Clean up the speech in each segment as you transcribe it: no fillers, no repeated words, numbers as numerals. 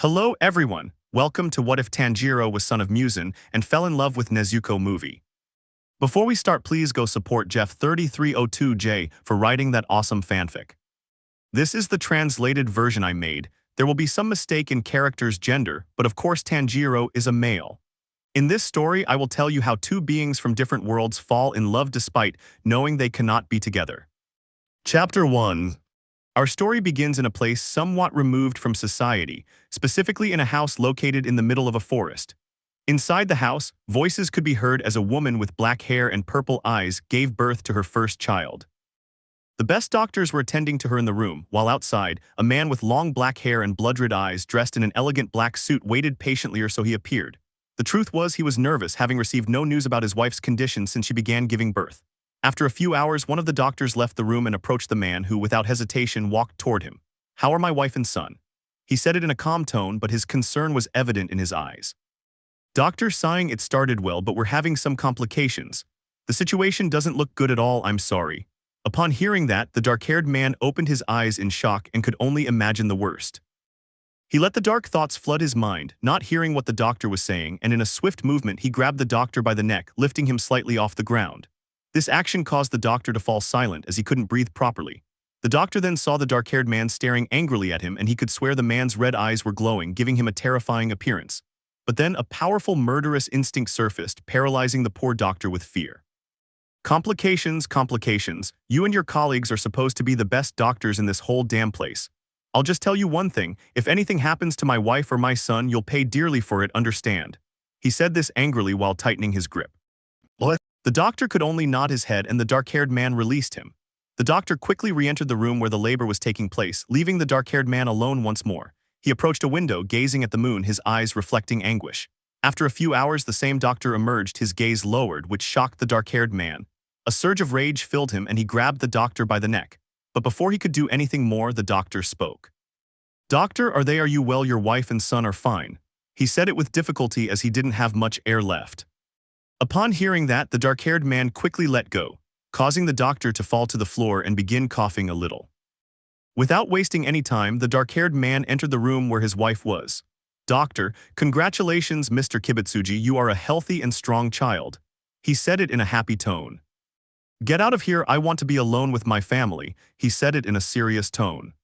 Hello everyone, welcome to What If Tanjiro Was Son of Muzan and Fell in Love with Nezuko movie. Before we start, please go support Jeff3302J for writing that awesome fanfic. This is the translated version I made. There will be some mistake in character's gender, but of course Tanjiro is a male. In this story, I will tell you how two beings from different worlds fall in love despite knowing they cannot be together. Chapter 1. Our story begins in a place somewhat removed from society, specifically in a house located in the middle of a forest. Inside the house, voices could be heard as a woman with black hair and purple eyes gave birth to her first child. The best doctors were attending to her in the room, while outside, a man with long black hair and blood-red eyes dressed in an elegant black suit waited patiently, or so he appeared. The truth was he was nervous, having received no news about his wife's condition since she began giving birth. After a few hours, one of the doctors left the room and approached the man who, without hesitation, walked toward him. "How are my wife and son?" He said it in a calm tone, but his concern was evident in his eyes. Doctor, sighing, "It started well, but we're having some complications. The situation doesn't look good at all, I'm sorry." Upon hearing that, the dark-haired man opened his eyes in shock and could only imagine the worst. He let the dark thoughts flood his mind, not hearing what the doctor was saying, and in a swift movement he grabbed the doctor by the neck, lifting him slightly off the ground. This action caused the doctor to fall silent as he couldn't breathe properly. The doctor then saw the dark-haired man staring angrily at him, and he could swear the man's red eyes were glowing, giving him a terrifying appearance. But then a powerful murderous instinct surfaced, paralyzing the poor doctor with fear. Complications. You and your colleagues are supposed to be the best doctors in this whole damn place. I'll just tell you one thing, if anything happens to my wife or my son, you'll pay dearly for it, understand? He said this angrily while tightening his grip. What? The doctor could only nod his head, and the dark-haired man released him. The doctor quickly re-entered the room where the labor was taking place, leaving the dark-haired man alone once more. He approached a window, gazing at the moon, his eyes reflecting anguish. After a few hours, the same doctor emerged, his gaze lowered, which shocked the dark-haired man. A surge of rage filled him, and he grabbed the doctor by the neck. But before he could do anything more, the doctor spoke. "Doctor, are you well? Your wife and son are fine." He said it with difficulty as he didn't have much air left. Upon hearing that, the dark-haired man quickly let go, causing the doctor to fall to the floor and begin coughing a little. Without wasting any time, the dark-haired man entered the room where his wife was. "Doctor, congratulations, Mr. Kibutsuji, you are a healthy and strong child." He said it in a happy tone. "Get out of here, I want to be alone with my family," he said it in a serious tone.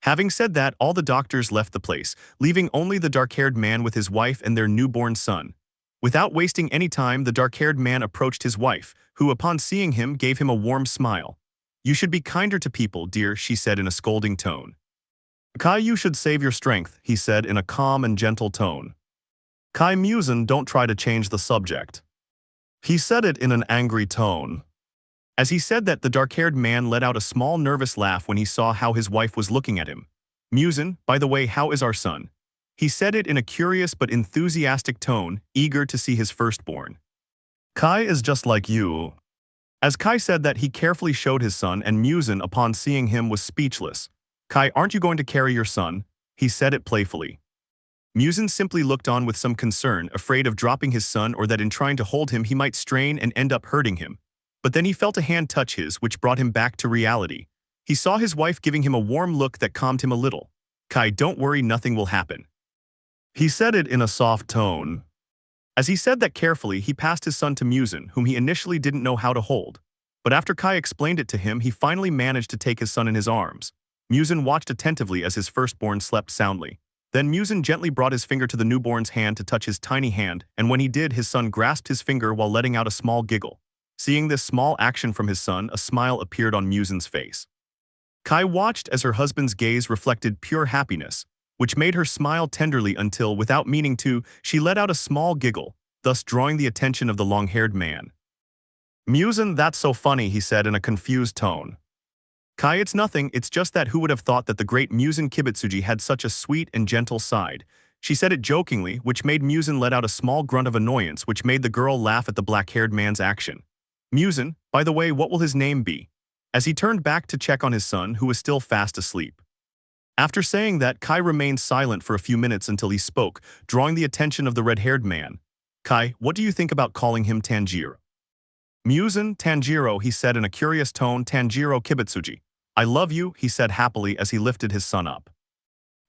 Having said that, all the doctors left the place, leaving only the dark-haired man with his wife and their newborn son. Without wasting any time, the dark-haired man approached his wife, who, upon seeing him, gave him a warm smile. "You should be kinder to people, dear," she said in a scolding tone. "Kai, you should save your strength," he said in a calm and gentle tone. "Kai Muzan, don't try to change the subject." He said it in an angry tone. As he said that, the dark-haired man let out a small nervous laugh when he saw how his wife was looking at him. "Muzan, by the way, how is our son?" He said it in a curious but enthusiastic tone, eager to see his firstborn. "Kai is just like you." As Kai said that, he carefully showed his son, and Muzan, upon seeing him, was speechless. "Kai, aren't you going to carry your son?" He said it playfully. Muzan simply looked on with some concern, afraid of dropping his son or that in trying to hold him he might strain and end up hurting him. But then he felt a hand touch his, which brought him back to reality. He saw his wife giving him a warm look that calmed him a little. "Kai, don't worry, nothing will happen." He said it in a soft tone. As he said that carefully, he passed his son to Muzan, whom he initially didn't know how to hold. But after Kai explained it to him, he finally managed to take his son in his arms. Muzan watched attentively as his firstborn slept soundly. Then Muzan gently brought his finger to the newborn's hand to touch his tiny hand, and when he did, his son grasped his finger while letting out a small giggle. Seeing this small action from his son, a smile appeared on Muzan's face. Kai watched as her husband's gaze reflected pure happiness, which made her smile tenderly until, without meaning to, she let out a small giggle, thus drawing the attention of the long-haired man. "Muzan, that's so funny," he said in a confused tone. "Kai, it's nothing, it's just that who would have thought that the great Muzan Kibutsuji had such a sweet and gentle side." She said it jokingly, which made Muzan let out a small grunt of annoyance, which made the girl laugh at the black-haired man's action. "Muzan, by the way, what will his name be?" As he turned back to check on his son, who was still fast asleep. After saying that, Kai remained silent for a few minutes until he spoke, drawing the attention of the red-haired man. "Kai, what do you think about calling him Tanjiro?" "Muzan, Tanjiro," he said in a curious tone. "Tanjiro Kibutsuji. I love you," he said happily as he lifted his son up.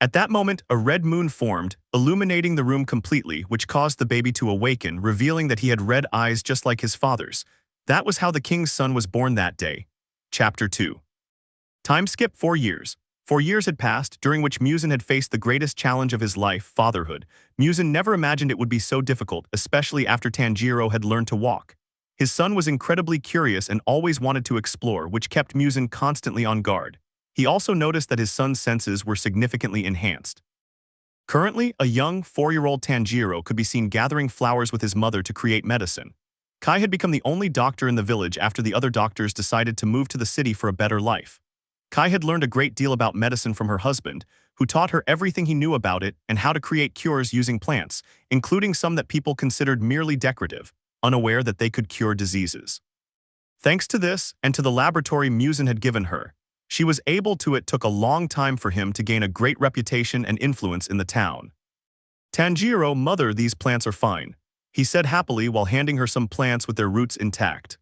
At that moment, a red moon formed, illuminating the room completely, which caused the baby to awaken, revealing that he had red eyes just like his father's. That was how the king's son was born that day. Chapter 2. Time skip 4 years. 4 years had passed, during which Muzan had faced the greatest challenge of his life, fatherhood. Muzan never imagined it would be so difficult, especially after Tanjiro had learned to walk. His son was incredibly curious and always wanted to explore, which kept Muzan constantly on guard. He also noticed that his son's senses were significantly enhanced. Currently, a young 4-year-old Tanjiro could be seen gathering flowers with his mother to create medicine. Kai had become the only doctor in the village after the other doctors decided to move to the city for a better life. Kai had learned a great deal about medicine from her husband, who taught her everything he knew about it and how to create cures using plants, including some that people considered merely decorative, unaware that they could cure diseases. Thanks to this, and to the laboratory Muzan had given her, she was able to. It took a long time for him to gain a great reputation and influence in the town. Tanjiro, mother, these plants are fine, he said happily while handing her some plants with their roots intact.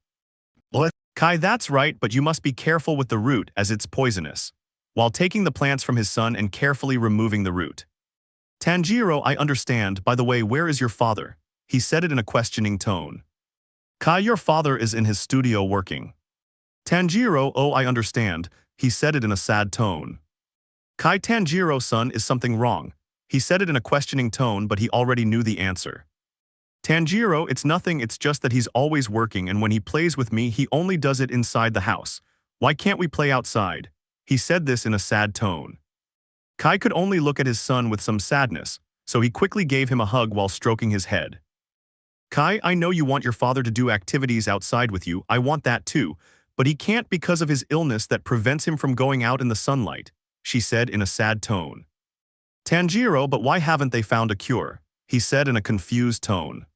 What? Kai, that's right, but you must be careful with the root as it's poisonous. While taking the plants from his son and carefully removing the root. Tanjiro, I understand, by the way, where is your father? He said it in a questioning tone. Kai, your father is in his studio working. Tanjiro, oh, I understand, he said it in a sad tone. Kai, Tanjiro-san, is something wrong? He said it in a questioning tone, but he already knew the answer. Tanjiro, it's nothing, it's just that he's always working, and when he plays with me he only does it inside the house. Why can't we play outside? He said this in a sad tone. Kai could only look at his son with some sadness, so he quickly gave him a hug while stroking his head. Kai, I know you want your father to do activities outside with you, I want that too, but he can't because of his illness that prevents him from going out in the sunlight, she said in a sad tone. Tanjiro, but why haven't they found a cure? He said in a confused tone.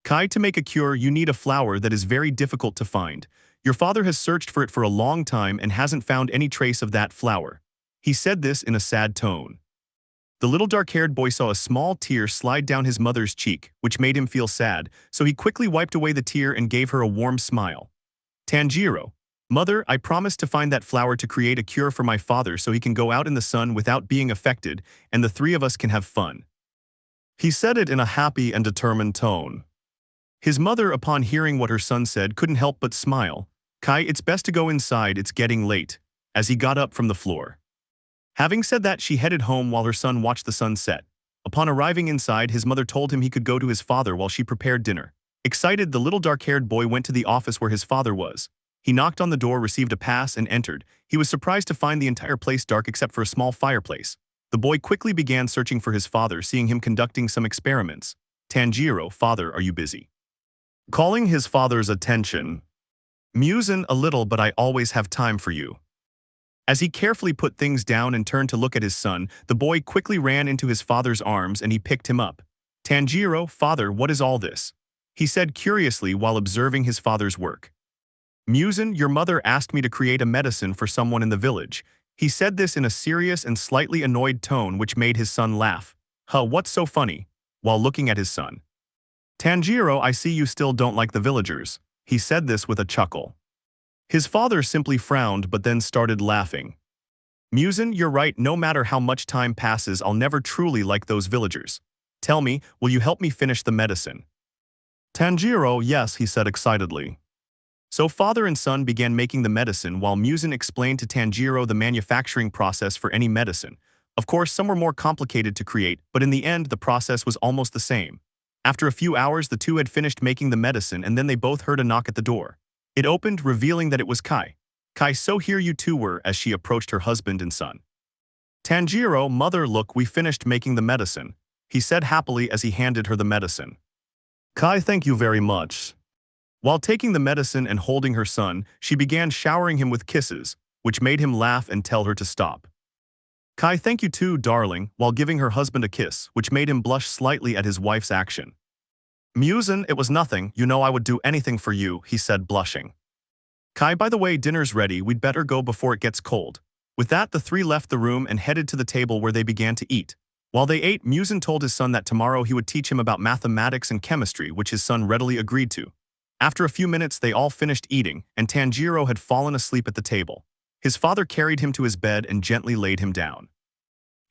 Kai, to make a cure you need a flower that is very difficult to find. Your father has searched for it for a long time and hasn't found any trace of that flower. He said this in a sad tone. The little dark-haired boy saw a small tear slide down his mother's cheek, which made him feel sad, so he quickly wiped away the tear and gave her a warm smile. Tanjiro, mother, I promised to find that flower to create a cure for my father so he can go out in the sun without being affected, and the three of us can have fun. He said it in a happy and determined tone. His mother, upon hearing what her son said, couldn't help but smile. Kai, it's best to go inside, it's getting late, as he got up from the floor. Having said that, she headed home while her son watched the sun set. Upon arriving inside, his mother told him he could go to his father while she prepared dinner. Excited, the little dark-haired boy went to the office where his father was. He knocked on the door, received a pass, and entered. He was surprised to find the entire place dark except for a small fireplace. The boy quickly began searching for his father, seeing him conducting some experiments. Tanjiro, father, are you busy? Calling his father's attention. Muzan, a little, but I always have time for you. As he carefully put things down and turned to look at his son, the boy quickly ran into his father's arms and he picked him up. Tanjiro, father, what is all this? He said curiously while observing his father's work. Muzan, your mother asked me to create a medicine for someone in the village. He said this in a serious and slightly annoyed tone, which made his son laugh. Huh, what's so funny? While looking at his son. Tanjiro, I see you still don't like the villagers. He said this with a chuckle. His father simply frowned but then started laughing. Muzan, you're right, no matter how much time passes I'll never truly like those villagers. Tell me, will you help me finish the medicine? Tanjiro, yes, he said excitedly. So father and son began making the medicine while Muzan explained to Tanjiro the manufacturing process for any medicine. Of course, some were more complicated to create, but in the end the process was almost the same. After a few hours the two had finished making the medicine and then they both heard a knock at the door. It opened, revealing that it was Kai. Kai, so here you two were, as she approached her husband and son. Tanjiro, mother, look, we finished making the medicine, he said happily as he handed her the medicine. Kai, thank you very much. While taking the medicine and holding her son, she began showering him with kisses, which made him laugh and tell her to stop. Kai, thank you too, darling, while giving her husband a kiss, which made him blush slightly at his wife's action. Muzan, it was nothing, you know I would do anything for you, he said, blushing. Kai, by the way, dinner's ready, we'd better go before it gets cold. With that, the three left the room and headed to the table where they began to eat. While they ate, Muzan told his son that tomorrow he would teach him about mathematics and chemistry, which his son readily agreed to. After a few minutes, they all finished eating, and Tanjiro had fallen asleep at the table. His father carried him to his bed and gently laid him down.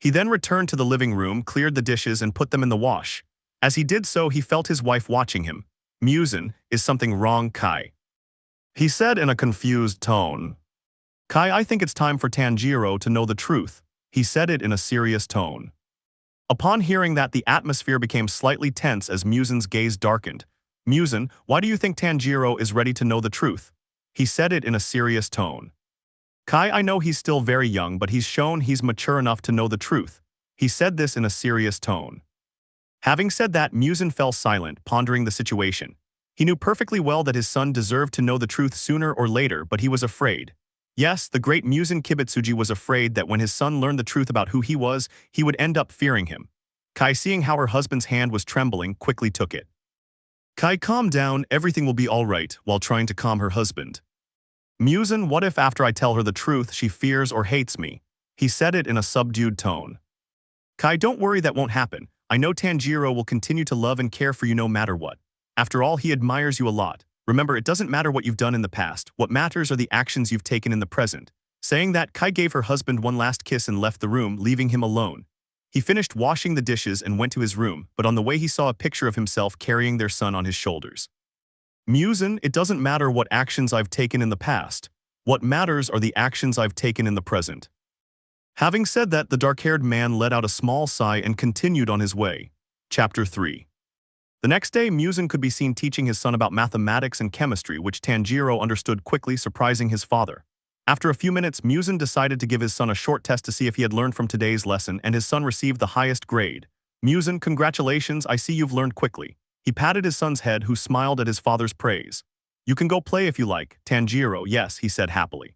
He then returned to the living room, cleared the dishes, and put them in the wash. As he did so, he felt his wife watching him. Muzan, is something wrong, Kai? He said in a confused tone. Kai, I think it's time for Tanjiro to know the truth. He said it in a serious tone. Upon hearing that, the atmosphere became slightly tense as Muzan's gaze darkened. Muzan, why do you think Tanjiro is ready to know the truth? He said it in a serious tone. Kai, I know he's still very young, but he's shown he's mature enough to know the truth. He said this in a serious tone. Having said that, Muzan fell silent, pondering the situation. He knew perfectly well that his son deserved to know the truth sooner or later, but he was afraid. Yes, the great Muzan Kibutsuji was afraid that when his son learned the truth about who he was, he would end up fearing him. Kai, seeing how her husband's hand was trembling, quickly took it. Kai, calm down, everything will be all right, while trying to calm her husband. Muzan, what if after I tell her the truth she fears or hates me? He said it in a subdued tone. Kai, don't worry, that won't happen. I know Tanjiro will continue to love and care for you no matter what. After all, he admires you a lot. Remember, it doesn't matter what you've done in the past, what matters are the actions you've taken in the present. Saying that, Kai gave her husband one last kiss and left the room, leaving him alone. He finished washing the dishes and went to his room, but on the way he saw a picture of himself carrying their son on his shoulders. Muzan, it doesn't matter what actions I've taken in the past. What matters are the actions I've taken in the present. Having said that, the dark-haired man let out a small sigh and continued on his way. Chapter 3. The next day, Muzan could be seen teaching his son about mathematics and chemistry, which Tanjiro understood quickly, surprising his father. After a few minutes, Muzan decided to give his son a short test to see if he had learned from today's lesson, and his son received the highest grade. Muzan, congratulations, I see you've learned quickly. He patted his son's head, who smiled at his father's praise. You can go play if you like, Tanjiro. Yes, he said happily.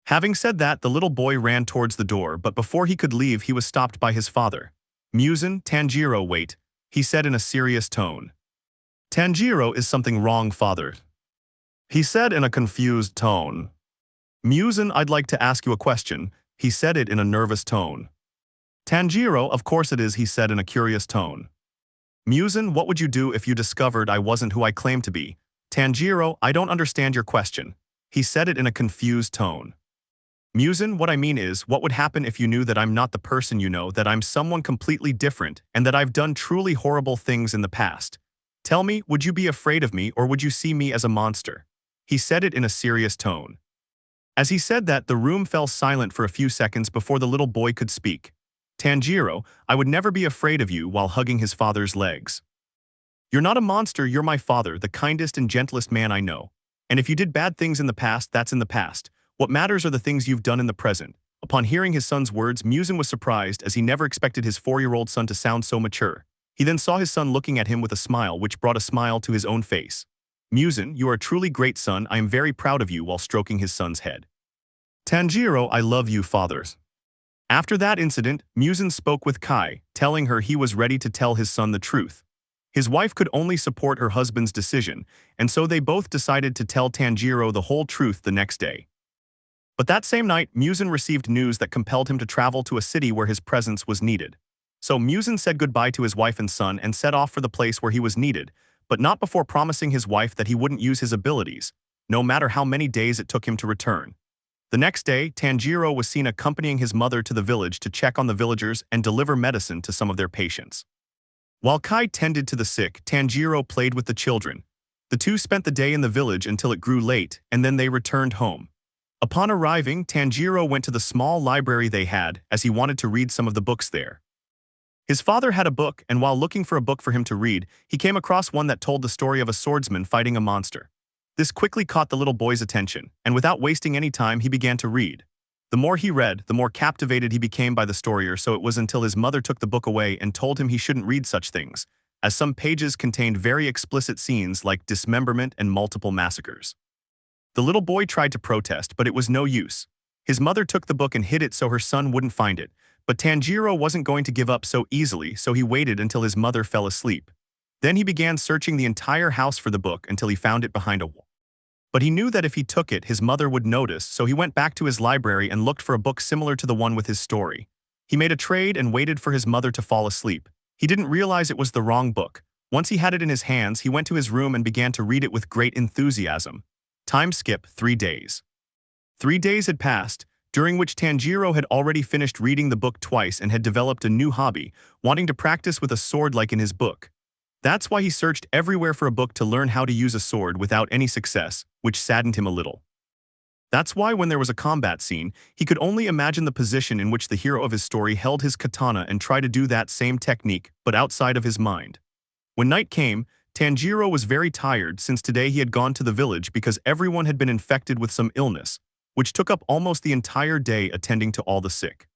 Having said that, the little boy ran towards the door, but before he could leave, he was stopped by his father. Muzan, Tanjiro, wait, he said in a serious tone. Tanjiro, is something wrong, father? He said in a confused tone. Muzan, I'd like to ask you a question. He said it in a nervous tone. Tanjiro, of course it is, he said in a curious tone. Muzan, what would you do if you discovered I wasn't who I claimed to be? Tanjiro, I don't understand your question. He said it in a confused tone. Muzan, what I mean is, what would happen if you knew that I'm not the person you know, that I'm someone completely different, and that I've done truly horrible things in the past? Tell me, would you be afraid of me, or would you see me as a monster? He said it in a serious tone. As he said that, the room fell silent for a few seconds before the little boy could speak. Tanjiro, I would never be afraid of you, while hugging his father's legs. You're not a monster, you're my father, the kindest and gentlest man I know. And if you did bad things in the past, that's in the past. What matters are the things you've done in the present. Upon hearing his son's words, Muzan was surprised, as he never expected his 4-year-old son to sound so mature. He then saw his son looking at him with a smile, which brought a smile to his own face. Muzan, you are a truly great son, I am very proud of you, while stroking his son's head. Tanjiro, I love you, fathers. After that incident, Muzan spoke with Kai, telling her he was ready to tell his son the truth. His wife could only support her husband's decision, and so they both decided to tell Tanjiro the whole truth the next day. But that same night, Muzan received news that compelled him to travel to a city where his presence was needed. So Muzan said goodbye to his wife and son and set off for the place where he was needed, but not before promising his wife that he wouldn't use his abilities, no matter how many days it took him to return. The next day, Tanjiro was seen accompanying his mother to the village to check on the villagers and deliver medicine to some of their patients. While Kai tended to the sick, Tanjiro played with the children. The two spent the day in the village until it grew late, and then they returned home. Upon arriving, Tanjiro went to the small library they had, as he wanted to read some of the books there. His father had a book, and while looking for a book for him to read, he came across one that told the story of a swordsman fighting a monster. This quickly caught the little boy's attention, and without wasting any time, he began to read. The more he read, the more captivated he became by the story, so it was until his mother took the book away and told him he shouldn't read such things, as some pages contained very explicit scenes like dismemberment and multiple massacres. The little boy tried to protest, but it was no use. His mother took the book and hid it so her son wouldn't find it, but Tanjiro wasn't going to give up so easily, so he waited until his mother fell asleep. Then he began searching the entire house for the book until he found it behind a wall. But he knew that if he took it, his mother would notice, so he went back to his library and looked for a book similar to the one with his story. He made a trade and waited for his mother to fall asleep. He didn't realize it was the wrong book. Once he had it in his hands, he went to his room and began to read it with great enthusiasm. Time skip 3 days. 3 days had passed. during which Tanjiro had already finished reading the book twice and had developed a new hobby, wanting to practice with a sword like in his book. That's why he searched everywhere for a book to learn how to use a sword without any success, which saddened him a little. That's why when there was a combat scene, he could only imagine the position in which the hero of his story held his katana and tried to do that same technique, but outside of his mind. When night came, Tanjiro was very tired since today he had gone to the village because everyone had been infected with some illness, which took up almost the entire day attending to all the sick.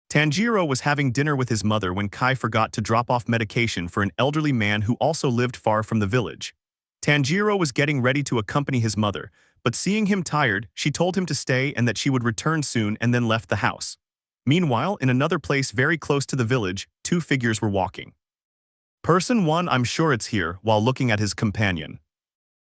Tanjiro was having dinner with his mother when Kai forgot to drop off medication for an elderly man who also lived far from the village. Tanjiro was getting ready to accompany his mother, but seeing him tired, she told him to stay and that she would return soon and then left the house. Meanwhile, in another place very close to the village, two figures were walking. Person 1, I'm sure it's here, while looking at his companion.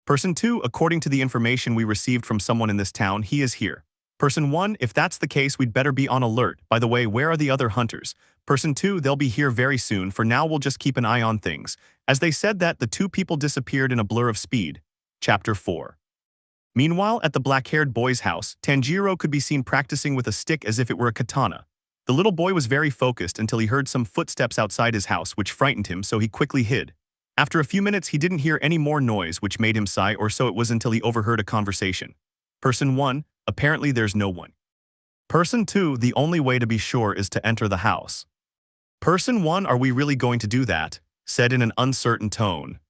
Person 2, according to the information we received from someone in this town, he is here. Person 1, if that's the case, we'd better be on alert. By the way, where are the other hunters? Person 2, they'll be here very soon. For now, we'll just keep an eye on things. As they said that, the two people disappeared in a blur of speed. Chapter 4. Meanwhile, at the black-haired boy's house, Tanjiro could be seen practicing with a stick as if it were a katana. The little boy was very focused until he heard some footsteps outside his house, which frightened him, so he quickly hid. After a few minutes, he didn't hear any more noise, which made him sigh, or so it was until he overheard a conversation. Person 1, apparently there's no one. Person 2, the only way to be sure is to enter the house. Person 1, are we really going to do that? Said in an uncertain tone.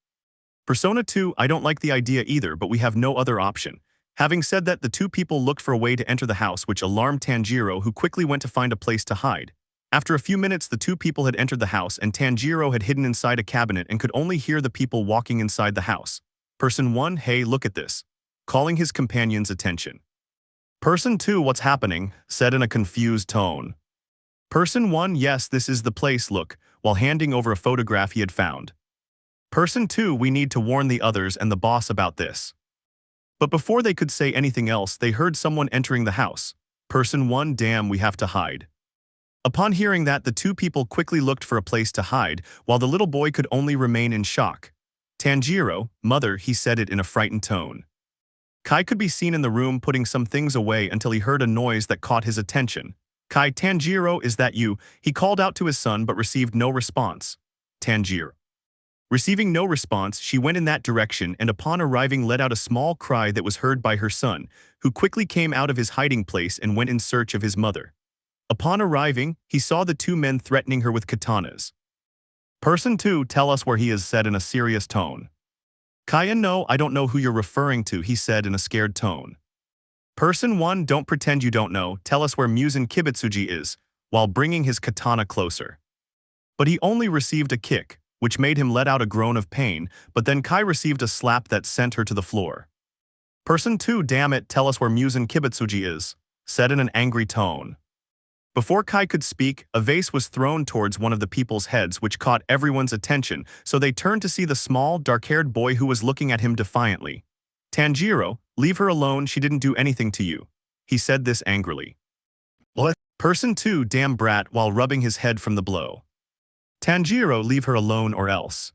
Persona 2, I don't like the idea either, but we have no other option. Having said that, the two people looked for a way to enter the house, which alarmed Tanjiro, who quickly went to find a place to hide. After a few minutes, the two people had entered the house and Tanjiro had hidden inside a cabinet and could only hear the people walking inside the house. Person 1, hey, look at this. Calling his companion's attention. Person 2, what's happening? Said in a confused tone. Person 1, yes, this is the place, look, while handing over a photograph he had found. Person 2, we need to warn the others and the boss about this. But before they could say anything else, they heard someone entering the house. Person 1, damn, we have to hide. Upon hearing that, the two people quickly looked for a place to hide, while the little boy could only remain in shock. Tanjiro, mother, he said it in a frightened tone. Kai could be seen in the room putting some things away until he heard a noise that caught his attention. Kai, Tanjiro, is that you? He called out to his son but received no response. Tanjiro. Receiving no response, she went in that direction and upon arriving let out a small cry that was heard by her son, who quickly came out of his hiding place and went in search of his mother. Upon arriving, he saw the two men threatening her with katanas. Person 2, tell us where he is, said in a serious tone. Kaya, no, I don't know who you're referring to, he said in a scared tone. Person 1, don't pretend you don't know, tell us where Muzan Kibutsuji is, while bringing his katana closer. But he only received a kick, which made him let out a groan of pain, but then Kai received a slap that sent her to the floor. Person 2, damn it, tell us where Muzan Kibutsuji is, said in an angry tone. Before Kai could speak, a vase was thrown towards one of the people's heads, which caught everyone's attention, so they turned to see the small, dark-haired boy who was looking at him defiantly. Tanjiro, leave her alone, she didn't do anything to you. He said this angrily. What? Person 2, damn brat, while rubbing his head from the blow. Tanjiro, leave her alone or else.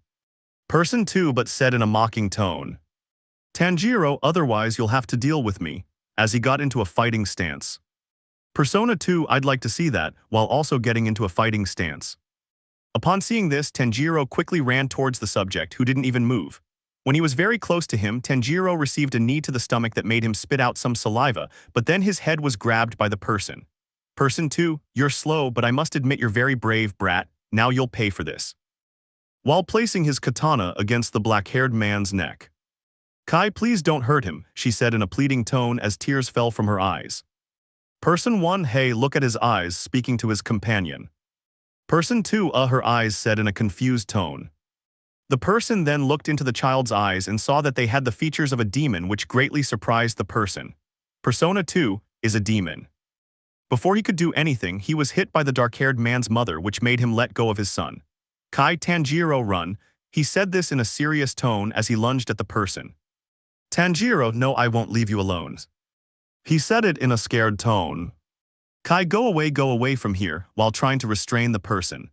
Person 2, but said in a mocking tone. Tanjiro, otherwise you'll have to deal with me, as he got into a fighting stance. Persona 2, I'd like to see that, while also getting into a fighting stance. Upon seeing this, Tanjiro quickly ran towards the subject, who didn't even move. When he was very close to him, Tanjiro received a knee to the stomach that made him spit out some saliva, but then his head was grabbed by the person. Person 2, you're slow, but I must admit you're very brave, brat, now you'll pay for this. While placing his katana against the black-haired man's neck. Kai, please don't hurt him, she said in a pleading tone as tears fell from her eyes. Person 1, hey, look at his eyes, speaking to his companion. Person 2, her eyes, said in a confused tone. The person then looked into the child's eyes and saw that they had the features of a demon, which greatly surprised the person. Persona 2 is a demon. Before he could do anything, he was hit by the dark-haired man's mother, which made him let go of his son. Kai, Tanjiro, run. He said this in a serious tone as he lunged at the person. Tanjiro, no, I won't leave you alone. He said it in a scared tone. Kai, go away from here, while trying to restrain the person.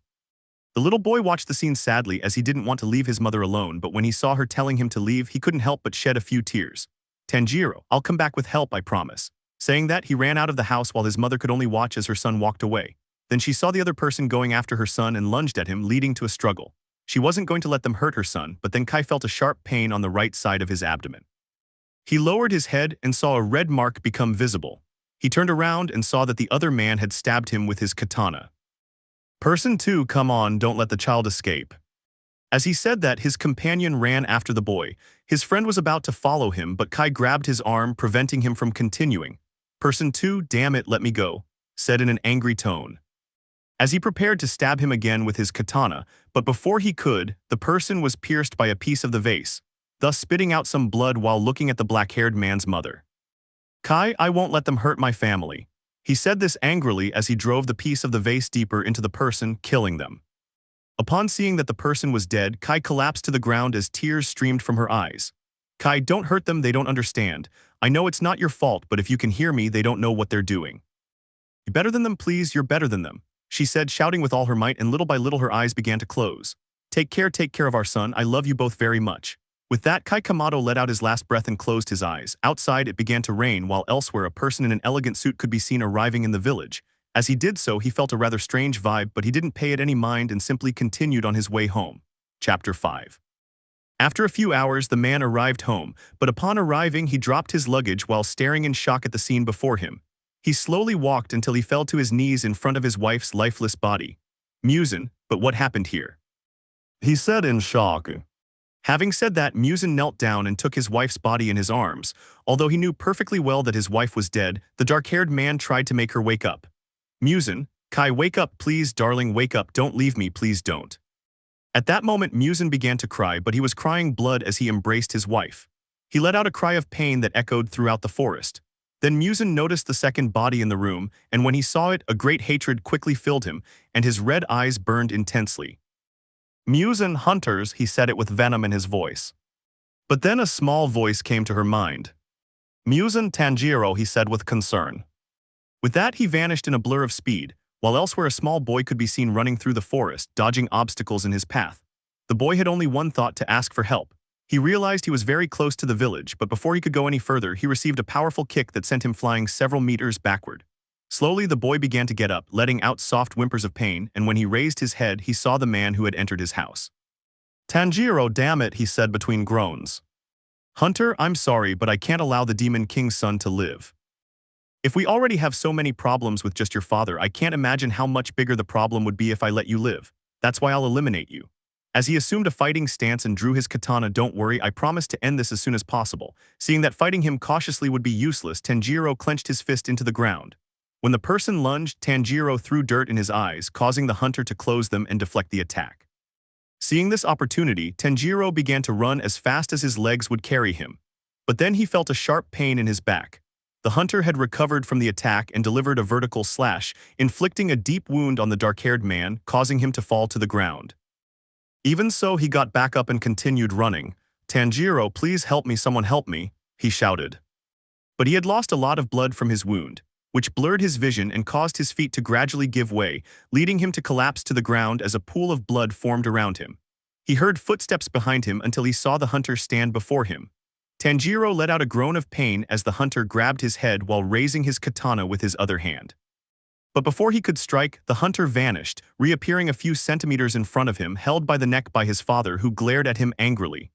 The little boy watched the scene sadly as he didn't want to leave his mother alone, but when he saw her telling him to leave, he couldn't help but shed a few tears. Tanjiro, I'll come back with help, I promise. Saying that, he ran out of the house while his mother could only watch as her son walked away. Then she saw the other person going after her son and lunged at him, leading to a struggle. She wasn't going to let them hurt her son, but then Kai felt a sharp pain on the right side of his abdomen. He lowered his head and saw a red mark become visible. He turned around and saw that the other man had stabbed him with his katana. Person 2, come on, don't let the child escape. As he said that, his companion ran after the boy. His friend was about to follow him, but Kai grabbed his arm, preventing him from continuing. Person 2, damn it, let me go, said in an angry tone. As he prepared to stab him again with his katana, but before he could, the person was pierced by a piece of the vase, thus spitting out some blood while looking at the black-haired man's mother. Kai, I won't let them hurt my family. He said this angrily as he drove the piece of the vase deeper into the person, killing them. Upon seeing that the person was dead, Kai collapsed to the ground as tears streamed from her eyes. Kai, don't hurt them, they don't understand. I know it's not your fault, but if you can hear me, they don't know what they're doing. You're better than them, please, you're better than them, she said, shouting with all her might, and little by little her eyes began to close. Take care of our son, I love you both very much. With that, Kai Kamado let out his last breath and closed his eyes. Outside, it began to rain, while elsewhere a person in an elegant suit could be seen arriving in the village. As he did so, he felt a rather strange vibe, but he didn't pay it any mind and simply continued on his way home. Chapter 5. After a few hours, the man arrived home, but upon arriving, he dropped his luggage while staring in shock at the scene before him. He slowly walked until he fell to his knees in front of his wife's lifeless body. Muzan, but what happened here? He said in shock. Having said that, Muzan knelt down and took his wife's body in his arms. Although he knew perfectly well that his wife was dead, the dark-haired man tried to make her wake up. Muzan, Kai, wake up, please, darling, wake up, don't leave me, please don't. At that moment, Muzan began to cry, but he was crying blood as he embraced his wife. He let out a cry of pain that echoed throughout the forest. Then Muzan noticed the second body in the room, and when he saw it, a great hatred quickly filled him, and his red eyes burned intensely. Muzan, hunters, he said it with venom in his voice. But then a small voice came to her mind. Muzan, Tanjiro, he said with concern. With that, he vanished in a blur of speed, while elsewhere a small boy could be seen running through the forest, dodging obstacles in his path. The boy had only one thought: to ask for help. He realized he was very close to the village, but before he could go any further, he received a powerful kick that sent him flying several meters backward. Slowly, the boy began to get up, letting out soft whimpers of pain, and when he raised his head, he saw the man who had entered his house. Tanjiro, damn it, he said between groans. Hunter, I'm sorry, but I can't allow the Demon King's son to live. If we already have so many problems with just your father, I can't imagine how much bigger the problem would be if I let you live. That's why I'll eliminate you. As he assumed a fighting stance and drew his katana, don't worry, I promise to end this as soon as possible. Seeing that fighting him cautiously would be useless, Tanjiro clenched his fist into the ground. When the person lunged, Tanjiro threw dirt in his eyes, causing the hunter to close them and deflect the attack. Seeing this opportunity, Tanjiro began to run as fast as his legs would carry him. But then he felt a sharp pain in his back. The hunter had recovered from the attack and delivered a vertical slash, inflicting a deep wound on the dark-haired man, causing him to fall to the ground. Even so, he got back up and continued running. Tanjiro, please help me, someone help me, he shouted. But he had lost a lot of blood from his wound, which blurred his vision and caused his feet to gradually give way, leading him to collapse to the ground as a pool of blood formed around him. He heard footsteps behind him until he saw the hunter stand before him. Tanjiro let out a groan of pain as the hunter grabbed his head while raising his katana with his other hand. But before he could strike, the hunter vanished, reappearing a few centimeters in front of him, held by the neck by his father, who glared at him angrily.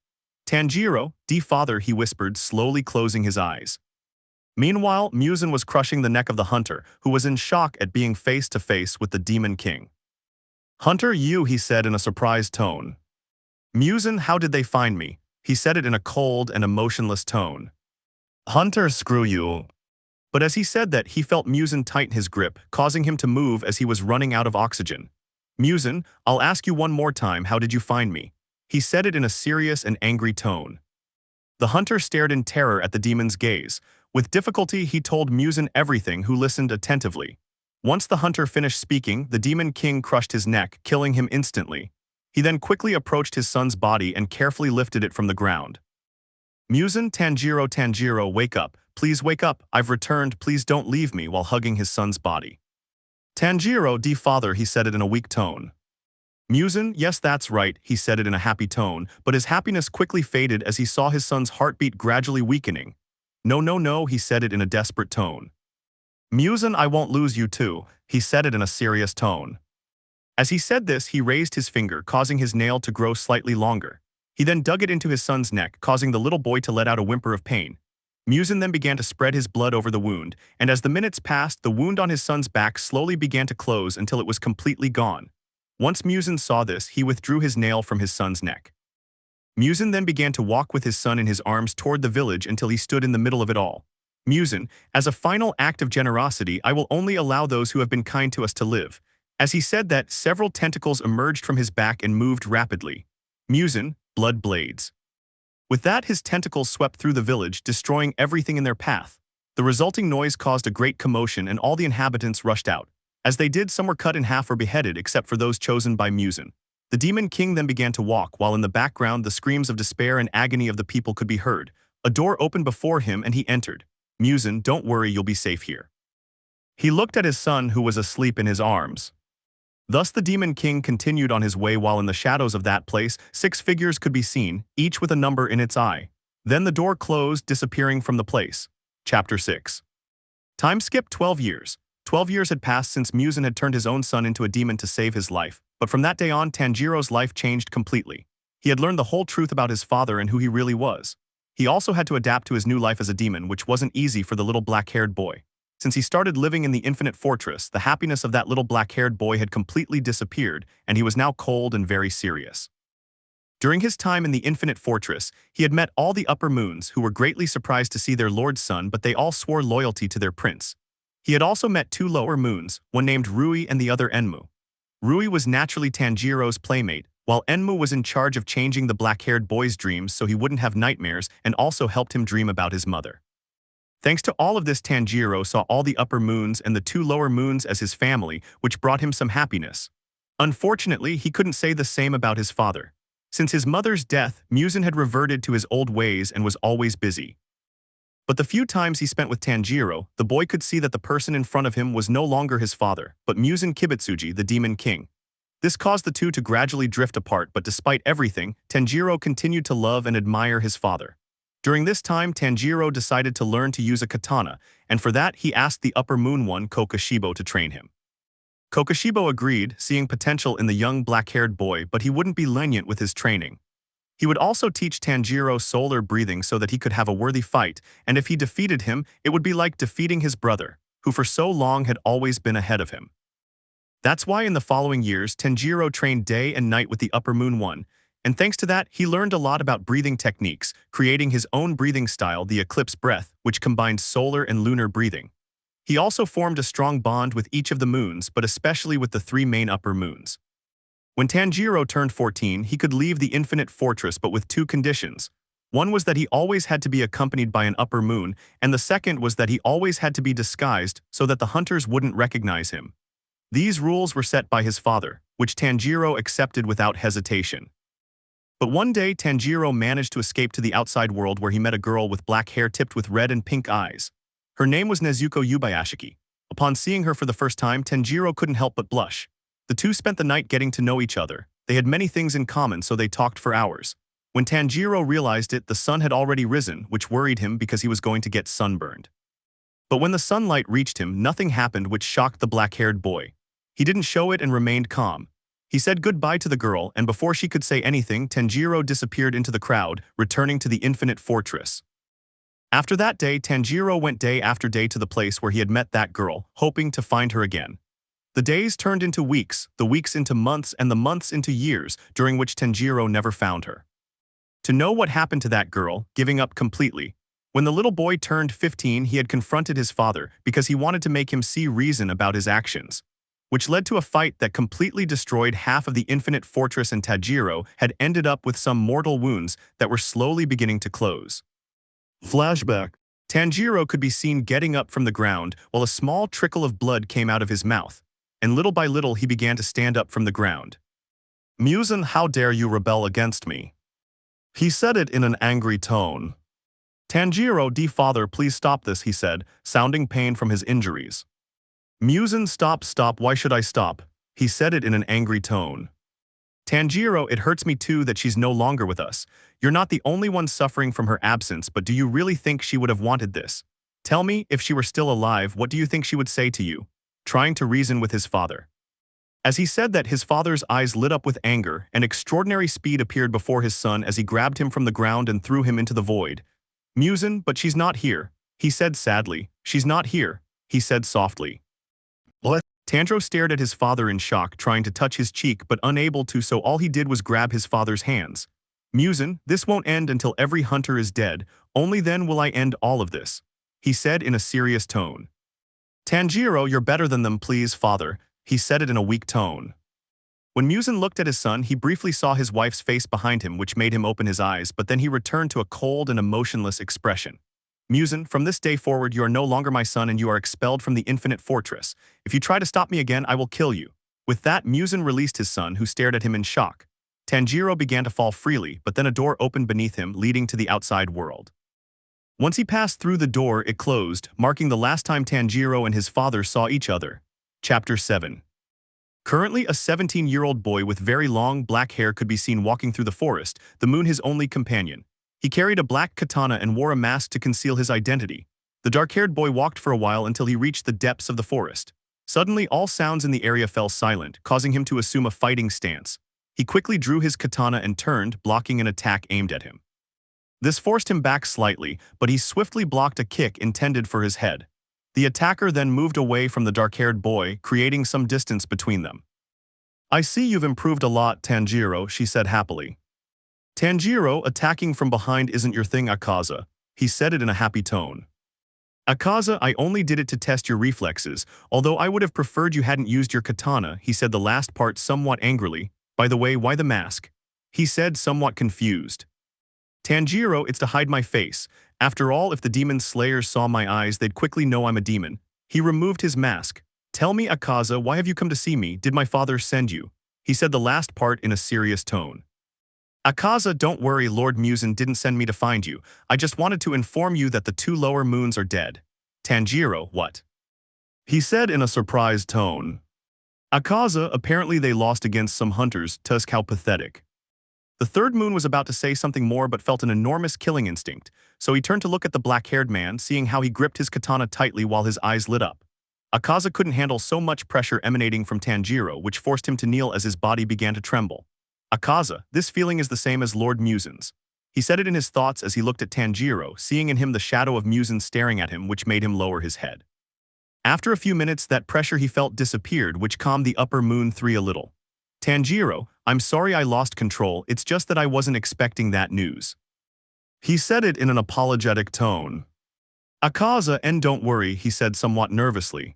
Tanjiro, father, he whispered, slowly closing his eyes. Meanwhile, Muzan was crushing the neck of the hunter, who was in shock at being face to face with the Demon King. Hunter, you, he said in a surprised tone. Muzan, how did they find me? He said it in a cold and emotionless tone. Hunter, screw you. But as he said that, he felt Muzan tighten his grip, causing him to move as he was running out of oxygen. Muzan, I'll ask you one more time, how did you find me? He said it in a serious and angry tone. The hunter stared in terror at the demon's gaze. With difficulty, he told Muzan everything, who listened attentively. Once the hunter finished speaking, the Demon King crushed his neck, killing him instantly. He then quickly approached his son's body and carefully lifted it from the ground. Muzan, Tanjiro, wake up. Please wake up, I've returned, please don't leave me, while hugging his son's body. Tanjiro, father, he said it in a weak tone. Muzan, yes, that's right, he said it in a happy tone, but his happiness quickly faded as he saw his son's heartbeat gradually weakening. No, he said it in a desperate tone. Muzan, I won't lose you too, he said it in a serious tone. As he said this, he raised his finger, causing his nail to grow slightly longer. He then dug it into his son's neck, causing the little boy to let out a whimper of pain. Muzan then began to spread his blood over the wound, and as the minutes passed, the wound on his son's back slowly began to close until it was completely gone. Once Muzan saw this, he withdrew his nail from his son's neck. Muzan then began to walk with his son in his arms toward the village until he stood in the middle of it all. Muzan, as a final act of generosity, I will only allow those who have been kind to us to live. As he said that, several tentacles emerged from his back and moved rapidly. Muzan, blood blades. With that, his tentacles swept through the village, destroying everything in their path. The resulting noise caused a great commotion and all the inhabitants rushed out. As they did, some were cut in half or beheaded except for those chosen by Muzan. The demon king then began to walk, while in the background the screams of despair and agony of the people could be heard. A door opened before him and he entered. Muzan, don't worry, you'll be safe here. He looked at his son who was asleep in his arms. Thus the demon king continued on his way, while in the shadows of that place 6 figures could be seen, each with a number in its eye. Then the door closed, disappearing from the place. Chapter 6. Time skipped 12 years. 12 years had passed since Muzan had turned his own son into a demon to save his life, but from that day on Tanjiro's life changed completely. He had learned the whole truth about his father and who he really was. He also had to adapt to his new life as a demon, which wasn't easy for the little black-haired boy. Since he started living in the infinite fortress, the happiness of that little black-haired boy had completely disappeared, and he was now cold and very serious. During his time in the infinite fortress, he had met all the upper moons, who were greatly surprised to see their lord's son, but they all swore loyalty to their prince. He had also met 2 lower moons, one named Rui and the other Enmu. Rui was naturally Tanjiro's playmate, while Enmu was in charge of changing the black-haired boy's dreams so he wouldn't have nightmares, and also helped him dream about his mother. Thanks to all of this, Tanjiro saw all the upper moons and the 2 lower moons as his family, which brought him some happiness. Unfortunately, he couldn't say the same about his father. Since his mother's death, Muzan had reverted to his old ways and was always busy. But the few times he spent with Tanjiro, the boy could see that the person in front of him was no longer his father, but Muzan Kibutsuji, the demon king. This caused the two to gradually drift apart, but despite everything, Tanjiro continued to love and admire his father. During this time, Tanjiro decided to learn to use a katana, and for that he asked the upper moon one, Kokoshibo, to train him. Kokoshibo agreed, seeing potential in the young black-haired boy, but he wouldn't be lenient with his training. He would also teach Tanjiro solar breathing so that he could have a worthy fight, and if he defeated him, it would be like defeating his brother, who for so long had always been ahead of him. That's why in the following years, Tanjiro trained day and night with the upper moon one, and thanks to that, he learned a lot about breathing techniques, creating his own breathing style, the eclipse breath, which combined solar and lunar breathing. He also formed a strong bond with each of the moons, but especially with the 3 main upper moons. When Tanjiro turned 14, he could leave the infinite fortress, but with 2 conditions. One was that he always had to be accompanied by an upper moon, and the second was that he always had to be disguised so that the hunters wouldn't recognize him. These rules were set by his father, which Tanjiro accepted without hesitation. But one day, Tanjiro managed to escape to the outside world, where he met a girl with black hair tipped with red and pink eyes. Her name was Nezuko Yubayashiki. Upon seeing her for the first time, Tanjiro couldn't help but blush. The two spent the night getting to know each other. They had many things in common, so they talked for hours. When Tanjiro realized it, the sun had already risen, which worried him because he was going to get sunburned. But when the sunlight reached him, nothing happened, which shocked the black-haired boy. He didn't show it and remained calm. He said goodbye to the girl, and before she could say anything, Tanjiro disappeared into the crowd, returning to the infinite fortress. After that day, Tanjiro went day after day to the place where he had met that girl, hoping to find her again. The days turned into weeks, the weeks into months, and the months into years, during which Tanjiro never found her. To know what happened to that girl, giving up completely. When the little boy turned 15, he had confronted his father because he wanted to make him see reason about his actions, which led to a fight that completely destroyed half of the infinite fortress, and Tanjiro had ended up with some mortal wounds that were slowly beginning to close. Flashback. Tanjiro could be seen getting up from the ground while a small trickle of blood came out of his mouth, and little by little he began to stand up from the ground. Muzan, how dare you rebel against me? He said it in an angry tone. Tanjiro, father, please stop this, he said, sounding pain from his injuries. Muzan, stop, why should I stop? He said it in an angry tone. Tanjiro, it hurts me too that she's no longer with us. You're not the only one suffering from her absence, but do you really think she would have wanted this? Tell me, if she were still alive, what do you think she would say to you? Trying to reason with his father. As he said that, his father's eyes lit up with anger, and extraordinary speed appeared before his son as he grabbed him from the ground and threw him into the void. Muzan, but she's not here, he said sadly. She's not here, he said softly. What? Tanjiro stared at his father in shock, trying to touch his cheek but unable to, so all he did was grab his father's hands. Muzan, this won't end until every hunter is dead, only then will I end all of this, he said in a serious tone. Tanjiro, you're better than them, please, father, he said it in a weak tone. When Muzan looked at his son, he briefly saw his wife's face behind him, which made him open his eyes, but then he returned to a cold and emotionless expression. Muzan, from this day forward you are no longer my son and you are expelled from the infinite fortress. If you try to stop me again, I will kill you. With that, Muzan released his son, who stared at him in shock. Tanjiro began to fall freely, but then a door opened beneath him, leading to the outside world. Once he passed through the door, it closed, marking the last time Tanjiro and his father saw each other. Chapter 7. Currently, a 17-year-old boy with very long black hair could be seen walking through the forest, the moon his only companion. He carried a black katana and wore a mask to conceal his identity. The dark-haired boy walked for a while until he reached the depths of the forest. Suddenly, all sounds in the area fell silent, causing him to assume a fighting stance. He quickly drew his katana and turned, blocking an attack aimed at him. This forced him back slightly, but he swiftly blocked a kick intended for his head. The attacker then moved away from the dark-haired boy, creating some distance between them. I see you've improved a lot, Tanjiro, she said happily. Tanjiro, attacking from behind isn't your thing, Akaza, he said it in a happy tone. Akaza, I only did it to test your reflexes, although I would have preferred you hadn't used your katana, he said the last part somewhat angrily. By the way, why the mask? He said, somewhat confused. Tanjiro, it's to hide my face. After all, if the demon slayers saw my eyes, they'd quickly know I'm a demon. He removed his mask. Tell me, Akaza, why have you come to see me? Did my father send you? He said the last part in a serious tone. Akaza, don't worry, Lord Muzan didn't send me to find you. I just wanted to inform you that the two lower moons are dead. Tanjiro, what? He said in a surprised tone. Akaza, apparently they lost against some hunters, tusk how pathetic. The third moon was about to say something more but felt an enormous killing instinct, so he turned to look at the black-haired man, seeing how he gripped his katana tightly while his eyes lit up. Akaza couldn't handle so much pressure emanating from Tanjiro, which forced him to kneel as his body began to tremble. Akaza, this feeling is the same as Lord Muzan's. He said it in his thoughts as he looked at Tanjiro, seeing in him the shadow of Muzan staring at him, which made him lower his head. After a few minutes, that pressure he felt disappeared, which calmed the upper moon 3 a little. Tanjiro, I'm sorry I lost control, it's just that I wasn't expecting that news. He said it in an apologetic tone. Akaza, and don't worry, he said somewhat nervously.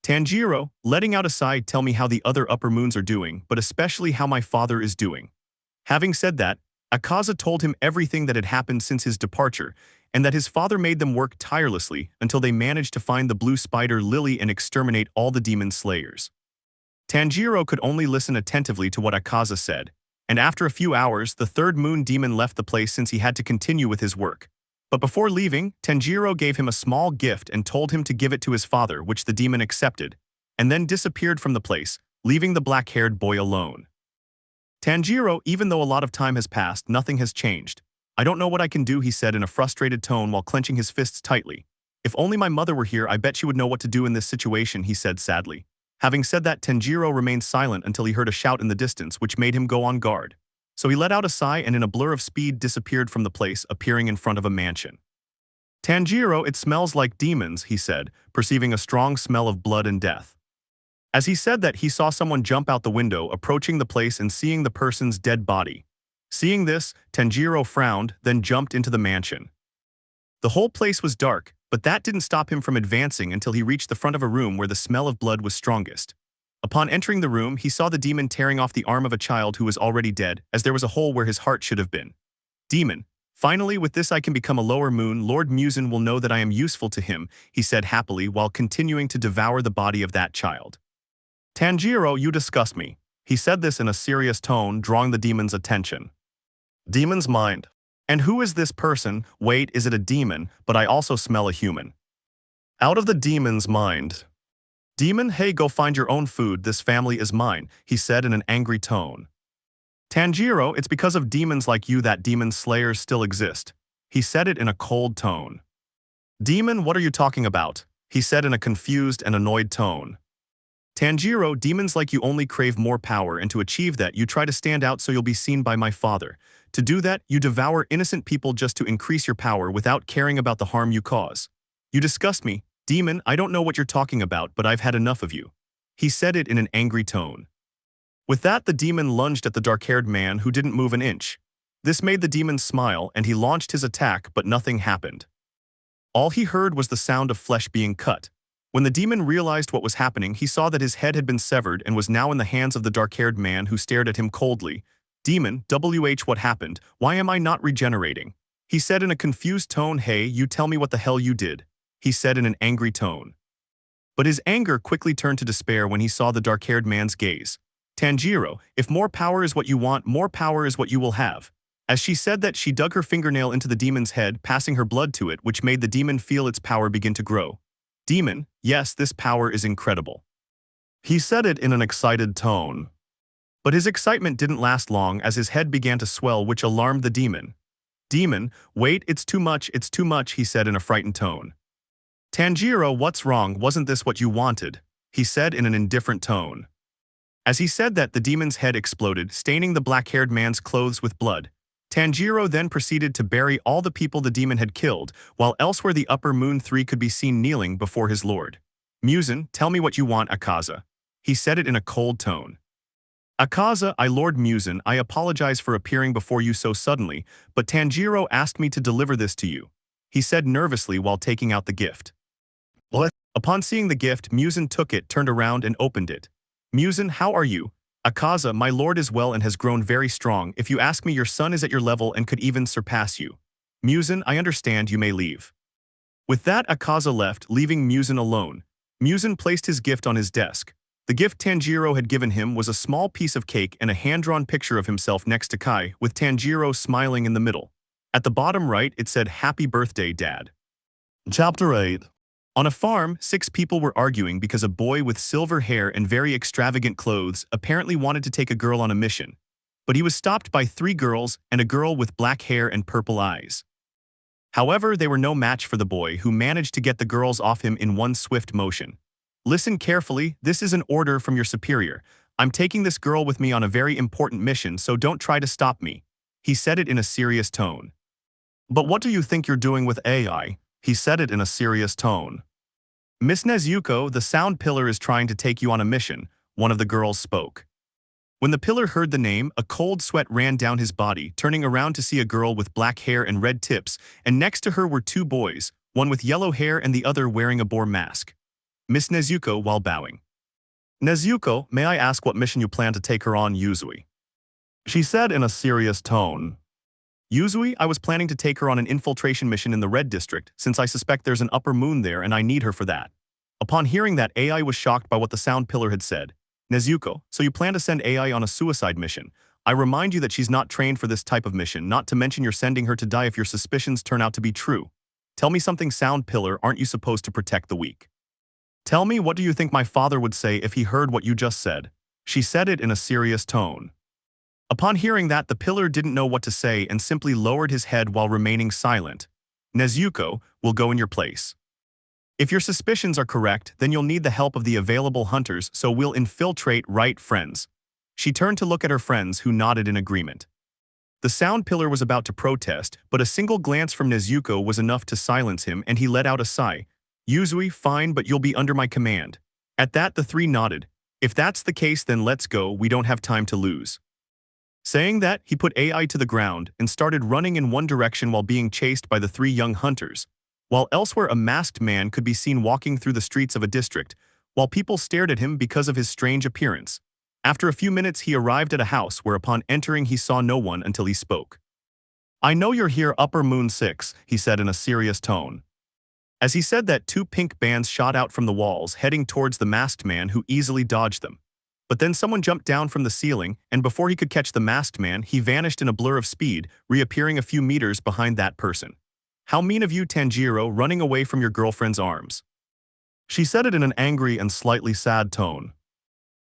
Tanjiro, letting out a sigh, tell me how the other upper moons are doing, but especially how my father is doing. Having said that, Akaza told him everything that had happened since his departure, and that his father made them work tirelessly until they managed to find the blue spider lily and exterminate all the demon slayers. Tanjiro could only listen attentively to what Akaza said, and after a few hours, the third moon demon left the place since he had to continue with his work. But before leaving, Tanjiro gave him a small gift and told him to give it to his father, which the demon accepted, and then disappeared from the place, leaving the black-haired boy alone. Tanjiro, even though a lot of time has passed, nothing has changed. I don't know what I can do, he said in a frustrated tone while clenching his fists tightly. If only my mother were here, I bet she would know what to do in this situation, he said sadly. Having said that, Tanjiro remained silent until he heard a shout in the distance, which made him go on guard. So he let out a sigh and in a blur of speed disappeared from the place, appearing in front of a mansion. Tanjiro, it smells like demons, he said, perceiving a strong smell of blood and death. As he said that, he saw someone jump out the window, approaching the place and seeing the person's dead body. Seeing this, Tanjiro frowned, then jumped into the mansion. The whole place was dark, but that didn't stop him from advancing until he reached the front of a room where the smell of blood was strongest. Upon entering the room, he saw the demon tearing off the arm of a child who was already dead, as there was a hole where his heart should have been. Demon, finally, with this I can become a lower moon. Lord Muzan will know that I am useful to him, he said happily while continuing to devour the body of that child. Tanjiro, you disgust me. He said this in a serious tone, drawing the demon's attention. Demon's mind. And who is this person? Wait, is it a demon? But I also smell a human. Out of the demon's mind. Demon, hey, go find your own food, this family is mine, he said in an angry tone. Tanjiro, it's because of demons like you that demon slayers still exist. He said it in a cold tone. Demon, what are you talking about? He said in a confused and annoyed tone. Tanjiro, demons like you only crave more power, and to achieve that you try to stand out so you'll be seen by my father. To do that, you devour innocent people just to increase your power without caring about the harm you cause. You disgust me. Demon, I don't know what you're talking about, but I've had enough of you. He said it in an angry tone. With that, the demon lunged at the dark-haired man who didn't move an inch. This made the demon smile and he launched his attack, but nothing happened. All he heard was the sound of flesh being cut. When the demon realized what was happening, he saw that his head had been severed and was now in the hands of the dark-haired man who stared at him coldly. Demon, what happened? Why am I not regenerating? He said in a confused tone. Hey, you tell me what the hell you did. He said in an angry tone. But his anger quickly turned to despair when he saw the dark-haired man's gaze. Tanjiro, if more power is what you want, more power is what you will have. As she said that, she dug her fingernail into the demon's head, passing her blood to it, which made the demon feel its power begin to grow. Demon, yes, this power is incredible. He said it in an excited tone. But his excitement didn't last long as his head began to swell, which alarmed the demon. Demon, wait, it's too much, he said in a frightened tone. Tanjiro, what's wrong? Wasn't this what you wanted? He said in an indifferent tone. As he said that, the demon's head exploded, staining the black-haired man's clothes with blood. Tanjiro then proceeded to bury all the people the demon had killed, while elsewhere the upper moon 3 could be seen kneeling before his lord. Muzan, tell me what you want, Akaza. He said it in a cold tone. Akaza, Lord Muzan, I apologize for appearing before you so suddenly, but Tanjiro asked me to deliver this to you. He said nervously while taking out the gift. What? Upon seeing the gift, Muzan took it, turned around and opened it. Muzan, how are you? Akaza, my lord is well and has grown very strong. If you ask me, your son is at your level and could even surpass you. Muzan, I understand, you may leave. With that, Akaza left, leaving Muzan alone. Muzan placed his gift on his desk. The gift Tanjiro had given him was a small piece of cake and a hand-drawn picture of himself next to Kai, with Tanjiro smiling in the middle. At the bottom right, it said, Happy Birthday, Dad. Chapter 8. On a farm, 6 people were arguing because a boy with silver hair and very extravagant clothes apparently wanted to take a girl on a mission. But he was stopped by 3 girls and a girl with black hair and purple eyes. However, they were no match for the boy, who managed to get the girls off him in one swift motion. Listen carefully, this is an order from your superior. I'm taking this girl with me on a very important mission, so don't try to stop me. He said it in a serious tone. But what do you think you're doing with AI? He said it in a serious tone. Miss Nezuko, the sound pillar is trying to take you on a mission, one of the girls spoke. When the pillar heard the name, a cold sweat ran down his body, turning around to see a girl with black hair and red tips, and next to her were 2 boys, one with yellow hair and the other wearing a boar mask. Miss Nezuko while bowing. Nezuko, may I ask what mission you plan to take her on, Yuzui? She said in a serious tone. Yuzui, I was planning to take her on an infiltration mission in the Red District, since I suspect there's an upper moon there and I need her for that. Upon hearing that, AI was shocked by what the sound pillar had said. Nezuko, so you plan to send AI on a suicide mission. I remind you that she's not trained for this type of mission, not to mention you're sending her to die if your suspicions turn out to be true. Tell me something, sound pillar, aren't you supposed to protect the weak? Tell me, what do you think my father would say if he heard what you just said? She said it in a serious tone. Upon hearing that, the pillar didn't know what to say and simply lowered his head while remaining silent. Nezuko, will go in your place. If your suspicions are correct, then you'll need the help of the available hunters, so we'll infiltrate, right, friends? She turned to look at her friends, who nodded in agreement. The sound pillar was about to protest, but a single glance from Nezuko was enough to silence him and he let out a sigh. Yuzui, fine, but you'll be under my command. At that, the 3 nodded. If that's the case, then let's go, we don't have time to lose. Saying that, he put AI to the ground and started running in one direction while being chased by the 3 young hunters, while elsewhere a masked man could be seen walking through the streets of a district, while people stared at him because of his strange appearance. After a few minutes, he arrived at a house where upon entering he saw no one until he spoke. I know you're here, Upper Moon 6, he said in a serious tone. As he said that, 2 pink bands shot out from the walls, heading towards the masked man, who easily dodged them. But then someone jumped down from the ceiling, and before he could catch the masked man, he vanished in a blur of speed, reappearing a few meters behind that person. How mean of you, Tanjiro, running away from your girlfriend's arms. She said it in an angry and slightly sad tone.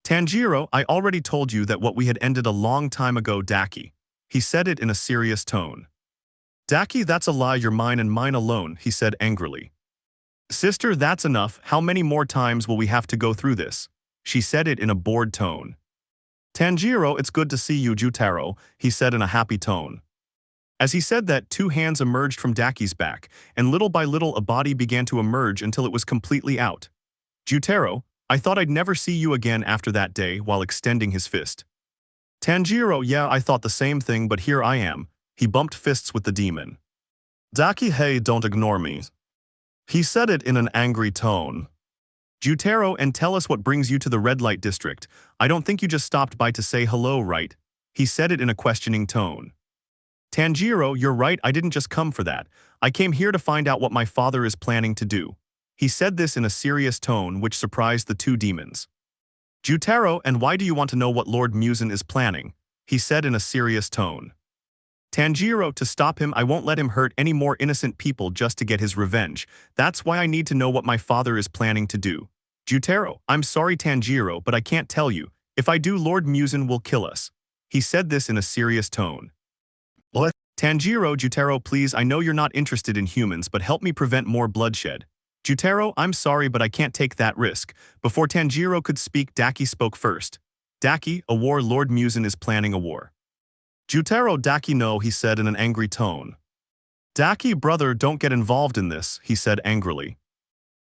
Tanjiro, I already told you that what we had ended a long time ago, Daki. He said it in a serious tone. Daki, that's a lie, you're mine and mine alone, he said angrily. Sister, that's enough. How many more times will we have to go through this? She said it in a bored tone. Tanjiro, it's good to see you, Jutaro, he said in a happy tone. As he said that, two hands emerged from Daki's back, and little by little a body began to emerge until it was completely out. Jutaro, I thought I'd never see you again after that day, while extending his fist. Tanjiro, yeah, I thought the same thing, but here I am. He bumped fists with the demon. Daki, hey, don't ignore me. He said it in an angry tone. Jutaro, and tell us what brings you to the red light district. I don't think you just stopped by to say hello, right? He said it in a questioning tone. Tanjiro, you're right, I didn't just come for that. I came here to find out what my father is planning to do. He said this in a serious tone, which surprised the two demons. Jutaro, and why do you want to know what Lord Muzan is planning? He said in a serious tone. Tanjiro, to stop him, I won't let him hurt any more innocent people just to get his revenge. That's why I need to know what my father is planning to do. Jutaro, I'm sorry Tanjiro, but I can't tell you. If I do, Lord Muzan will kill us. He said this in a serious tone. What? Tanjiro, Jutaro, please, I know you're not interested in humans, but help me prevent more bloodshed. Jutaro, I'm sorry, but I can't take that risk. Before Tanjiro could speak, Daki spoke first. Daki, a war, Lord Muzan is planning a war. Jutaro, Daki, no, he said in an angry tone. Daki, brother, don't get involved in this, he said angrily.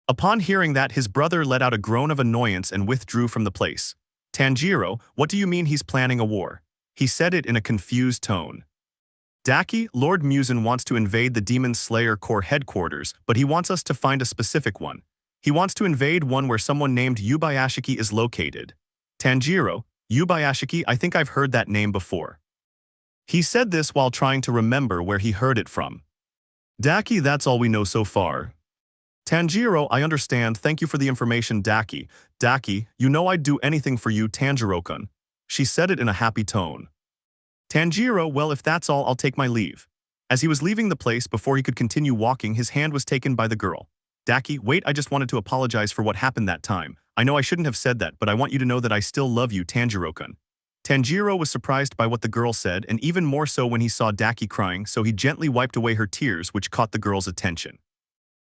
Upon hearing that, his brother let out a groan of annoyance and withdrew from the place. Tanjiro, what do you mean he's planning a war? He said it in a confused tone. Daki, Lord Muzan wants to invade the Demon Slayer Corps headquarters, but he wants us to find a specific one. He wants to invade one where someone named Yubayashiki is located. Tanjiro, Yubayashiki, I think I've heard that name before. He said this while trying to remember where he heard it from. Daki, that's all we know so far. Tanjiro, I understand, thank you for the information, Daki. Daki, you know I'd do anything for you, Tanjiro-kun. She said it in a happy tone. Tanjiro, well, if that's all, I'll take my leave. As he was leaving the place, before he could continue walking, his hand was taken by the girl. Daki, wait, I just wanted to apologize for what happened that time. I know I shouldn't have said that, but I want you to know that I still love you, Tanjiro-kun. Tanjiro was surprised by what the girl said, and even more so when he saw Daki crying, so he gently wiped away her tears, which caught the girl's attention.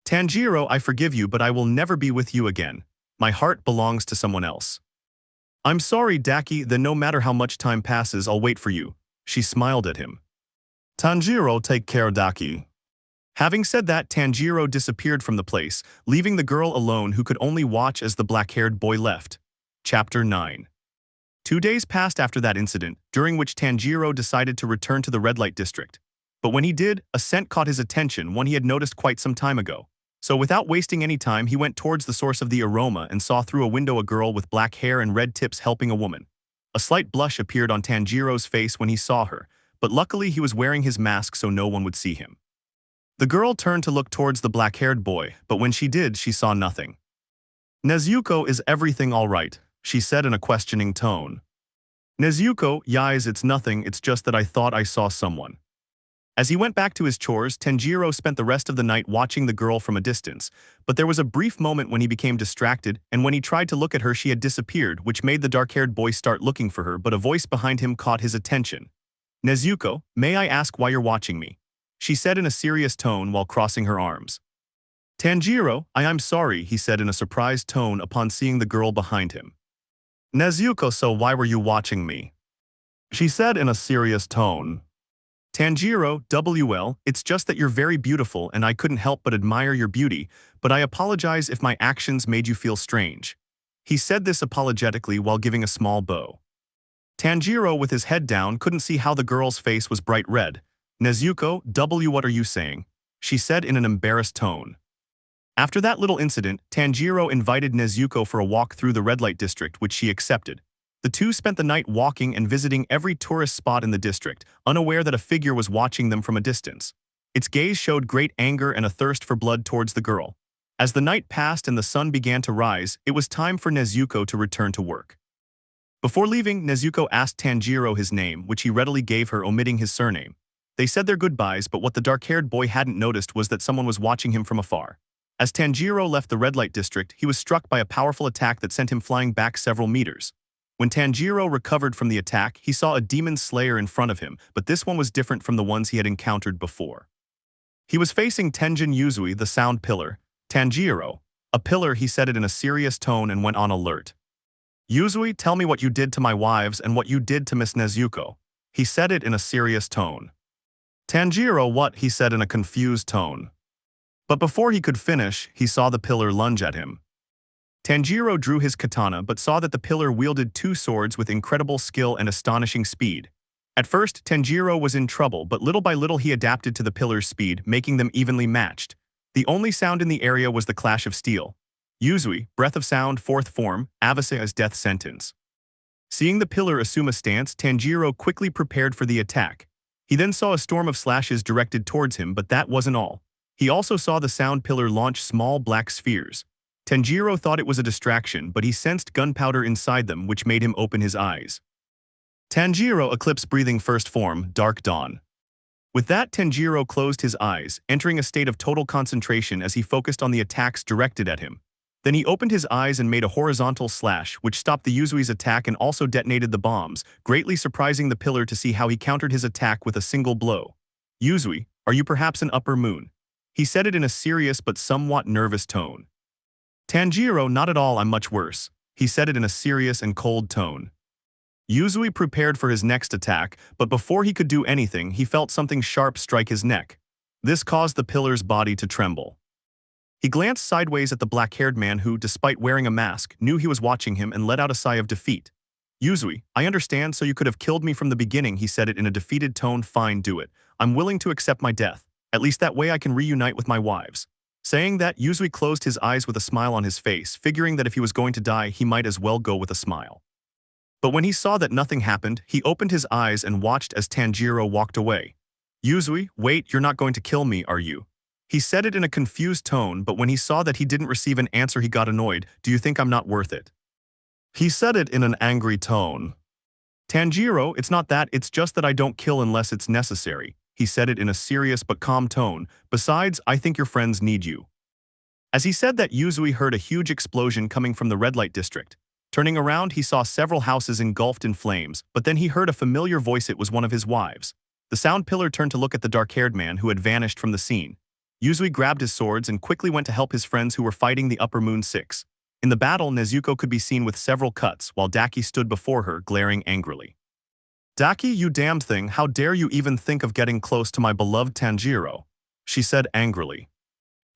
Tanjiro, I forgive you, but I will never be with you again. My heart belongs to someone else. I'm sorry, Daki, then no matter how much time passes, I'll wait for you. She smiled at him. Tanjiro, take care, Daki. Having said that, Tanjiro disappeared from the place, leaving the girl alone who could only watch as the black-haired boy left. Chapter 9. 2 days passed after that incident, during which Tanjiro decided to return to the red light district. But when he did, a scent caught his attention, one he had noticed quite some time ago. So without wasting any time, he went towards the source of the aroma and saw through a window a girl with black hair and red tips helping a woman. A slight blush appeared on Tanjiro's face when he saw her, but luckily he was wearing his mask so no one would see him. The girl turned to look towards the black-haired boy, but when she did, she saw nothing. Nezuko, is everything all right? She said in a questioning tone. Nezuko, yes, it's nothing, it's just that I thought I saw someone. As he went back to his chores, Tanjiro spent the rest of the night watching the girl from a distance, but there was a brief moment when he became distracted, and when he tried to look at her she had disappeared, which made the dark-haired boy start looking for her, but a voice behind him caught his attention. Nezuko, may I ask why you're watching me? She said in a serious tone while crossing her arms. Tanjiro, I'm sorry, he said in a surprised tone upon seeing the girl behind him. Nezuko, so why were you watching me? She said in a serious tone. Tanjiro, WL, it's just that you're very beautiful and I couldn't help but admire your beauty, but I apologize if my actions made you feel strange. He said this apologetically while giving a small bow. Tanjiro, with his head down, couldn't see how the girl's face was bright red. Nezuko, what are you saying? She said in an embarrassed tone. After that little incident, Tanjiro invited Nezuko for a walk through the red light district, which she accepted. The two spent the night walking and visiting every tourist spot in the district, unaware that a figure was watching them from a distance. Its gaze showed great anger and a thirst for blood towards the girl. As the night passed and the sun began to rise, it was time for Nezuko to return to work. Before leaving, Nezuko asked Tanjiro his name, which he readily gave her, omitting his surname. They said their goodbyes, but what the dark-haired boy hadn't noticed was that someone was watching him from afar. As Tanjiro left the red light district, he was struck by a powerful attack that sent him flying back several meters. When Tanjiro recovered from the attack, he saw a demon slayer in front of him, but this one was different from the ones he had encountered before. He was facing Tenjin Yuzui, the sound pillar. Tanjiro, a pillar, he said it in a serious tone and went on alert. Yuzui, tell me what you did to my wives and what you did to Miss Nezuko. He said it in a serious tone. Tanjiro, what? He said in a confused tone. But before he could finish, he saw the pillar lunge at him. Tanjiro drew his katana but saw that the pillar wielded two swords with incredible skill and astonishing speed. At first, Tanjiro was in trouble, but little by little he adapted to the pillar's speed, making them evenly matched. The only sound in the area was the clash of steel. Yuzui, breath of sound, fourth form, Avasa's death sentence. Seeing the pillar assume a stance, Tanjiro quickly prepared for the attack. He then saw a storm of slashes directed towards him, but that wasn't all. He also saw the sound pillar launch small black spheres. Tanjiro thought it was a distraction, but he sensed gunpowder inside them, which made him open his eyes. Tanjiro, eclipse breathing, first form, dark dawn. With that, Tanjiro closed his eyes, entering a state of total concentration as he focused on the attacks directed at him. Then he opened his eyes and made a horizontal slash, which stopped the Yuzui's attack and also detonated the bombs, greatly surprising the pillar to see how he countered his attack with a single blow. Yuzui, are you perhaps an upper moon? He said it in a serious but somewhat nervous tone. Tanjiro, not at all, I'm much worse. He said it in a serious and cold tone. Yuzui prepared for his next attack, but before he could do anything, he felt something sharp strike his neck. This caused the pillar's body to tremble. He glanced sideways at the black-haired man who, despite wearing a mask, knew he was watching him and let out a sigh of defeat. Yuzui, I understand, so you could have killed me from the beginning, he said it in a defeated tone. Fine, do it. I'm willing to accept my death. At least that way I can reunite with my wives. Saying that, Yuzui closed his eyes with a smile on his face, figuring that if he was going to die, he might as well go with a smile. But when he saw that nothing happened, he opened his eyes and watched as Tanjiro walked away. Yuzui, wait, you're not going to kill me, are you? He said it in a confused tone, but when he saw that he didn't receive an answer, he got annoyed. Do you think I'm not worth it? He said it in an angry tone. Tanjiro, it's not that, it's just that I don't kill unless it's necessary. He said it in a serious but calm tone. Besides, I think your friends need you. As he said that, Yuzui heard a huge explosion coming from the red light district. Turning around, he saw several houses engulfed in flames, but then he heard a familiar voice. It was one of his wives. The sound pillar turned to look at the dark-haired man who had vanished from the scene. Yuzui grabbed his swords and quickly went to help his friends who were fighting the Upper Moon 6. In the battle, Nezuko could be seen with several cuts, while Daki stood before her, glaring angrily. Daki, you damned thing, how dare you even think of getting close to my beloved Tanjiro? She said angrily.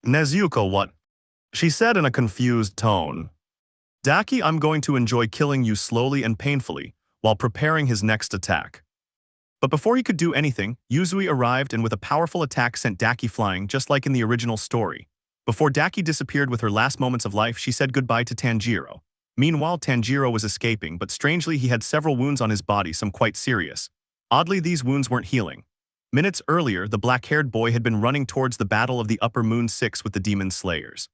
Nezuko, what? She said in a confused tone. Daki, I'm going to enjoy killing you slowly and painfully, while preparing his next attack. But before he could do anything, Yuzui arrived and with a powerful attack sent Daki flying, just like in the original story. Before Daki disappeared with her last moments of life, she said goodbye to Tanjiro. Meanwhile, Tanjiro was escaping, but strangely he had several wounds on his body, some quite serious. Oddly, these wounds weren't healing. Minutes earlier, the black-haired boy had been running towards the battle of the Upper Moon 6 with the demon slayers.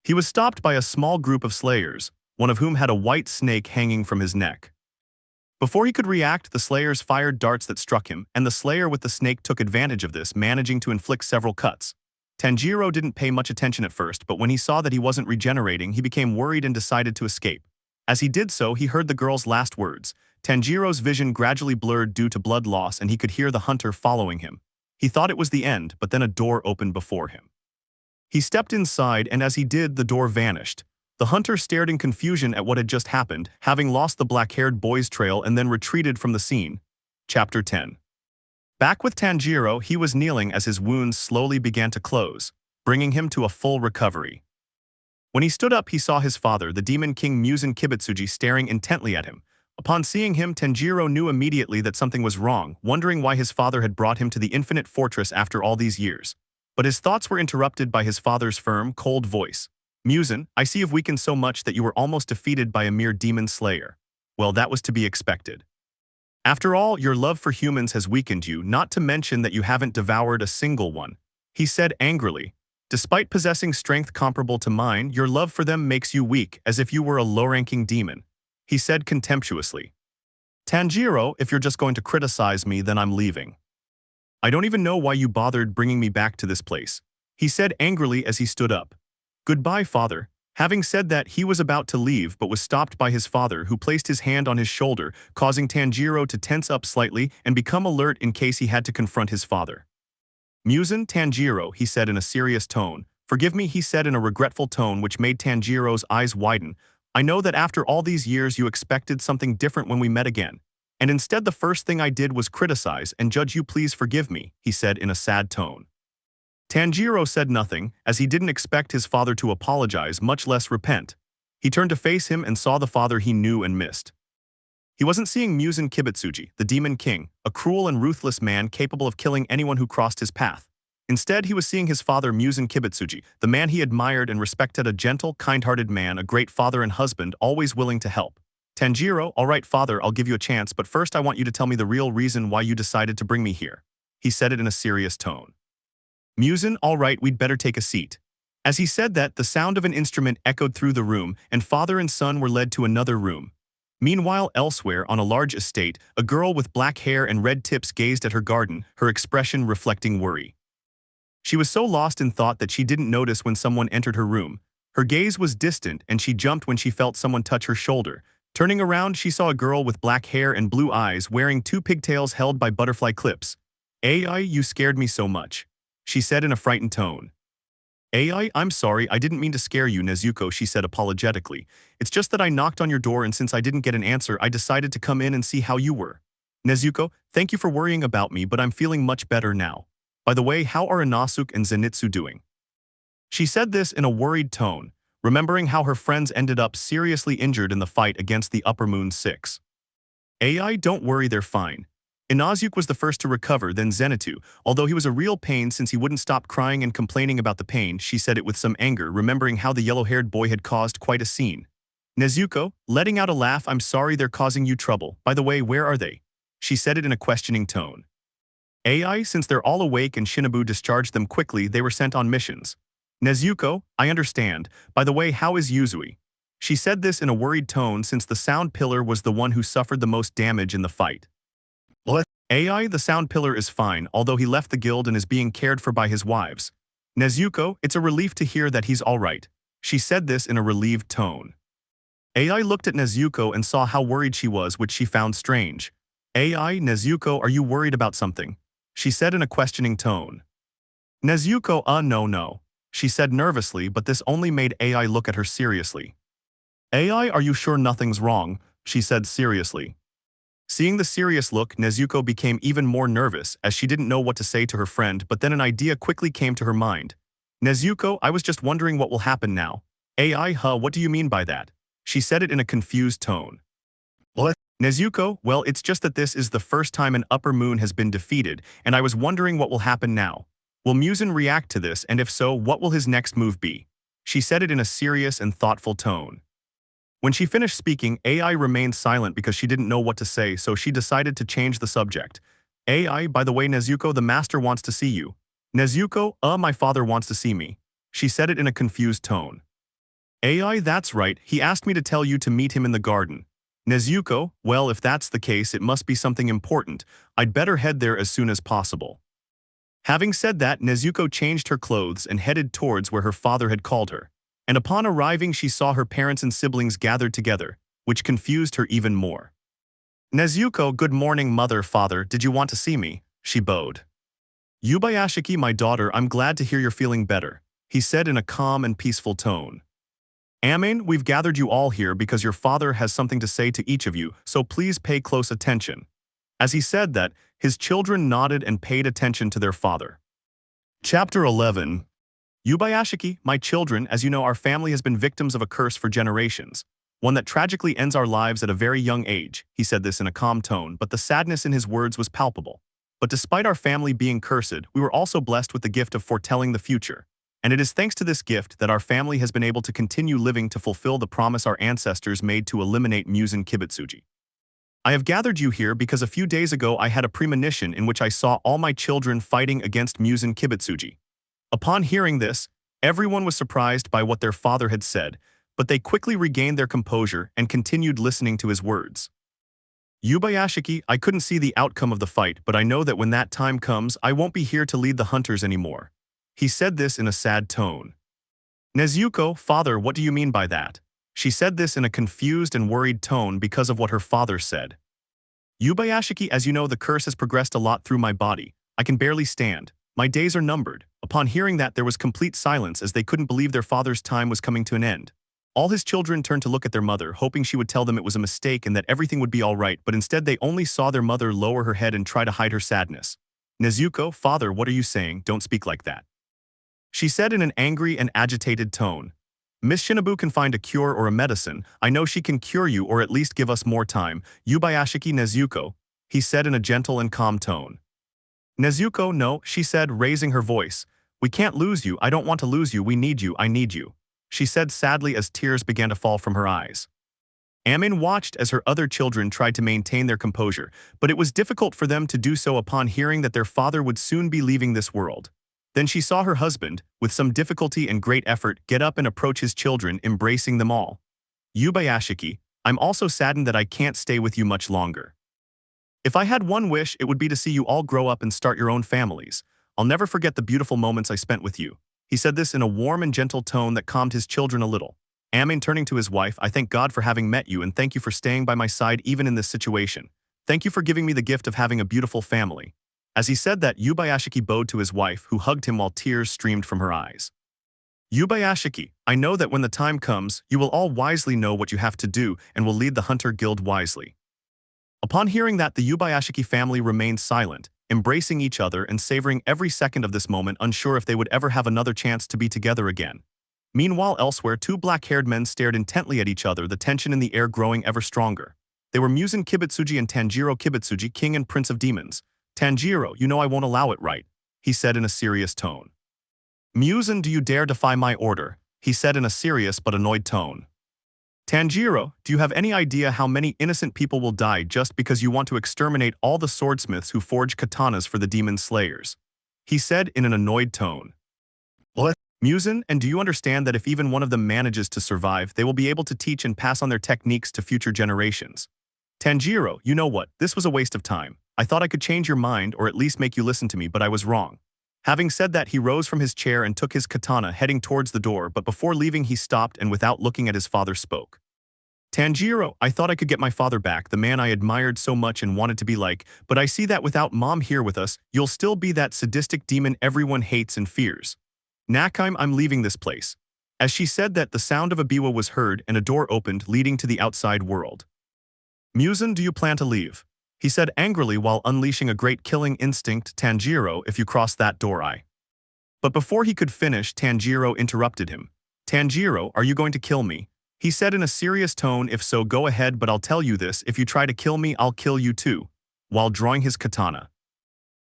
He was stopped by a small group of slayers, one of whom had a white snake hanging from his neck. Before he could react, the slayers fired darts that struck him, and the slayer with the snake took advantage of this, managing to inflict several cuts. Tanjiro didn't pay much attention at first, but when he saw that he wasn't regenerating, he became worried and decided to escape. As he did so, he heard the girl's last words. Tanjiro's vision gradually blurred due to blood loss, and he could hear the hunter following him. He thought it was the end, but then a door opened before him. He stepped inside, and as he did, the door vanished. The hunter stared in confusion at what had just happened, having lost the black-haired boy's trail and then retreated from the scene. Chapter 10. Back with Tanjiro, he was kneeling as his wounds slowly began to close, bringing him to a full recovery. When he stood up, he saw his father, the demon king Muzan Kibutsuji, staring intently at him. Upon seeing him, Tanjiro knew immediately that something was wrong, wondering why his father had brought him to the infinite fortress after all these years. But his thoughts were interrupted by his father's firm, cold voice. Muzan, I see you've weakened so much that you were almost defeated by a mere demon slayer. Well, that was to be expected. After all, your love for humans has weakened you, not to mention that you haven't devoured a single one. He said angrily. Despite possessing strength comparable to mine, your love for them makes you weak, as if you were a low-ranking demon. He said contemptuously. Tanjiro, if you're just going to criticize me, then I'm leaving. I don't even know why you bothered bringing me back to this place. He said angrily as he stood up. Goodbye, father. Having said that, he was about to leave but was stopped by his father, who placed his hand on his shoulder, causing Tanjiro to tense up slightly and become alert in case he had to confront his father. Muzan, Tanjiro, he said in a serious tone, Forgive me, he said in a regretful tone which made Tanjiro's eyes widen. I know that after all these years you expected something different when we met again. And instead the first thing I did was criticize and judge you. Please forgive me, he said in a sad tone. Tanjiro said nothing, as he didn't expect his father to apologize, much less repent. He turned to face him and saw the father he knew and missed. He wasn't seeing Muzan Kibutsuji, the Demon King, a cruel and ruthless man capable of killing anyone who crossed his path. Instead, he was seeing his father Muzan Kibutsuji, the man he admired and respected, a gentle, kind-hearted man, a great father and husband, always willing to help. Tanjiro, all right father, I'll give you a chance, but first I want you to tell me the real reason why you decided to bring me here. He said it in a serious tone. Muzan, all right, we'd better take a seat. As he said that, the sound of an instrument echoed through the room, and father and son were led to another room. Meanwhile, elsewhere, on a large estate, a girl with black hair and red tips gazed at her garden, her expression reflecting worry. She was so lost in thought that she didn't notice when someone entered her room. Her gaze was distant, and she jumped when she felt someone touch her shoulder. Turning around, she saw a girl with black hair and blue eyes wearing two pigtails held by butterfly clips. "AI, you scared me so much," she said in a frightened tone. "AI, I'm sorry, I didn't mean to scare you, Nezuko," she said apologetically. "It's just that I knocked on your door and since I didn't get an answer, I decided to come in and see how you were." "Nezuko, thank you for worrying about me, but I'm feeling much better now. By the way, how are Inosuke and Zenitsu doing?" She said this in a worried tone, remembering how her friends ended up seriously injured in the fight against the Upper Moon 6. "AI, don't worry, they're fine." Inosuke was the first to recover, then Zenitsu, although he was a real pain since he wouldn't stop crying and complaining about the pain. She said it with some anger, remembering how the yellow-haired boy had caused quite a scene. Nezuko, letting out a laugh, "I'm sorry they're causing you trouble. By the way, where are they?" She said it in a questioning tone. "AI, since they're all awake and Shinobu discharged them quickly, they were sent on missions." "Nezuko, I understand. By the way, how is Yuzui?" She said this in a worried tone since the sound pillar was the one who suffered the most damage in the fight. "What?" "AI, the sound pillar is fine, although he left the guild and is being cared for by his wives." "Nezuko, it's a relief to hear that he's all right." She said this in a relieved tone. AI looked at Nezuko and saw how worried she was, which she found strange. "AI, Nezuko, are you worried about something?" She said in a questioning tone. Nezuko, no. She said nervously, but this only made AI look at her seriously. "AI, are you sure nothing's wrong?" She said seriously. Seeing the serious look, Nezuko became even more nervous as she didn't know what to say to her friend, but then an idea quickly came to her mind. "Nezuko, I was just wondering what will happen now." "AI, what do you mean by that?" She said it in a confused tone. "What?" "Nezuko, well, it's just that this is the first time an Upper Moon has been defeated, and I was wondering what will happen now. Will Muzan react to this, and if so, what will his next move be?" She said it in a serious and thoughtful tone. When she finished speaking, AI remained silent because she didn't know what to say, so she decided to change the subject. "AI, by the way, Nezuko, the master wants to see you." "Nezuko, my father wants to see me." She said it in a confused tone. "AI, that's right, he asked me to tell you to meet him in the garden." "Nezuko, well, if that's the case, it must be something important. I'd better head there as soon as possible." Having said that, Nezuko changed her clothes and headed towards where her father had called her. And upon arriving, she saw her parents and siblings gathered together, which confused her even more. "Nezuko, good morning, mother, father, did you want to see me?" She bowed. "Yubayashiki, my daughter, I'm glad to hear you're feeling better," he said in a calm and peaceful tone. "Amen, we've gathered you all here because your father has something to say to each of you, so please pay close attention." As he said that, his children nodded and paid attention to their father. Chapter 11. Yubayashiki, my children, as you know, our family has been victims of a curse for generations, one that tragically ends our lives at a very young age. He said this in a calm tone, but the sadness in his words was palpable. But despite our family being cursed, we were also blessed with the gift of foretelling the future. And it is thanks to this gift that our family has been able to continue living to fulfill the promise our ancestors made to eliminate Muzan Kibutsuji. I have gathered you here because a few days ago I had a premonition in which I saw all my children fighting against Muzan Kibutsuji. Upon hearing this, everyone was surprised by what their father had said, but they quickly regained their composure and continued listening to his words. "Yubayashiki, I couldn't see the outcome of the fight, but I know that when that time comes, I won't be here to lead the hunters anymore." He said this in a sad tone. "Nezuko, father, what do you mean by that?" She said this in a confused and worried tone because of what her father said. "Yubayashiki, as you know, the curse has progressed a lot through my body. I can barely stand. My days are numbered." Upon hearing that, there was complete silence as they couldn't believe their father's time was coming to an end. All his children turned to look at their mother, hoping she would tell them it was a mistake and that everything would be all right, but instead they only saw their mother lower her head and try to hide her sadness. "Nezuko, father, what are you saying? Don't speak like that," she said in an angry and agitated tone. "Miss Shinobu can find a cure or a medicine. I know she can cure you or at least give us more time. Yubayashiki Nezuko," he said in a gentle and calm tone. "Nezuko, no," she said, raising her voice. "We can't lose you. I don't want to lose you. We need you. I need you," she said sadly as tears began to fall from her eyes. Amin watched as her other children tried to maintain their composure, but it was difficult for them to do so upon hearing that their father would soon be leaving this world. Then she saw her husband, with some difficulty and great effort, get up and approach his children, embracing them all. "Yubayashiki, I'm also saddened that I can't stay with you much longer. If I had one wish, it would be to see you all grow up and start your own families. I'll never forget the beautiful moments I spent with you." He said this in a warm and gentle tone that calmed his children a little. Amin turning to his wife, "I thank God for having met you and thank you for staying by my side even in this situation. Thank you for giving me the gift of having a beautiful family." As he said that, Yubayashiki bowed to his wife, who hugged him while tears streamed from her eyes. "Yubayashiki, I know that when the time comes, you will all wisely know what you have to do and will lead the Hunter Guild wisely." Upon hearing that, the Yubayashiki family remained silent, embracing each other and savoring every second of this moment, unsure if they would ever have another chance to be together again. Meanwhile, elsewhere, two black-haired men stared intently at each other, the tension in the air growing ever stronger. They were Muzan Kibutsuji and Tanjiro Kibutsuji, king and prince of demons. "Tanjiro, you know I won't allow it, right?" he said in a serious tone. "Muzan, do you dare defy my order?" he said in a serious but annoyed tone. "Tanjiro, do you have any idea how many innocent people will die just because you want to exterminate all the swordsmiths who forge katanas for the demon slayers?" he said in an annoyed tone. "What? Muzan, and do you understand that if even one of them manages to survive, they will be able to teach and pass on their techniques to future generations? Tanjiro, you know what, this was a waste of time. I thought I could change your mind or at least make you listen to me, but I was wrong." Having said that, he rose from his chair and took his katana, heading towards the door, but before leaving he stopped and without looking at his father spoke. "Tanjiro, I thought I could get my father back, the man I admired so much and wanted to be like, but I see that without Mom here with us, you'll still be that sadistic demon everyone hates and fears. Nakai, I'm leaving this place." As she said that, the sound of a biwa was heard and a door opened, leading to the outside world. "Muzan, do you plan to leave?" he said angrily while unleashing a great killing instinct. "Tanjiro, if you cross that door, I..." But before he could finish, Tanjiro interrupted him. "Tanjiro, are you going to kill me?" he said in a serious tone. "If so, go ahead, but I'll tell you this, if you try to kill me, I'll kill you too," while drawing his katana.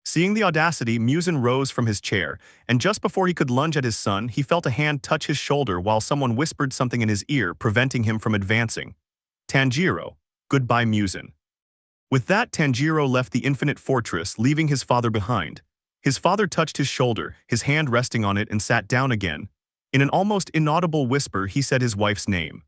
Seeing the audacity, Muzan rose from his chair, and just before he could lunge at his son, he felt a hand touch his shoulder while someone whispered something in his ear, preventing him from advancing. "Tanjiro, goodbye, Muzan." With that, Tanjiro left the infinite fortress, leaving his father behind. His father touched his shoulder, his hand resting on it, and sat down again. In an almost inaudible whisper, he said his wife's name.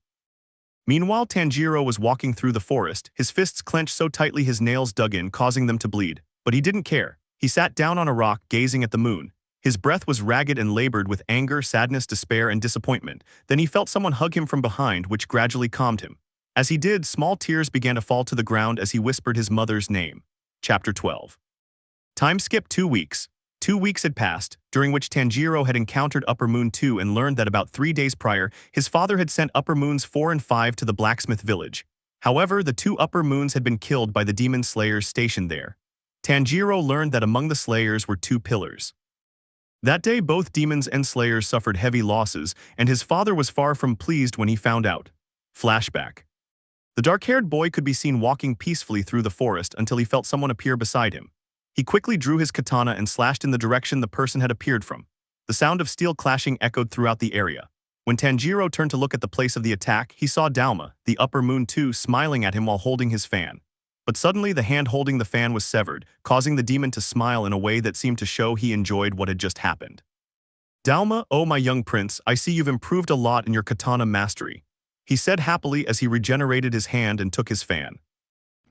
Meanwhile, Tanjiro was walking through the forest, his fists clenched so tightly his nails dug in, causing them to bleed. But he didn't care. He sat down on a rock, gazing at the moon. His breath was ragged and labored with anger, sadness, despair, and disappointment. Then he felt someone hug him from behind, which gradually calmed him. As he did, small tears began to fall to the ground as he whispered his mother's name. Chapter 12. Time skipped 2 weeks. 2 weeks had passed, during which Tanjiro had encountered Upper Moon 2 and learned that about 3 days prior, his father had sent Upper Moons 4 and 5 to the blacksmith village. However, the 2 Upper Moons had been killed by the demon slayers stationed there. Tanjiro learned that among the slayers were 2 pillars. That day, both demons and slayers suffered heavy losses, and his father was far from pleased when he found out. Flashback. The dark-haired boy could be seen walking peacefully through the forest until he felt someone appear beside him. He quickly drew his katana and slashed in the direction the person had appeared from. The sound of steel clashing echoed throughout the area. When Tanjiro turned to look at the place of the attack, he saw Dalma, the Upper Moon 2, smiling at him while holding his fan. But suddenly the hand holding the fan was severed, causing the demon to smile in a way that seemed to show he enjoyed what had just happened. "Dalma, oh my young prince, I see you've improved a lot in your katana mastery," he said happily as he regenerated his hand and took his fan.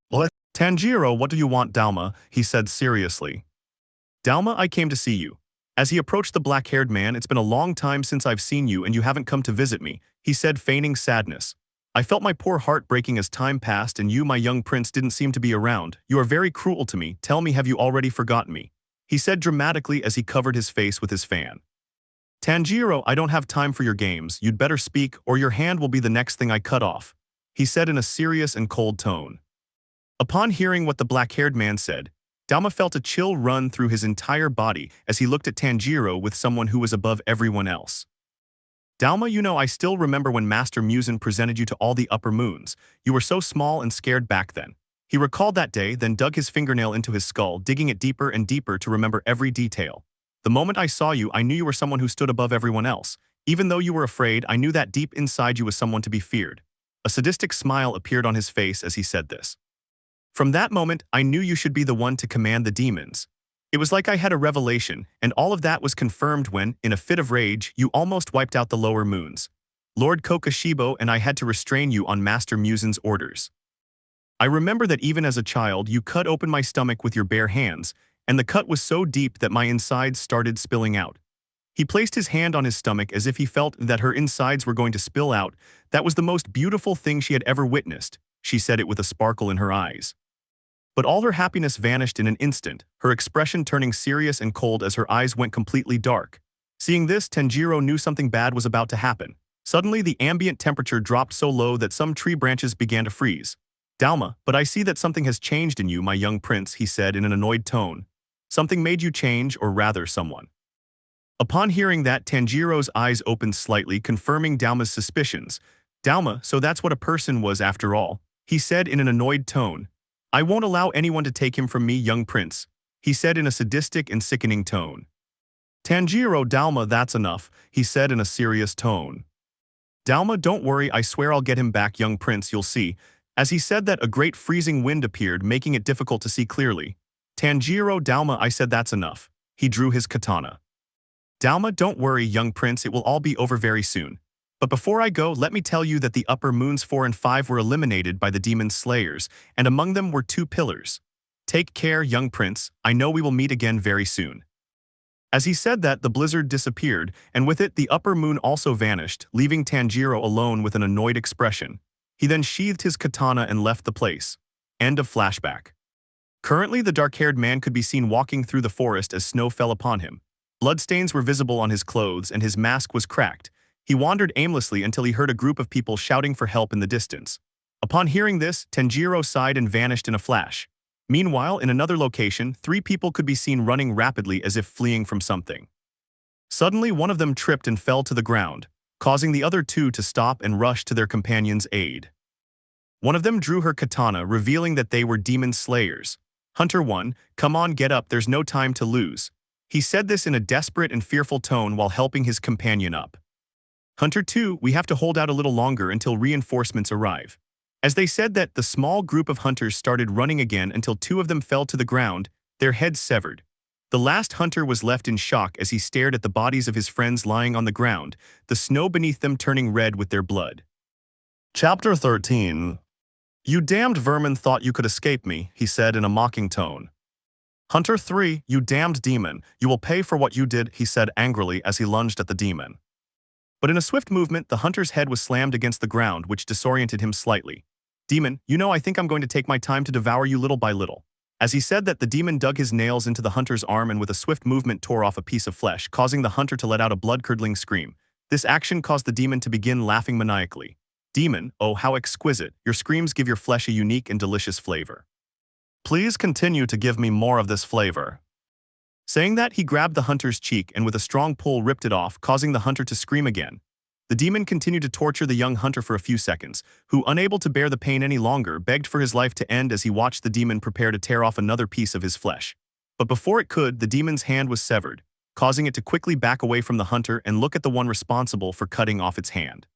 "What? Tanjiro, what do you want, Dalma?" he said seriously. "Dalma, I came to see you." As he approached the black-haired man, "It's been a long time since I've seen you and you haven't come to visit me," he said, feigning sadness. "I felt my poor heart breaking as time passed and you, my young prince, didn't seem to be around. You are very cruel to me. Tell me, have you already forgotten me?" he said dramatically as he covered his face with his fan. Tanjiro, I don't have time for your games, you'd better speak or your hand will be the next thing I cut off, he said in a serious and cold tone. Upon hearing what the black-haired man said, Dalma felt a chill run through his entire body as he looked at Tanjiro with someone who was above everyone else. Dalma, you know, I still remember when Master Muzan presented you to all the upper moons. You were so small and scared back then. He recalled that day, then dug his fingernail into his skull, digging it deeper and deeper to remember every detail. The moment I saw you, I knew you were someone who stood above everyone else. Even though you were afraid, I knew that deep inside you was someone to be feared. A sadistic smile appeared on his face as he said this. From that moment, I knew you should be the one to command the demons. It was like I had a revelation, and all of that was confirmed when, in a fit of rage, you almost wiped out the lower moons. Lord Kokoshibo and I had to restrain you on Master Muzan's orders. I remember that even as a child, you cut open my stomach with your bare hands, and the cut was so deep that my insides started spilling out. He placed his hand on his stomach as if he felt that her insides were going to spill out. That was the most beautiful thing she had ever witnessed, she said it with a sparkle in her eyes. But all her happiness vanished in an instant, her expression turning serious and cold as her eyes went completely dark. Seeing this, Tanjiro knew something bad was about to happen. Suddenly, the ambient temperature dropped so low that some tree branches began to freeze. Dalma, but I see that something has changed in you, my young prince, he said in an annoyed tone. Something made you change, or rather someone. Upon hearing that, Tanjiro's eyes opened slightly, confirming Dalma's suspicions. Dalma, so that's what a person was after all, he said in an annoyed tone. I won't allow anyone to take him from me, young prince, he said in a sadistic and sickening tone. Tanjiro, Dalma, that's enough, he said in a serious tone. Dalma, don't worry, I swear I'll get him back, young prince, you'll see. As he said that, a great freezing wind appeared, making it difficult to see clearly. Tanjiro, Dalma, I said that's enough. He drew his katana. Dalma, don't worry, young prince, it will all be over very soon. But before I go, let me tell you that the upper moons 4 and 5 were eliminated by the demon slayers, and among them were 2 pillars. Take care, young prince, I know we will meet again very soon. As he said that, the blizzard disappeared, and with it the upper moon also vanished, leaving Tanjiro alone with an annoyed expression. He then sheathed his katana and left the place. End of flashback. Currently, the dark-haired man could be seen walking through the forest as snow fell upon him. Bloodstains were visible on his clothes and his mask was cracked. He wandered aimlessly until he heard a group of people shouting for help in the distance. Upon hearing this, Tanjiro sighed and vanished in a flash. Meanwhile, in another location, 3 people could be seen running rapidly as if fleeing from something. Suddenly, one of them tripped and fell to the ground, causing the other 2 to stop and rush to their companion's aid. One of them drew her katana, revealing that they were demon slayers. Hunter 1, come on, get up, there's no time to lose. He said this in a desperate and fearful tone while helping his companion up. Hunter 2, we have to hold out a little longer until reinforcements arrive. As they said that, the small group of hunters started running again until 2 of them fell to the ground, their heads severed. The last hunter was left in shock as he stared at the bodies of his friends lying on the ground, the snow beneath them turning red with their blood. Chapter 13. You damned vermin thought you could escape me, he said in a mocking tone. Hunter 3, you damned demon, you will pay for what you did, he said angrily as he lunged at the demon. But in a swift movement, the hunter's head was slammed against the ground, which disoriented him slightly. Demon, you know, I think I'm going to take my time to devour you little by little. As he said that, the demon dug his nails into the hunter's arm and with a swift movement tore off a piece of flesh, causing the hunter to let out a blood-curdling scream. This action caused the demon to begin laughing maniacally. Demon, oh how exquisite, your screams give your flesh a unique and delicious flavor. Please continue to give me more of this flavor. Saying that, he grabbed the hunter's cheek and with a strong pull ripped it off, causing the hunter to scream again. The demon continued to torture the young hunter for a few seconds, who, unable to bear the pain any longer, begged for his life to end as he watched the demon prepare to tear off another piece of his flesh. But before it could, the demon's hand was severed, causing it to quickly back away from the hunter and look at the one responsible for cutting off its hand.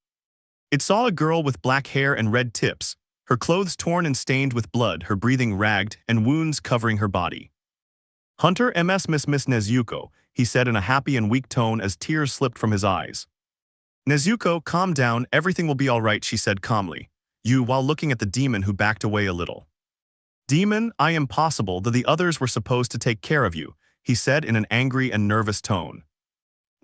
It saw a girl with black hair and red tips, her clothes torn and stained with blood, her breathing ragged, and wounds covering her body. Hunter Miss Nezuko, he said in a happy and weak tone as tears slipped from his eyes. Nezuko, calm down, everything will be all right, she said calmly, while looking at the demon who backed away a little. Demon, I am possible that the others were supposed to take care of you, he said in an angry and nervous tone.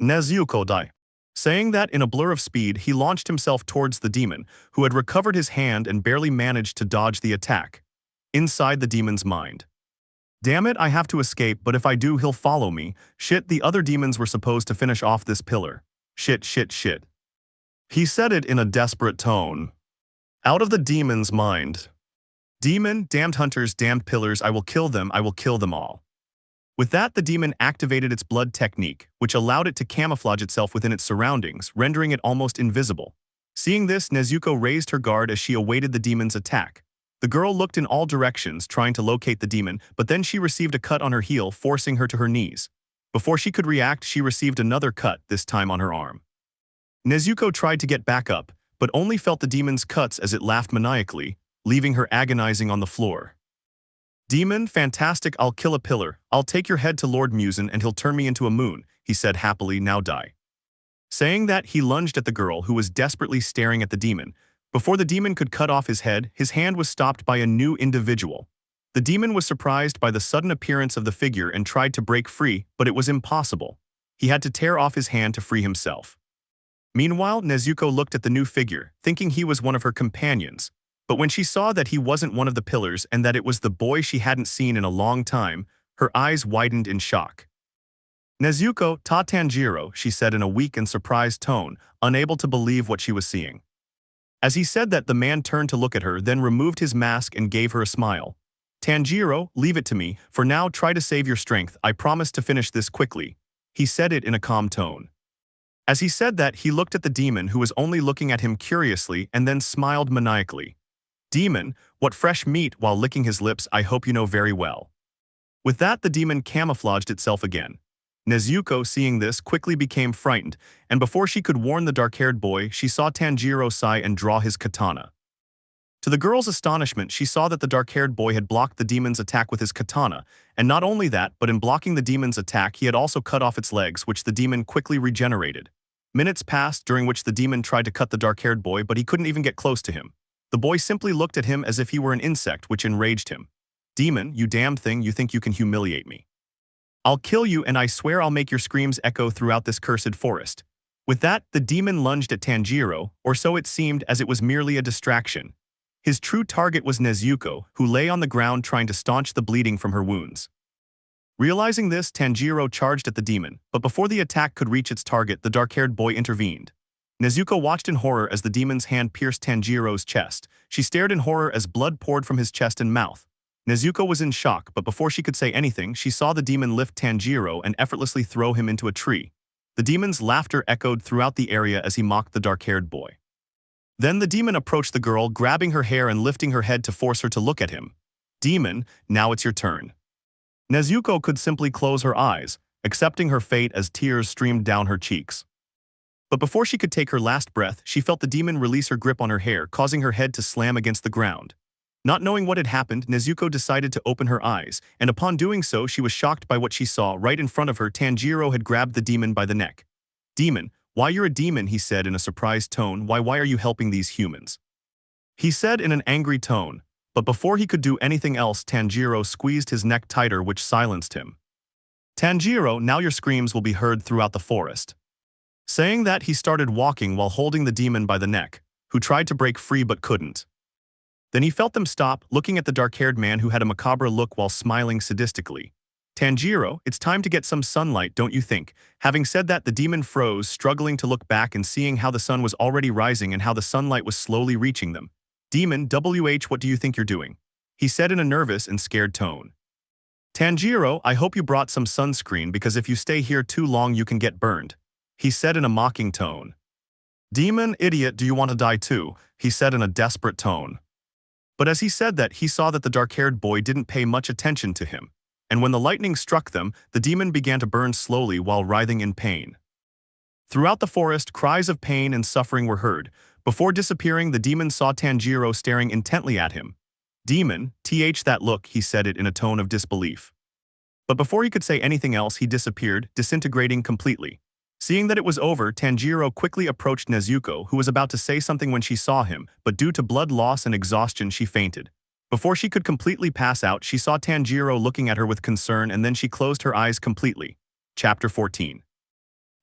Nezuko die. Saying that, in a blur of speed, he launched himself towards the demon, who had recovered his hand and barely managed to dodge the attack. Inside the demon's mind. Damn it, I have to escape, but if I do, he'll follow me. Shit, the other demons were supposed to finish off this pillar. Shit, shit, shit. He said it in a desperate tone. Out of the demon's mind. Demon, damned hunters, damned pillars, I will kill them all. With that, the demon activated its blood technique, which allowed it to camouflage itself within its surroundings, rendering it almost invisible. Seeing this, Nezuko raised her guard as she awaited the demon's attack. The girl looked in all directions, trying to locate the demon, but then she received a cut on her heel, forcing her to her knees. Before she could react, she received another cut, this time on her arm. Nezuko tried to get back up, but only felt the demon's cuts as it laughed maniacally, leaving her agonizing on the floor. Demon, fantastic, I'll kill a pillar. I'll take your head to Lord Muzan and he'll turn me into a moon, he said happily, now die. Saying that, he lunged at the girl who was desperately staring at the demon. Before the demon could cut off his head, his hand was stopped by a new individual. The demon was surprised by the sudden appearance of the figure and tried to break free, but it was impossible. He had to tear off his hand to free himself. Meanwhile, Nezuko looked at the new figure, thinking he was one of her companions. But when she saw that he wasn't one of the pillars and that it was the boy she hadn't seen in a long time, her eyes widened in shock. Nezuko, ta Tanjiro, she said in a weak and surprised tone, unable to believe what she was seeing. As he said that, the man turned to look at her, then removed his mask and gave her a smile. Tanjiro, leave it to me. For now, try to save your strength. I promise to finish this quickly. He said it in a calm tone. As he said that, he looked at the demon who was only looking at him curiously and then smiled maniacally. Demon, what fresh meat, while licking his lips, I hope you know very well. With that, the demon camouflaged itself again. Nezuko, seeing this, quickly became frightened, and before she could warn the dark-haired boy, she saw Tanjiro sigh and draw his katana. To the girl's astonishment, she saw that the dark-haired boy had blocked the demon's attack with his katana, and not only that, but in blocking the demon's attack, he had also cut off its legs, which the demon quickly regenerated. Minutes passed, during which the demon tried to cut the dark-haired boy, but he couldn't even get close to him. The boy simply looked at him as if he were an insect, which enraged him. Demon, you damned thing, you think you can humiliate me. I'll kill you, and I swear I'll make your screams echo throughout this cursed forest. With that, the demon lunged at Tanjiro, or so it seemed, as it was merely a distraction. His true target was Nezuko, who lay on the ground trying to staunch the bleeding from her wounds. Realizing this, Tanjiro charged at the demon, but before the attack could reach its target, the dark-haired boy intervened. Nezuko watched in horror as the demon's hand pierced Tanjiro's chest. She stared in horror as blood poured from his chest and mouth. Nezuko was in shock, but before she could say anything, she saw the demon lift Tanjiro and effortlessly throw him into a tree. The demon's laughter echoed throughout the area as he mocked the dark-haired boy. Then the demon approached the girl, grabbing her hair and lifting her head to force her to look at him. Demon, now it's your turn. Nezuko could simply close her eyes, accepting her fate as tears streamed down her cheeks. But before she could take her last breath, she felt the demon release her grip on her hair, causing her head to slam against the ground. Not knowing what had happened, Nezuko decided to open her eyes, and upon doing so, she was shocked by what she saw. Right in front of her, Tanjiro had grabbed the demon by the neck. Demon, why you're a demon, he said in a surprised tone. Why are you helping these humans? He said in an angry tone, but before he could do anything else, Tanjiro squeezed his neck tighter, which silenced him. Tanjiro, now your screams will be heard throughout the forest. Saying that, he started walking while holding the demon by the neck, who tried to break free but couldn't. Then he felt them stop, looking at the dark-haired man who had a macabre look while smiling sadistically. Tanjiro, it's time to get some sunlight, don't you think? Having said that, the demon froze, struggling to look back and seeing how the sun was already rising and how the sunlight was slowly reaching them. Demon, what do you think you're doing? He said in a nervous and scared tone. Tanjiro, I hope you brought some sunscreen because if you stay here too long you can get burned. He said in a mocking tone. Demon, idiot, do you want to die too? He said in a desperate tone. But as he said that, he saw that the dark-haired boy didn't pay much attention to him, and when the lightning struck them, the demon began to burn slowly while writhing in pain. Throughout the forest, cries of pain and suffering were heard. Before disappearing, the demon saw Tanjiro staring intently at him. Demon, that look, he said it in a tone of disbelief. But before he could say anything else, he disappeared, disintegrating completely. Seeing that it was over, Tanjiro quickly approached Nezuko, who was about to say something when she saw him, but due to blood loss and exhaustion she fainted. Before she could completely pass out, she saw Tanjiro looking at her with concern and then she closed her eyes completely. Chapter 14.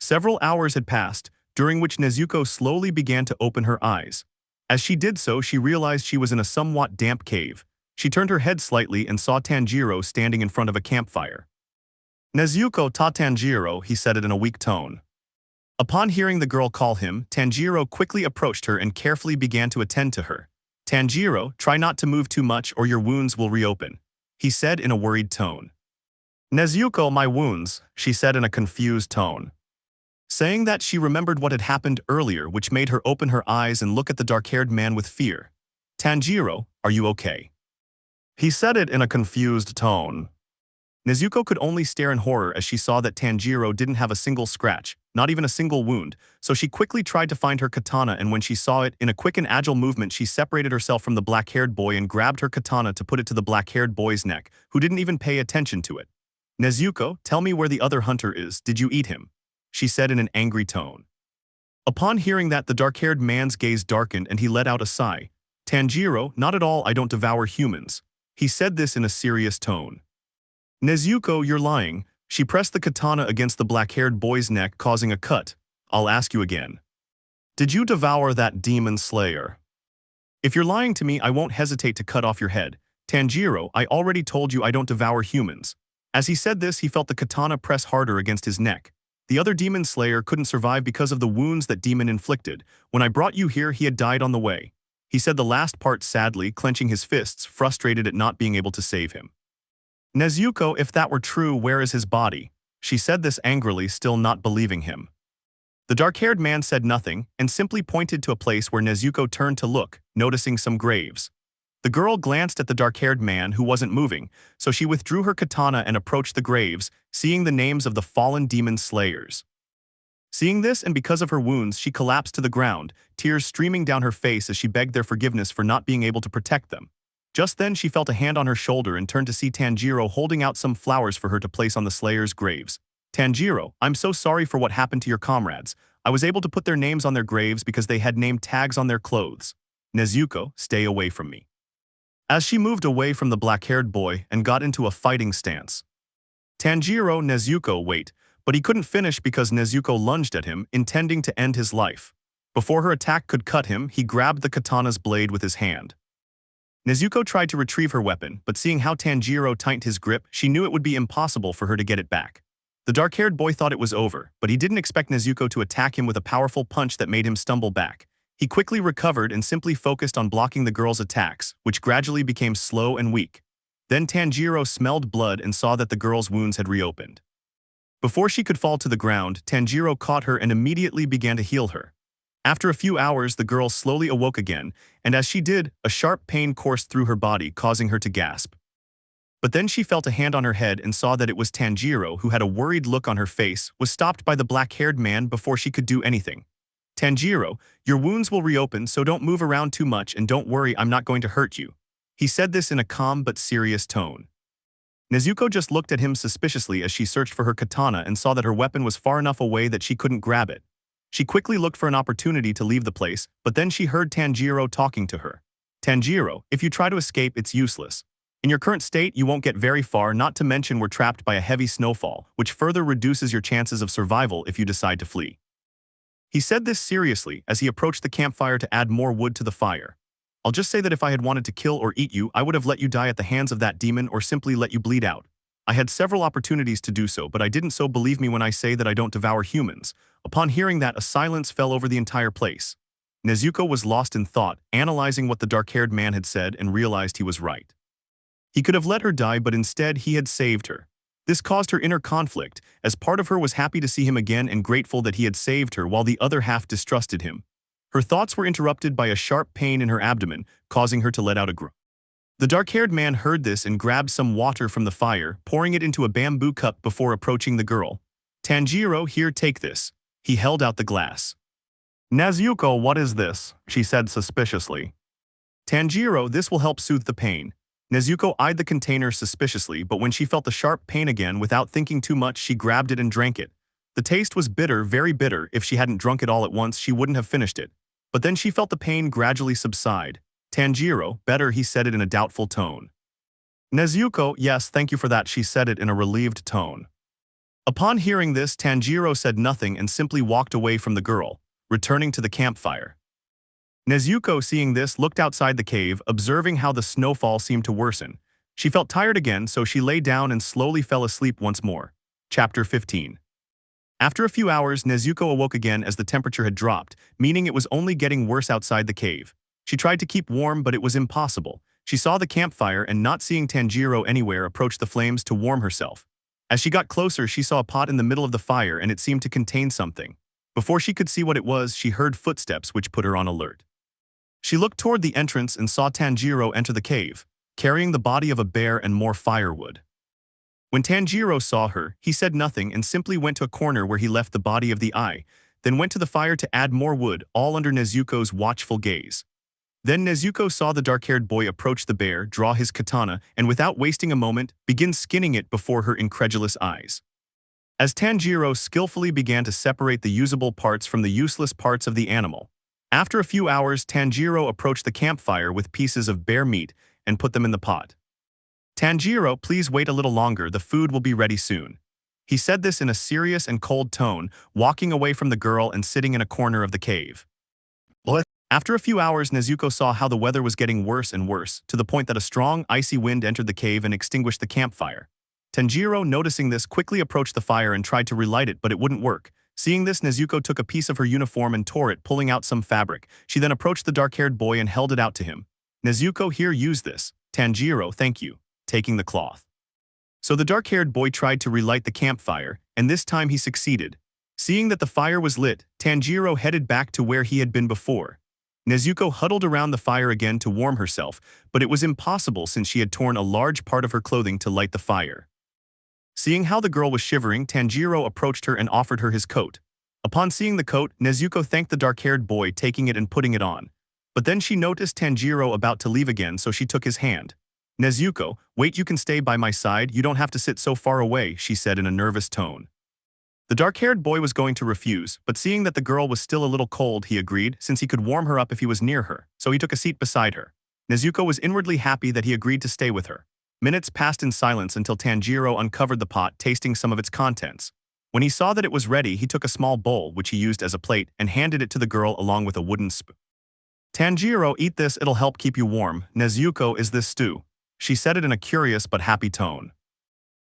Several hours had passed, during which Nezuko slowly began to open her eyes. As she did so, she realized she was in a somewhat damp cave. She turned her head slightly and saw Tanjiro standing in front of a campfire. "Nezuko ta Tanjiro," he said it in a weak tone. Upon hearing the girl call him, Tanjiro quickly approached her and carefully began to attend to her. "Tanjiro, try not to move too much or your wounds will reopen," he said in a worried tone. "Nezuko, my wounds," she said in a confused tone. Saying that, she remembered what had happened earlier, which made her open her eyes and look at the dark-haired man with fear. "Tanjiro, are you okay?" He said it in a confused tone. Nezuko could only stare in horror as she saw that Tanjiro didn't have a single scratch, not even a single wound, so she quickly tried to find her katana, and when she saw it, in a quick and agile movement she separated herself from the black-haired boy and grabbed her katana to put it to the black-haired boy's neck, who didn't even pay attention to it. "Nezuko, tell me where the other hunter is, did you eat him?" she said in an angry tone. Upon hearing that, the dark-haired man's gaze darkened and he let out a sigh. "Tanjiro, not at all, I don't devour humans." He said this in a serious tone. "Nezuko, you're lying." She pressed the katana against the black-haired boy's neck, causing a cut. "I'll ask you again. Did you devour that demon slayer? If you're lying to me, I won't hesitate to cut off your head. Tanjiro, I already told you I don't devour humans." As he said this, he felt the katana press harder against his neck. "The other demon slayer couldn't survive because of the wounds that demon inflicted. When I brought you here, he had died on the way." He said the last part sadly, clenching his fists, frustrated at not being able to save him. "Nezuko, if that were true, where is his body?" She said this angrily, still not believing him. The dark-haired man said nothing, and simply pointed to a place where Nezuko turned to look, noticing some graves. The girl glanced at the dark-haired man, who wasn't moving, so she withdrew her katana and approached the graves, seeing the names of the fallen demon slayers. Seeing this, and because of her wounds, she collapsed to the ground, tears streaming down her face as she begged their forgiveness for not being able to protect them. Just then she felt a hand on her shoulder and turned to see Tanjiro holding out some flowers for her to place on the slayers' graves. "Tanjiro, I'm so sorry for what happened to your comrades. I was able to put their names on their graves because they had name tags on their clothes. Nezuko, stay away from me." As she moved away from the black-haired boy and got into a fighting stance. Tanjiro, "Nezuko, wait," but he couldn't finish because Nezuko lunged at him, intending to end his life. Before her attack could cut him, he grabbed the katana's blade with his hand. Nezuko tried to retrieve her weapon, but seeing how Tanjiro tightened his grip, she knew it would be impossible for her to get it back. The dark-haired boy thought it was over, but he didn't expect Nezuko to attack him with a powerful punch that made him stumble back. He quickly recovered and simply focused on blocking the girl's attacks, which gradually became slow and weak. Then Tanjiro smelled blood and saw that the girl's wounds had reopened. Before she could fall to the ground, Tanjiro caught her and immediately began to heal her. After a few hours, the girl slowly awoke again, and as she did, a sharp pain coursed through her body, causing her to gasp. But then she felt a hand on her head and saw that it was Tanjiro, who had a worried look on her face, was stopped by the black-haired man before she could do anything. "Tanjiro, your wounds will reopen, so don't move around too much and don't worry, I'm not going to hurt you." He said this in a calm but serious tone. Nezuko just looked at him suspiciously as she searched for her katana and saw that her weapon was far enough away that she couldn't grab it. She quickly looked for an opportunity to leave the place, but then she heard Tanjiro talking to her. "Tanjiro, if you try to escape, it's useless. In your current state, you won't get very far, not to mention we're trapped by a heavy snowfall, which further reduces your chances of survival if you decide to flee." He said this seriously as he approached the campfire to add more wood to the fire. "I'll just say that if I had wanted to kill or eat you, I would have let you die at the hands of that demon or simply let you bleed out. I had several opportunities to do so, but I didn't, so believe me when I say that I don't devour humans." Upon hearing that, a silence fell over the entire place. Nezuko was lost in thought, analyzing what the dark-haired man had said, and realized he was right. He could have let her die, but instead he had saved her. This caused her inner conflict, as part of her was happy to see him again and grateful that he had saved her, while the other half distrusted him. Her thoughts were interrupted by a sharp pain in her abdomen, causing her to let out a groan. The dark-haired man heard this and grabbed some water from the fire, pouring it into a bamboo cup before approaching the girl. "Tanjiro, here, take this." He held out the glass. "Nezuko, what is this?" she said suspiciously. "Tanjiro, this will help soothe the pain." Nezuko eyed the container suspiciously, but when she felt the sharp pain again, without thinking too much, she grabbed it and drank it. The taste was bitter, very bitter. If she hadn't drunk it all at once, she wouldn't have finished it. But then she felt the pain gradually subside. "Tanjiro, better," he said it in a doubtful tone. "Nezuko, yes, thank you for that," she said it in a relieved tone. Upon hearing this, Tanjiro said nothing and simply walked away from the girl, returning to the campfire. Nezuko, seeing this, looked outside the cave, observing how the snowfall seemed to worsen. She felt tired again, so she lay down and slowly fell asleep once more. Chapter 15. After a few hours, Nezuko awoke again as the temperature had dropped, meaning it was only getting worse outside the cave. She tried to keep warm, but it was impossible. She saw the campfire and, not seeing Tanjiro anywhere, approached the flames to warm herself. As she got closer, she saw a pot in the middle of the fire and it seemed to contain something. Before she could see what it was, she heard footsteps which put her on alert. She looked toward the entrance and saw Tanjiro enter the cave, carrying the body of a bear and more firewood. When Tanjiro saw her, he said nothing and simply went to a corner where he left the body of the eye, then went to the fire to add more wood, all under Nezuko's watchful gaze. Then Nezuko saw the dark-haired boy approach the bear, draw his katana, and without wasting a moment, begin skinning it before her incredulous eyes. As Tanjiro skillfully began to separate the usable parts from the useless parts of the animal, after a few hours, Tanjiro approached the campfire with pieces of bear meat and put them in the pot. "Tanjiro, please wait a little longer, the food will be ready soon." He said this in a serious and cold tone, walking away from the girl and sitting in a corner of the cave. After a few hours, Nezuko saw how the weather was getting worse and worse, to the point that a strong, icy wind entered the cave and extinguished the campfire. Tanjiro, noticing this, quickly approached the fire and tried to relight it, but it wouldn't work. Seeing this, Nezuko took a piece of her uniform and tore it, pulling out some fabric. She then approached the dark-haired boy and held it out to him. "Nezuko, here, use this." "Tanjiro, thank you," taking the cloth. So the dark-haired boy tried to relight the campfire, and this time he succeeded. Seeing that the fire was lit, Tanjiro headed back to where he had been before. Nezuko huddled around the fire again to warm herself, but it was impossible since she had torn a large part of her clothing to light the fire. Seeing how the girl was shivering, Tanjiro approached her and offered her his coat. Upon seeing the coat, Nezuko thanked the dark-haired boy, taking it and putting it on. But then she noticed Tanjiro about to leave again, so she took his hand. "Nezuko, wait, you can stay by my side, you don't have to sit so far away," she said in a nervous tone. The dark-haired boy was going to refuse, but seeing that the girl was still a little cold, he agreed, since he could warm her up if he was near her, so he took a seat beside her. Nezuko was inwardly happy that he agreed to stay with her. Minutes passed in silence until Tanjiro uncovered the pot, tasting some of its contents. When he saw that it was ready, he took a small bowl, which he used as a plate, and handed it to the girl along with a wooden spoon. "Tanjiro, eat this, it'll help keep you warm." "Nezuko, is this stew?" She said it in a curious but happy tone.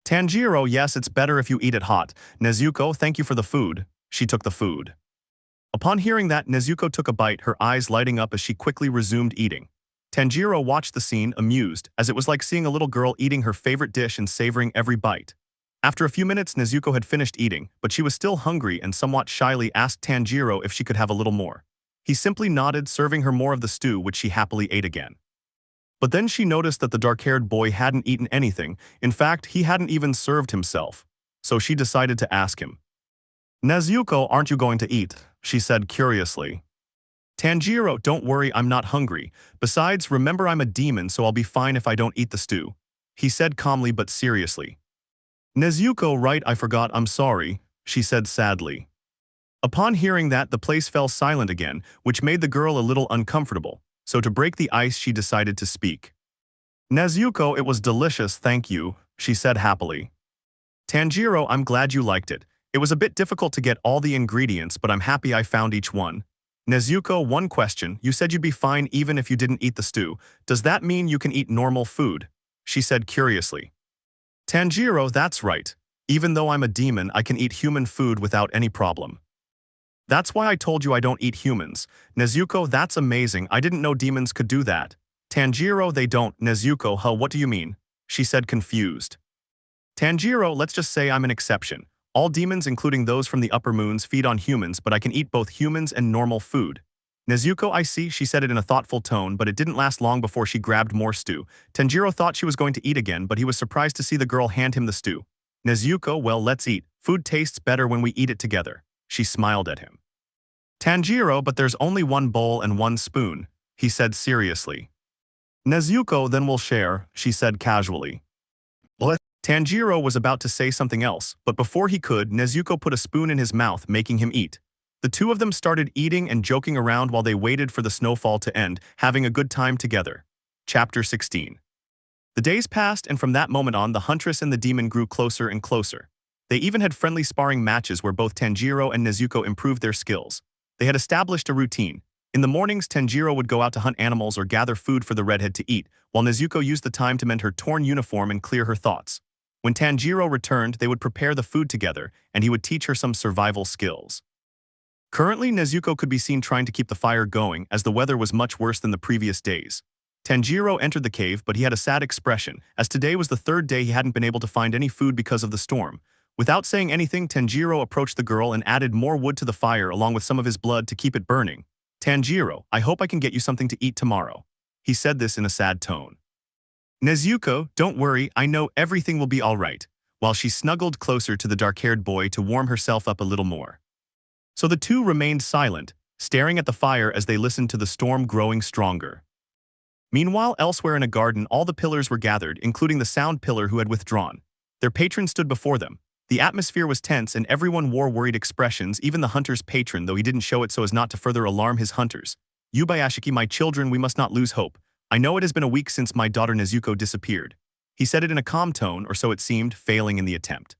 Tanjiro, yes, it's better if you eat it hot. "Nezuko, thank you for the food." She took the food. Upon hearing that, Nezuko took a bite, her eyes lighting up as she quickly resumed eating. Tanjiro watched the scene, amused, as it was like seeing a little girl eating her favorite dish and savoring every bite. After a few minutes, Nezuko had finished eating, but she was still hungry and somewhat shyly asked Tanjiro if she could have a little more. He simply nodded, serving her more of the stew, which she happily ate again. But then she noticed that the dark-haired boy hadn't eaten anything. In fact, he hadn't even served himself. So she decided to ask him. "Nezuko, aren't you going to eat?" she said curiously. "Tanjiro, don't worry, I'm not hungry. Besides, remember I'm a demon, so I'll be fine if I don't eat the stew," he said calmly but seriously. "Nezuko, right, I forgot, I'm sorry," she said sadly. Upon hearing that, the place fell silent again, which made the girl a little uncomfortable. So to break the ice, she decided to speak. "Nezuko, it was delicious, thank you," she said happily. "Tanjiro, I'm glad you liked it. It was a bit difficult to get all the ingredients, but I'm happy I found each one." "Nezuko, one question, you said you'd be fine even if you didn't eat the stew. Does that mean you can eat normal food?" she said curiously. "Tanjiro, that's right. Even though I'm a demon, I can eat human food without any problem. That's why I told you I don't eat humans." "Nezuko, that's amazing, I didn't know demons could do that." "Tanjiro, they don't." "Nezuko, huh, what do you mean?" she said confused. "Tanjiro, let's just say I'm an exception. All demons, including those from the upper moons, feed on humans, but I can eat both humans and normal food." "Nezuko, I see," she said it in a thoughtful tone, but it didn't last long before she grabbed more stew. Tanjiro thought she was going to eat again, but he was surprised to see the girl hand him the stew. "Nezuko, well, let's eat. Food tastes better when we eat it together." She smiled at him. "Tanjiro, but there's only one bowl and one spoon," he said seriously. "Nezuko, then we'll share," she said casually. Tanjiro was about to say something else, but before he could, Nezuko put a spoon in his mouth, making him eat. The two of them started eating and joking around while they waited for the snowfall to end, having a good time together. Chapter 16. The days passed, and from that moment on, the huntress and the demon grew closer and closer. They even had friendly sparring matches where both Tanjiro and Nezuko improved their skills. They had established a routine. In the mornings, Tanjiro would go out to hunt animals or gather food for the redhead to eat, while Nezuko used the time to mend her torn uniform and clear her thoughts. When Tanjiro returned, they would prepare the food together, and he would teach her some survival skills. Currently, Nezuko could be seen trying to keep the fire going as the weather was much worse than the previous days. Tanjiro entered the cave, but he had a sad expression, as today was the third day he hadn't been able to find any food because of the storm. Without saying anything, Tanjiro approached the girl and added more wood to the fire along with some of his blood to keep it burning. "Tanjiro, I hope I can get you something to eat tomorrow." He said this in a sad tone. "Nezuko, don't worry, I know everything will be all right," while she snuggled closer to the dark-haired boy to warm herself up a little more. So the two remained silent, staring at the fire as they listened to the storm growing stronger. Meanwhile, elsewhere in a garden, all the pillars were gathered, including the sound pillar who had withdrawn. Their patron stood before them. The atmosphere was tense and everyone wore worried expressions, even the hunter's patron, though he didn't show it so as not to further alarm his hunters. "Yubayashiki, my children, we must not lose hope. I know it has been a week since my daughter Nezuko disappeared." He said it in a calm tone, or so it seemed, failing in the attempt.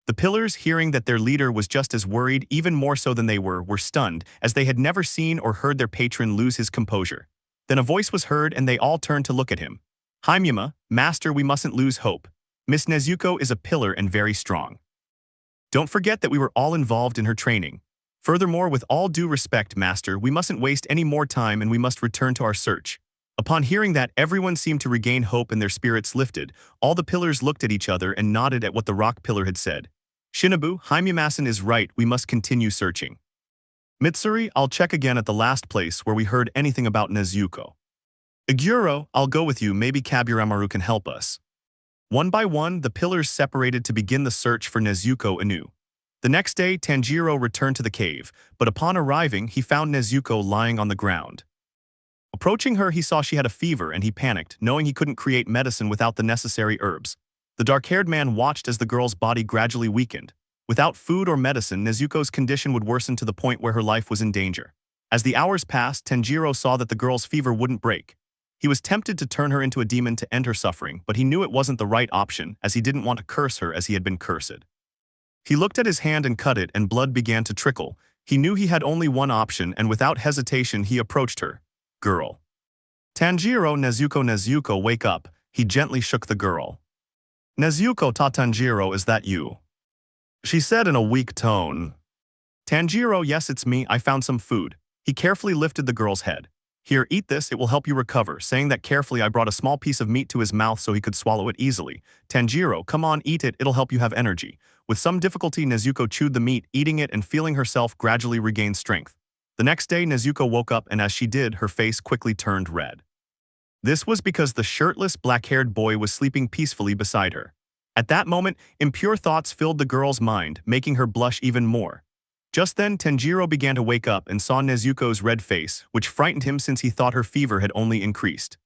The pillars, hearing that their leader was just as worried, even more so than they were stunned, as they had never seen or heard their patron lose his composure. Then a voice was heard and they all turned to look at him. "Haimyama, master, we mustn't lose hope. Miss Nezuko is a pillar and very strong. Don't forget that we were all involved in her training. Furthermore, with all due respect, master, we mustn't waste any more time and we must return to our search." Upon hearing that, everyone seemed to regain hope and their spirits lifted. All the pillars looked at each other and nodded at what the rock pillar had said. "Shinobu, Haimyama-san is right, we must continue searching. Mitsuri, I'll check again at the last place where we heard anything about Nezuko. Iguro, I'll go with you, maybe Kaburamaru can help us." One by one, the pillars separated to begin the search for Nezuko anew. The next day, Tanjiro returned to the cave, but upon arriving, he found Nezuko lying on the ground. Approaching her, he saw she had a fever and he panicked, knowing he couldn't create medicine without the necessary herbs. The dark-haired man watched as the girl's body gradually weakened. Without food or medicine, Nezuko's condition would worsen to the point where her life was in danger. As the hours passed, Tanjiro saw that the girl's fever wouldn't break. He was tempted to turn her into a demon to end her suffering, but he knew it wasn't the right option, as he didn't want to curse her as he had been cursed. He looked at his hand and cut it, and blood began to trickle. He knew he had only one option, and without hesitation he approached her. "Girl." "Tanjiro, Nezuko, wake up." He gently shook the girl. "Nezuko ta Tanjiro, is that you?" she said in a weak tone. "Tanjiro, yes, it's me, I found some food." He carefully lifted the girl's head. "Here, eat this, it will help you recover." Saying that carefully, I brought a small piece of meat to his mouth so he could swallow it easily. "Tanjiro, come on, eat it, it'll help you have energy." With some difficulty, Nezuko chewed the meat, eating it and feeling herself gradually regain strength. The next day, Nezuko woke up, and as she did, her face quickly turned red. This was because the shirtless, black-haired boy was sleeping peacefully beside her. At that moment, impure thoughts filled the girl's mind, making her blush even more. Just then, Tanjiro began to wake up and saw Nezuko's red face, which frightened him since he thought her fever had only increased.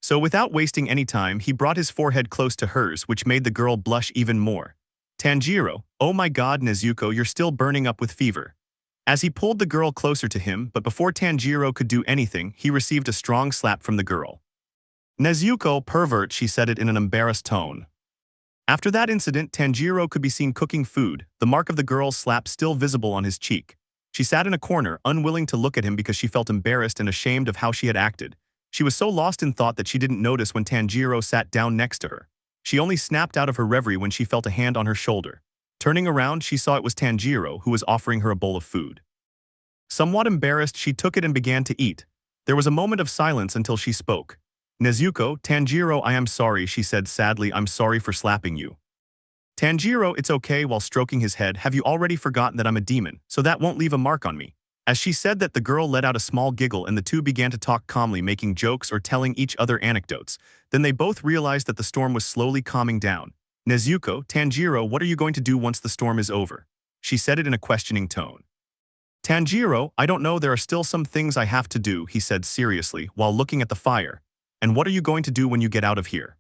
So without wasting any time, he brought his forehead close to hers, which made the girl blush even more. "Tanjiro, oh my god, Nezuko, you're still burning up with fever." As he pulled the girl closer to him, but before Tanjiro could do anything, he received a strong slap from the girl. "Nezuko, pervert," she said it in an embarrassed tone. After that incident, Tanjiro could be seen cooking food, the mark of the girl's slap still visible on his cheek. She sat in a corner, unwilling to look at him because she felt embarrassed and ashamed of how she had acted. She was so lost in thought that she didn't notice when Tanjiro sat down next to her. She only snapped out of her reverie when she felt a hand on her shoulder. Turning around, she saw it was Tanjiro, who was offering her a bowl of food. Somewhat embarrassed, she took it and began to eat. There was a moment of silence until she spoke. "Nezuko, Tanjiro, I am sorry," she said sadly, "I'm sorry for slapping you." "Tanjiro, it's okay," while stroking his head, "have you already forgotten that I'm a demon, so that won't leave a mark on me?" As she said that, the girl let out a small giggle and the two began to talk calmly, making jokes or telling each other anecdotes. Then they both realized that the storm was slowly calming down. "Nezuko, Tanjiro, what are you going to do once the storm is over?" She said it in a questioning tone. "Tanjiro, I don't know, there are still some things I have to do," he said seriously, while looking at the fire. "And what are you going to do when you get out of here?"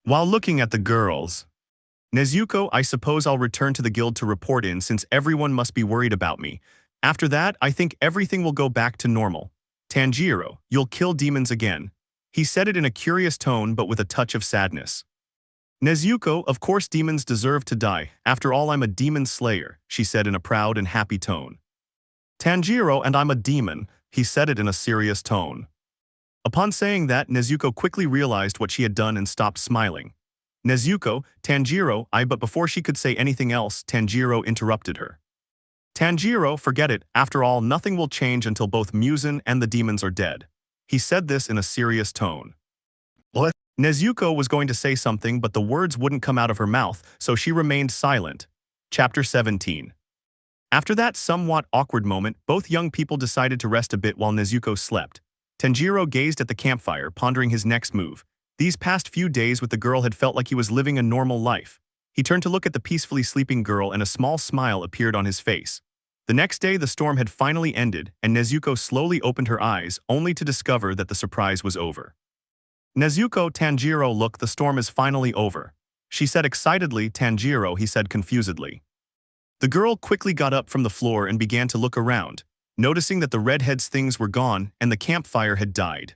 While looking at the girls. "Nezuko, I suppose I'll return to the guild to report in since everyone must be worried about me. After that, I think everything will go back to normal." "Tanjiro, you'll kill demons again." He said it in a curious tone but with a touch of sadness. "Nezuko, of course demons deserve to die. After all, I'm a demon slayer," she said in a proud and happy tone. "Tanjiro, and I'm a demon. he said it in a serious tone. Upon saying that, Nezuko quickly realized what she had done and stopped smiling. Nezuko, Tanjiro, but before she could say anything else, Tanjiro interrupted her. Tanjiro, forget it, after all, nothing will change until both Muzan and the demons are dead. He said this in a serious tone. What? Nezuko was going to say something, but the words wouldn't come out of her mouth, so she remained silent. Chapter 17. After that somewhat awkward moment, both young people decided to rest a bit while Nezuko slept. Tanjiro gazed at the campfire, pondering his next move. These past few days with the girl had felt like he was living a normal life. He turned to look at the peacefully sleeping girl and a small smile appeared on his face. The next day the storm had finally ended, and Nezuko slowly opened her eyes, only to discover that the surprise was over. Nezuko, Tanjiro, look, the storm is finally over. She said excitedly. Tanjiro, he said confusedly. The girl quickly got up from the floor and began to look around, noticing that the redhead's things were gone and the campfire had died.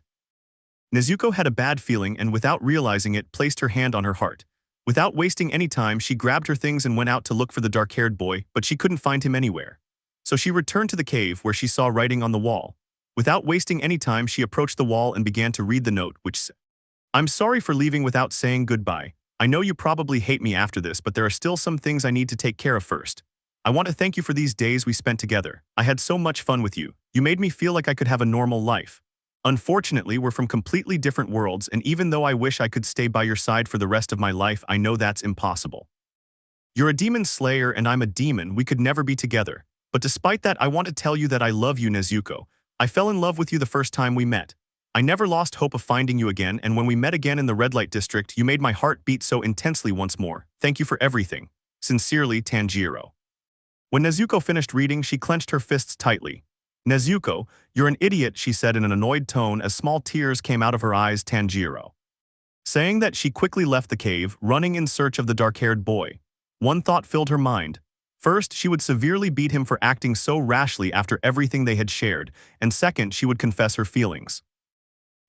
Nezuko had a bad feeling and without realizing it placed her hand on her heart. Without wasting any time she grabbed her things and went out to look for the dark-haired boy, but she couldn't find him anywhere. So she returned to the cave where she saw writing on the wall. Without wasting any time she approached the wall and began to read the note, which said, "I'm sorry for leaving without saying goodbye. I know you probably hate me after this, but there are still some things I need to take care of first. I want to thank you for these days we spent together. I had so much fun with you. You made me feel like I could have a normal life. Unfortunately, we're from completely different worlds, and even though I wish I could stay by your side for the rest of my life, I know that's impossible. You're a demon slayer and I'm a demon, we could never be together. But despite that, I want to tell you that I love you, Nezuko. I fell in love with you the first time we met. I never lost hope of finding you again, and when we met again in the red light district, you made my heart beat so intensely once more. Thank you for everything. Sincerely, Tanjiro." When Nezuko finished reading, she clenched her fists tightly. "Nezuko, you're an idiot," she said in an annoyed tone as small tears came out of her eyes. Tanjiro. Saying that, she quickly left the cave, running in search of the dark-haired boy. One thought filled her mind. First, she would severely beat him for acting so rashly after everything they had shared, and second, she would confess her feelings.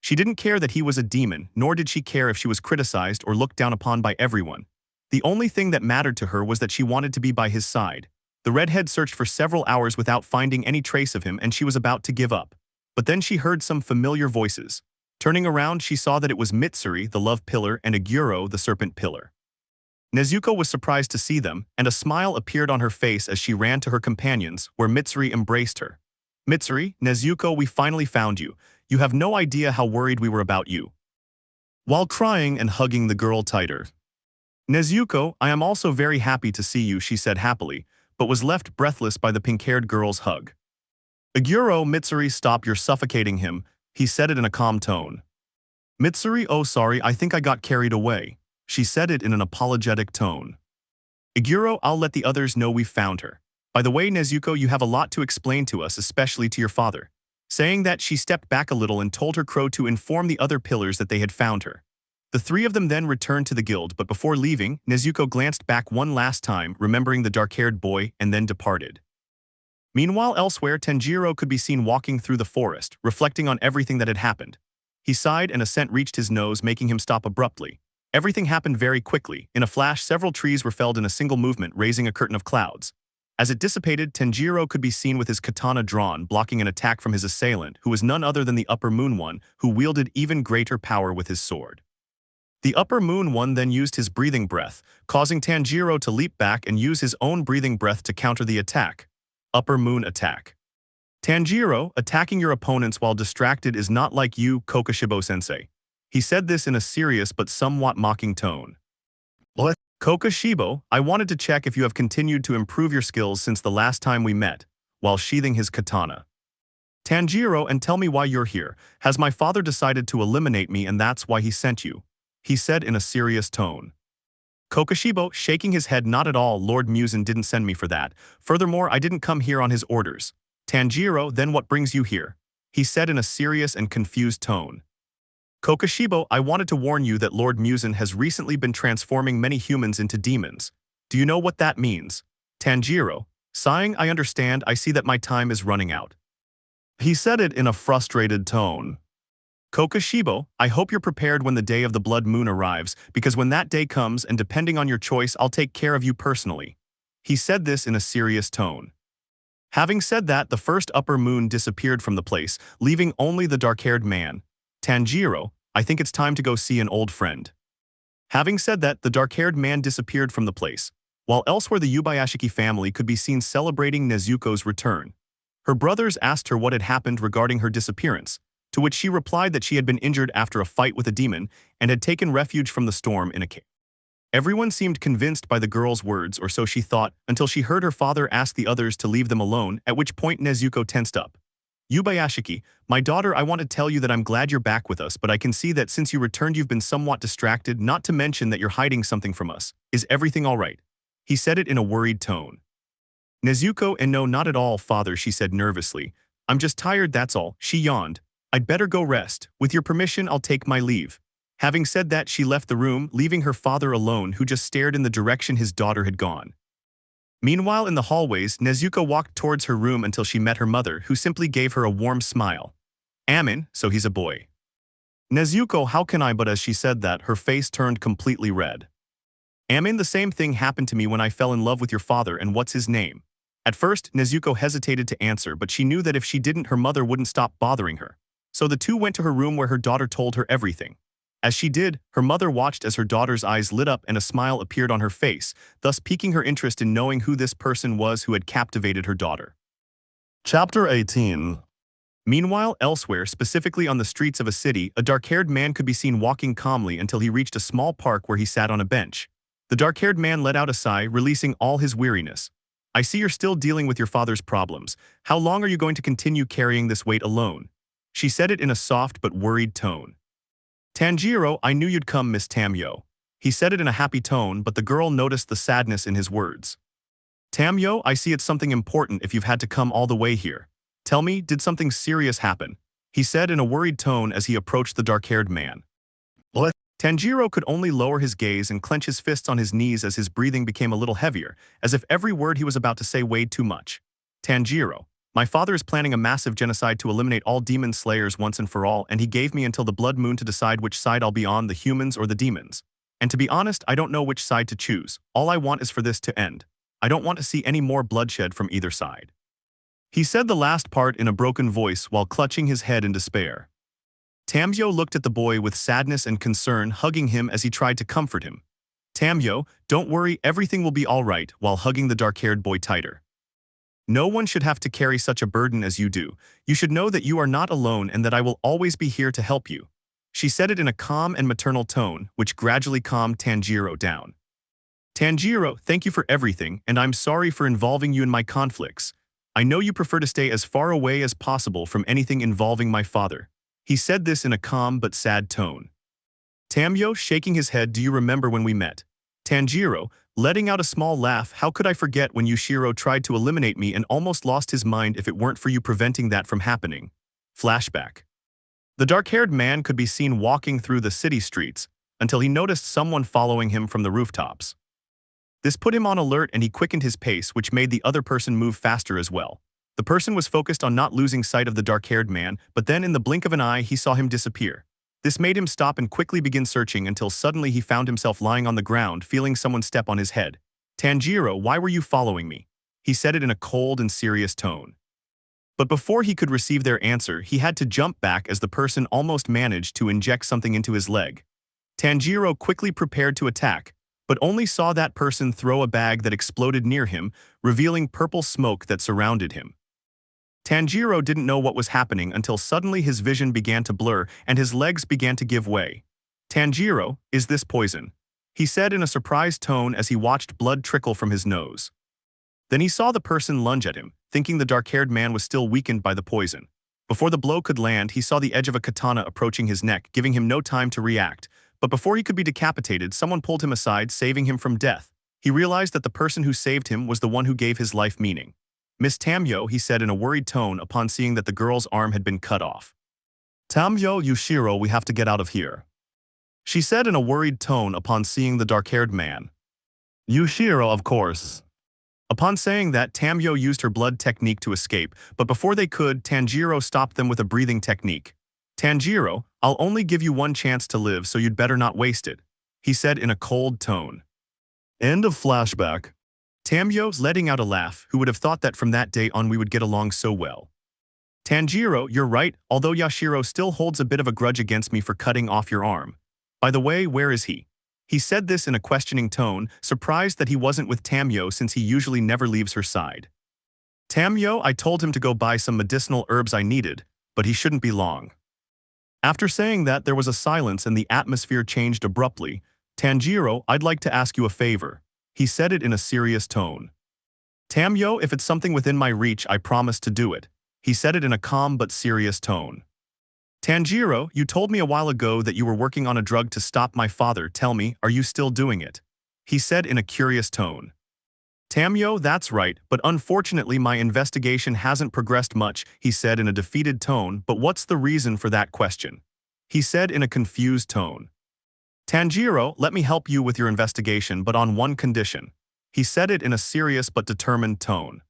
She didn't care that he was a demon, nor did she care if she was criticized or looked down upon by everyone. The only thing that mattered to her was that she wanted to be by his side. The redhead searched for several hours without finding any trace of him, and she was about to give up. But then she heard some familiar voices. Turning around, she saw that it was Mitsuri, the love pillar, and Aguro, the serpent pillar. Nezuko was surprised to see them, and a smile appeared on her face as she ran to her companions, where Mitsuri embraced her. "Mitsuri, Nezuko, we finally found you. You have no idea how worried we were about you." While crying and hugging the girl tighter. "Nezuko, I am also very happy to see you," she said happily, but was left breathless by the pink-haired girl's hug. "Aguro, Mitsuri, stop, you're suffocating him," he said it in a calm tone. "Mitsuri, oh sorry, I think I got carried away." She said it in an apologetic tone. "Aguro, I'll let the others know we've found her. By the way, Nezuko, you have a lot to explain to us, especially to your father." Saying that, she stepped back a little and told her crow to inform the other pillars that they had found her. The three of them then returned to the guild, but before leaving, Nezuko glanced back one last time, remembering the dark-haired boy, and then departed. Meanwhile, elsewhere, Tanjiro could be seen walking through the forest, reflecting on everything that had happened. He sighed and a scent reached his nose, making him stop abruptly. Everything happened very quickly. In a flash, several trees were felled in a single movement, raising a curtain of clouds. As it dissipated, Tanjiro could be seen with his katana drawn, blocking an attack from his assailant, who was none other than the Upper Moon One, who wielded even greater power with his sword. The Upper Moon One then used his breathing breath, causing Tanjiro to leap back and use his own breathing breath to counter the attack. Upper Moon Attack. "Tanjiro, attacking your opponents while distracted is not like you, Kokoshibo-sensei." He said this in a serious but somewhat mocking tone. "What? Kokoshibo, I wanted to check if you have continued to improve your skills since the last time we met," while sheathing his katana. "Tanjiro, and tell me why you're here. Has my father decided to eliminate me and that's why he sent you?" he said in a serious tone. Kokoshibo, shaking his head, "Not at all, Lord Muzan didn't send me for that. Furthermore, I didn't come here on his orders." "Tanjiro, then what brings you here?" he said in a serious and confused tone. "Kokoshibo, I wanted to warn you that Lord Muzan has recently been transforming many humans into demons. Do you know what that means?" Tanjiro, sighing, "I understand, I see that my time is running out." He said it in a frustrated tone. "Kokoshibo, I hope you're prepared when the day of the blood moon arrives, because when that day comes, and depending on your choice, I'll take care of you personally." He said this in a serious tone. Having said that, the first upper moon disappeared from the place, leaving only the dark-haired man. Tanjiro, I think it's time to go see an old friend. Having said that, the dark-haired man disappeared from the place, while elsewhere the Yubayashiki family could be seen celebrating Nezuko's return. Her brothers asked her what had happened regarding her disappearance, to which she replied that she had been injured after a fight with a demon and had taken refuge from the storm in a cave. Everyone seemed convinced by the girl's words, or so she thought, until she heard her father ask the others to leave them alone, at which point Nezuko tensed up. Yubayashiki, my daughter, I want to tell you that I'm glad you're back with us, but I can see that since you returned you've been somewhat distracted, not to mention that you're hiding something from us. Is everything all right? He said it in a worried tone. Nezuko, and no, not at all, father, she said nervously. I'm just tired, that's all. She yawned. I'd better go rest. With your permission, I'll take my leave. Having said that, she left the room, leaving her father alone, who just stared in the direction his daughter had gone. Meanwhile, in the hallways, Nezuko walked towards her room until she met her mother, who simply gave her a warm smile. Amin, so he's a boy. Nezuko, how can I? But as she said that, her face turned completely red. Amin, the same thing happened to me when I fell in love with your father, and what's his name? At first, Nezuko hesitated to answer, but she knew that if she didn't, her mother wouldn't stop bothering her. So the two went to her room where her daughter told her everything. As she did, her mother watched as her daughter's eyes lit up and a smile appeared on her face, thus piquing her interest in knowing who this person was who had captivated her daughter. Chapter 18. Meanwhile, elsewhere, specifically on the streets of a city, a dark-haired man could be seen walking calmly until he reached a small park where he sat on a bench. The dark-haired man let out a sigh, releasing all his weariness. I see you're still dealing with your father's problems. How long are you going to continue carrying this weight alone? She said it in a soft but worried tone. Tanjiro, I knew you'd come, Miss Tamyo. He said it in a happy tone, but the girl noticed the sadness in his words. Tamyo, I see it's something important if you've had to come all the way here. Tell me, did something serious happen? He said in a worried tone as he approached the dark-haired man. What? Tanjiro could only lower his gaze and clench his fists on his knees as his breathing became a little heavier, as if every word he was about to say weighed too much. Tanjiro, my father is planning a massive genocide to eliminate all demon slayers once and for all, and he gave me until the blood moon to decide which side I'll be on, the humans or the demons. And to be honest, I don't know which side to choose. All I want is for this to end. I don't want to see any more bloodshed from either side. He said the last part in a broken voice while clutching his head in despair. Tamyo looked at the boy with sadness and concern, hugging him as he tried to comfort him. Tamyo, don't worry, everything will be all right, while hugging the dark-haired boy tighter. No one should have to carry such a burden as you do. You should know that you are not alone and that I will always be here to help you. She said it in a calm and maternal tone, which gradually calmed Tanjiro down. Tanjiro, thank you for everything, and I'm sorry for involving you in my conflicts. I know you prefer to stay as far away as possible from anything involving my father. He said this in a calm but sad tone. Tamyo, shaking his head, do you remember when we met? Tanjiro, letting out a small laugh, how could I forget when Yushiro tried to eliminate me and almost lost his mind if it weren't for you preventing that from happening? Flashback. The dark-haired man could be seen walking through the city streets until he noticed someone following him from the rooftops. This put him on alert and he quickened his pace, which made the other person move faster as well. The person was focused on not losing sight of the dark-haired man, but then in the blink of an eye he saw him disappear. This made him stop and quickly begin searching until suddenly he found himself lying on the ground, feeling someone step on his head. Tanjiro, why were you following me? He said it in a cold and serious tone. But before he could receive their answer, he had to jump back as the person almost managed to inject something into his leg. Tanjiro quickly prepared to attack, but only saw that person throw a bag that exploded near him, revealing purple smoke that surrounded him. Tanjiro didn't know what was happening until suddenly his vision began to blur and his legs began to give way. Tanjiro, is this poison? He said in a surprised tone as he watched blood trickle from his nose. Then he saw the person lunge at him, thinking the dark-haired man was still weakened by the poison. Before the blow could land, he saw the edge of a katana approaching his neck, giving him no time to react. But before he could be decapitated, someone pulled him aside, saving him from death. He realized that the person who saved him was the one who gave his life meaning. Miss Tamyo, he said in a worried tone upon seeing that the girl's arm had been cut off. Tamyo, Yushiro, we have to get out of here. She said in a worried tone upon seeing the dark-haired man. Yushiro, of course. Upon saying that, Tamyo used her blood technique to escape, but before they could, Tanjiro stopped them with a breathing technique. Tanjiro, I'll only give you one chance to live, so you'd better not waste it, he said in a cold tone. End of flashback. Tamyo, letting out a laugh, who would have thought that from that day on we would get along so well. Tanjiro, you're right, although Yashiro still holds a bit of a grudge against me for cutting off your arm. By the way, where is he? He said this in a questioning tone, surprised that he wasn't with Tamyo since he usually never leaves her side. Tamyo, I told him to go buy some medicinal herbs I needed, but he shouldn't be long. After saying that, there was a silence and the atmosphere changed abruptly. Tanjiro, I'd like to ask you a favor. He said it in a serious tone. Tamyo, if it's something within my reach, I promise to do it. He said it in a calm but serious tone. Tanjiro, you told me a while ago that you were working on a drug to stop my father. Tell me, are you still doing it? He said in a curious tone. Tamyo, that's right, but unfortunately my investigation hasn't progressed much, he said in a defeated tone. But what's the reason for that question? He said in a confused tone. Tanjiro, let me help you with your investigation, but on one condition. He said it in a serious but determined tone.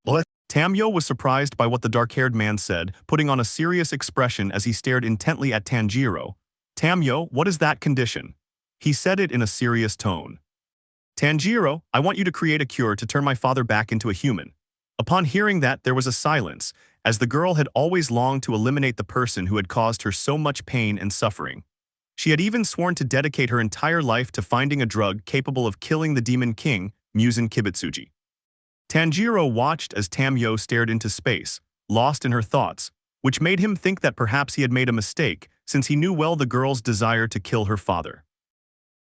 What? Tamyo was surprised by what the dark-haired man said, putting on a serious expression as he stared intently at Tanjiro. Tamyo, what is that condition? He said it in a serious tone. Tanjiro, I want you to create a cure to turn my father back into a human. Upon hearing that, there was a silence, as the girl had always longed to eliminate the person who had caused her so much pain and suffering. She had even sworn to dedicate her entire life to finding a drug capable of killing the Demon King, Muzan Kibutsuji. Tanjiro watched as Tamyo stared into space, lost in her thoughts, which made him think that perhaps he had made a mistake, since he knew well the girl's desire to kill her father.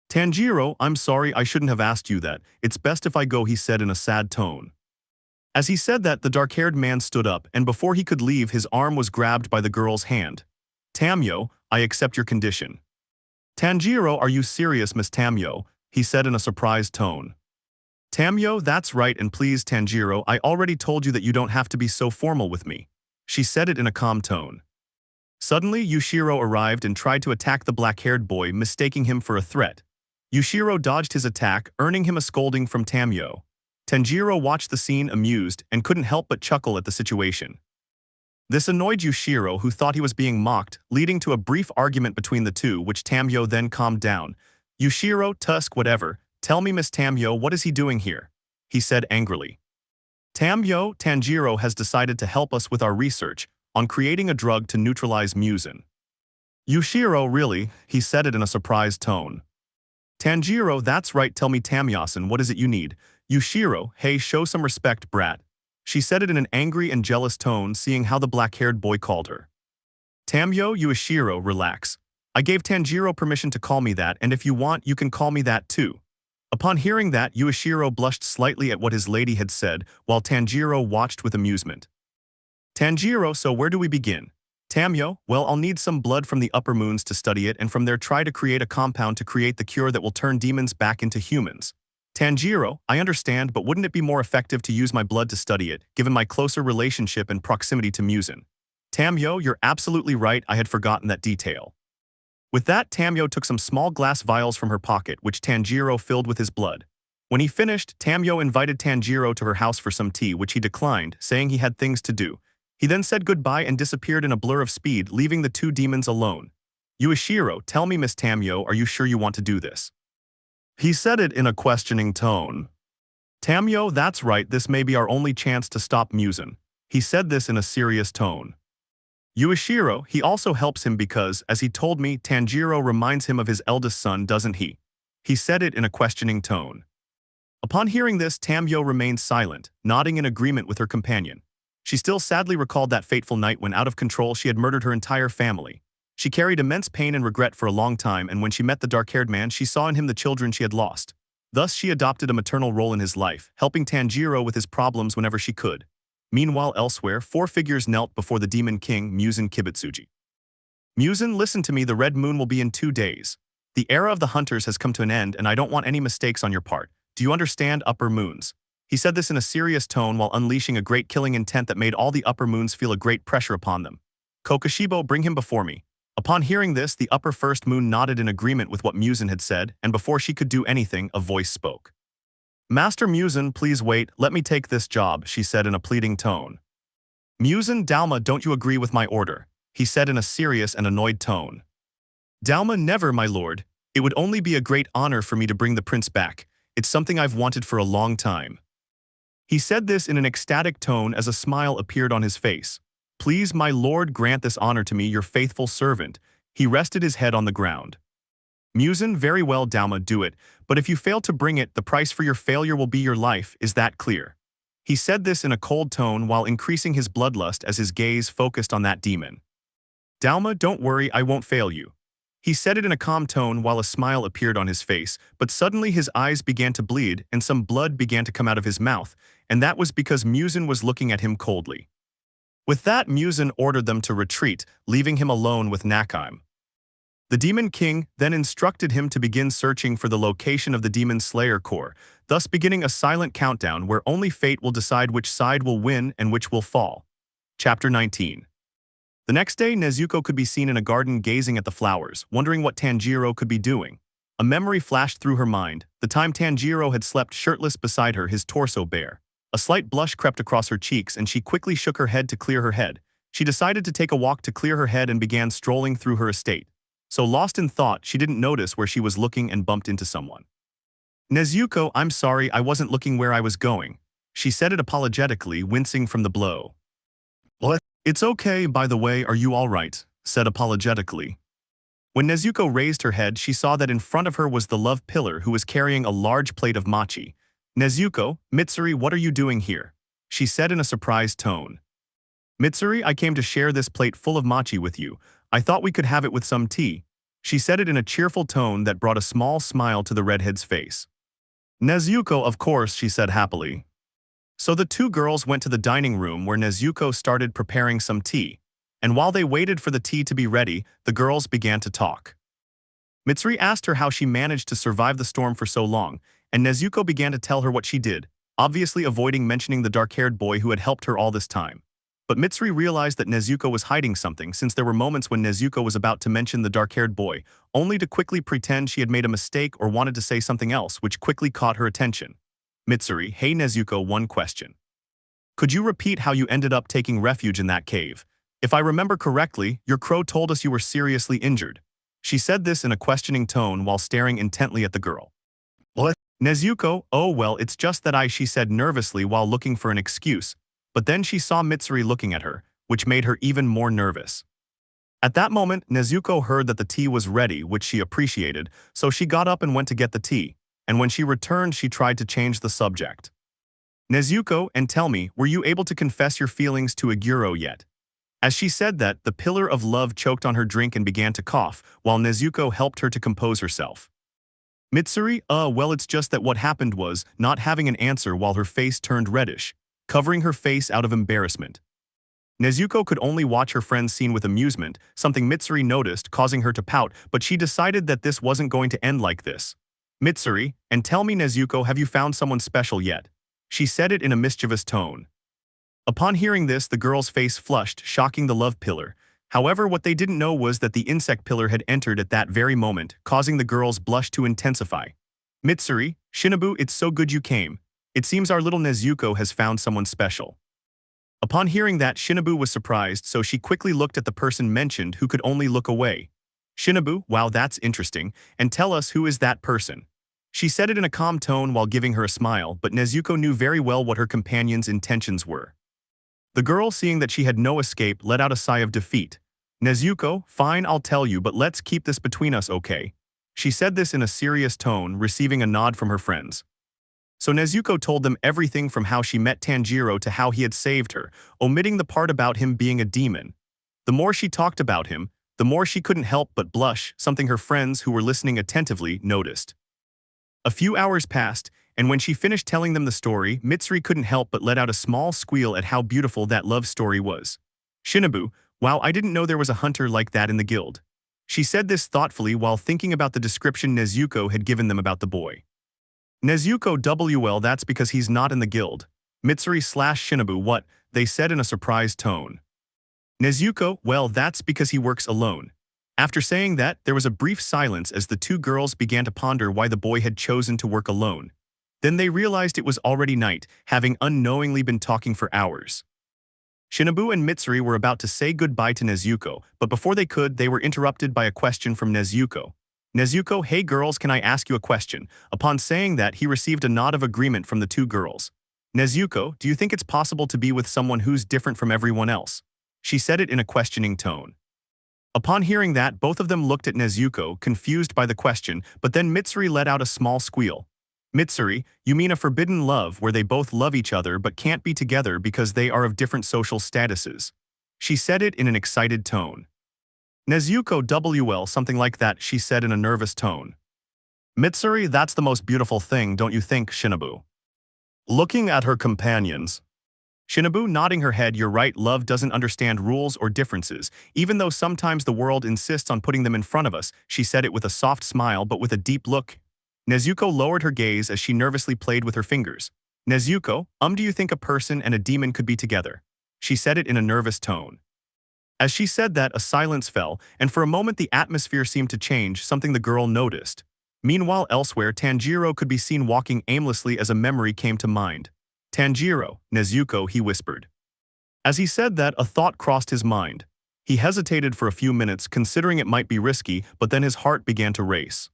Tanjiro, I'm sorry, I shouldn't have asked you that. It's best if I go, he said in a sad tone. As he said that, the dark-haired man stood up, and before he could leave, his arm was grabbed by the girl's hand. Tamyo, I accept your condition. Tanjiro, are you serious, Miss Tamyo? He said in a surprised tone. Tamyo, that's right, and please, Tanjiro, I already told you that you don't have to be so formal with me. She said it in a calm tone. Suddenly, Yushiro arrived and tried to attack the black-haired boy, mistaking him for a threat. Yushiro dodged his attack, earning him a scolding from Tamyo. Tanjiro watched the scene amused and couldn't help but chuckle at the situation. This annoyed Yushiro, who thought he was being mocked, leading to a brief argument between the two, which Tamyo then calmed down. Yushiro, Tusk, whatever. Tell me, Miss Tamyo, what is he doing here? He said angrily. Tamyo, Tanjiro has decided to help us with our research on creating a drug to neutralize Muzan. Yushiro, really? He said it in a surprised tone. Tanjiro, that's right, tell me, Tamyasan, what is it you need? Yushiro, hey, show some respect, brat. She said it in an angry and jealous tone, seeing how the black-haired boy called her. Tamyo, Yushiro, relax. I gave Tanjiro permission to call me that, and if you want, you can call me that too. Upon hearing that, Yushiro blushed slightly at what his lady had said, while Tanjiro watched with amusement. Tanjiro, so where do we begin? Tamyo, well, I'll need some blood from the upper moons to study it, and from there try to create a compound to create the cure that will turn demons back into humans. Tanjiro, I understand, but wouldn't it be more effective to use my blood to study it, given my closer relationship and proximity to Muzan? Tamyo, you're absolutely right, I had forgotten that detail. With that, Tamyo took some small glass vials from her pocket, which Tanjiro filled with his blood. When he finished, Tamyo invited Tanjiro to her house for some tea, which he declined, saying he had things to do. He then said goodbye and disappeared in a blur of speed, leaving the two demons alone. Yushiro, tell me, Miss Tamyo, are you sure you want to do this? He said it in a questioning tone. Tamyo, that's right, this may be our only chance to stop Muzan. He said this in a serious tone. Yushiro, he also helps him because, as he told me, Tanjiro reminds him of his eldest son, doesn't he? He said it in a questioning tone. Upon hearing this, Tamyo remained silent, nodding in agreement with her companion. She still sadly recalled that fateful night when, out of control, she had murdered her entire family. She carried immense pain and regret for a long time, and when she met the dark-haired man, she saw in him the children she had lost. Thus, she adopted a maternal role in his life, helping Tanjiro with his problems whenever she could. Meanwhile, elsewhere, 4 figures knelt before the Demon King, Muzan Kibutsuji. Muzan, listen to me, the red moon will be in 2 days. The era of the hunters has come to an end, and I don't want any mistakes on your part. Do you understand, upper moons? He said this in a serious tone while unleashing a great killing intent that made all the upper moons feel a great pressure upon them. Kokoshibo, bring him before me. Upon hearing this, the upper first moon nodded in agreement with what Muzan had said, and before she could do anything, a voice spoke. Master Muzan, please wait, let me take this job, she said in a pleading tone. Muzan, Dalma, don't you agree with my order? He said in a serious and annoyed tone. Dalma, never, my lord. It would only be a great honor for me to bring the prince back. It's something I've wanted for a long time. He said this in an ecstatic tone as a smile appeared on his face. Please, my lord, grant this honor to me, your faithful servant. He rested his head on the ground. Muzan, very well, Dauma, do it, but if you fail to bring it, the price for your failure will be your life, is that clear? He said this in a cold tone while increasing his bloodlust as his gaze focused on that demon. Dauma, don't worry, I won't fail you. He said it in a calm tone while a smile appeared on his face, but suddenly his eyes began to bleed and some blood began to come out of his mouth, and that was because Muzan was looking at him coldly. With that, Muzan ordered them to retreat, leaving him alone with Nakaim. The Demon King then instructed him to begin searching for the location of the Demon Slayer core, thus beginning a silent countdown where only fate will decide which side will win and which will fall. Chapter 19. The next day, Nezuko could be seen in a garden gazing at the flowers, wondering what Tanjiro could be doing. A memory flashed through her mind, the time Tanjiro had slept shirtless beside her, his torso bare. A slight blush crept across her cheeks and she quickly shook her head to clear her head. She decided to take a walk to clear her head and began strolling through her estate. So lost in thought, she didn't notice where she was looking and bumped into someone. Nezuko, I'm sorry, I wasn't looking where I was going. She said it apologetically, wincing from the blow. What? It's okay, by the way, are you all right? Said apologetically. When Nezuko raised her head, she saw that in front of her was the love pillar who was carrying a large plate of mochi. Nezuko, Mitsuri, what are you doing here? She said in a surprised tone. Mitsuri, I came to share this plate full of mochi with you. I thought we could have it with some tea. She said it in a cheerful tone that brought a small smile to the redhead's face. Nezuko, of course, she said happily. So the two girls went to the dining room where Nezuko started preparing some tea, and while they waited for the tea to be ready, the girls began to talk. Mitsuri asked her how she managed to survive the storm for so long, and Nezuko began to tell her what she did, obviously avoiding mentioning the dark-haired boy who had helped her all this time. But Mitsuri realized that Nezuko was hiding something since there were moments when Nezuko was about to mention the dark-haired boy, only to quickly pretend she had made a mistake or wanted to say something else, which quickly caught her attention. Mitsuri, hey Nezuko, one question. Could you repeat how you ended up taking refuge in that cave? If I remember correctly, your crow told us you were seriously injured. She said this in a questioning tone while staring intently at the girl. What? Nezuko, oh well, it's just that she said nervously while looking for an excuse, but then she saw Mitsuri looking at her, which made her even more nervous. At that moment, Nezuko heard that the tea was ready, which she appreciated, so she got up and went to get the tea, and when she returned she tried to change the subject. Nezuko, and tell me, were you able to confess your feelings to Aguro yet? As she said that, the pillar of love choked on her drink and began to cough, while Nezuko helped her to compose herself. Mitsuri, well it's just that what happened was, not having an answer while her face turned reddish, covering her face out of embarrassment. Nezuko could only watch her friend's scene with amusement, something Mitsuri noticed, causing her to pout, but she decided that this wasn't going to end like this. Mitsuri, and tell me Nezuko, have you found someone special yet? She said it in a mischievous tone. Upon hearing this, the girl's face flushed, shocking the love pillar. However, what they didn't know was that the insect pillar had entered at that very moment, causing the girl's blush to intensify. Mitsuri, Shinobu, it's so good you came. It seems our little Nezuko has found someone special. Upon hearing that, Shinobu was surprised, so she quickly looked at the person mentioned who could only look away. Shinobu, wow, that's interesting, and tell us who is that person. She said it in a calm tone while giving her a smile, but Nezuko knew very well what her companion's intentions were. The girl, seeing that she had no escape, let out a sigh of defeat. Nezuko, fine, I'll tell you, but let's keep this between us, okay? She said this in a serious tone, receiving a nod from her friends. So Nezuko told them everything from how she met Tanjiro to how he had saved her, omitting the part about him being a demon. The more she talked about him, the more she couldn't help but blush, something her friends who were listening attentively noticed. A few hours passed, and when she finished telling them the story, Mitsuri couldn't help but let out a small squeal at how beautiful that love story was. Shinobu, wow, I didn't know there was a hunter like that in the guild. She said this thoughtfully while thinking about the description Nezuko had given them about the boy. Nezuko, well, that's because he's not in the guild. Mitsuri/Shinobu, what? They said in a surprised tone. Nezuko, well, that's because he works alone. After saying that, there was a brief silence as the two girls began to ponder why the boy had chosen to work alone. Then they realized it was already night, having unknowingly been talking for hours. Shinobu and Mitsuri were about to say goodbye to Nezuko, but before they could, they were interrupted by a question from Nezuko. Nezuko, hey girls, can I ask you a question? Upon saying that, he received a nod of agreement from the two girls. Nezuko, do you think it's possible to be with someone who's different from everyone else? She said it in a questioning tone. Upon hearing that, both of them looked at Nezuko, confused by the question, but then Mitsuri let out a small squeal. Mitsuri, you mean a forbidden love where they both love each other but can't be together because they are of different social statuses? She said it in an excited tone. Nezuko, WL, something like that, she said in a nervous tone. Mitsuri, that's the most beautiful thing, don't you think, Shinobu? Looking at her companions. Shinobu, nodding her head, you're right, love doesn't understand rules or differences, even though sometimes the world insists on putting them in front of us, she said it with a soft smile but with a deep look. Nezuko lowered her gaze as she nervously played with her fingers. Nezuko, do you think a person and a demon could be together? She said it in a nervous tone. As she said that, a silence fell, and for a moment the atmosphere seemed to change, something the girl noticed. Meanwhile, elsewhere, Tanjiro could be seen walking aimlessly as a memory came to mind. Tanjiro, Nezuko, he whispered. As he said that, a thought crossed his mind. He hesitated for a few minutes, considering it might be risky, but then his heart began to race.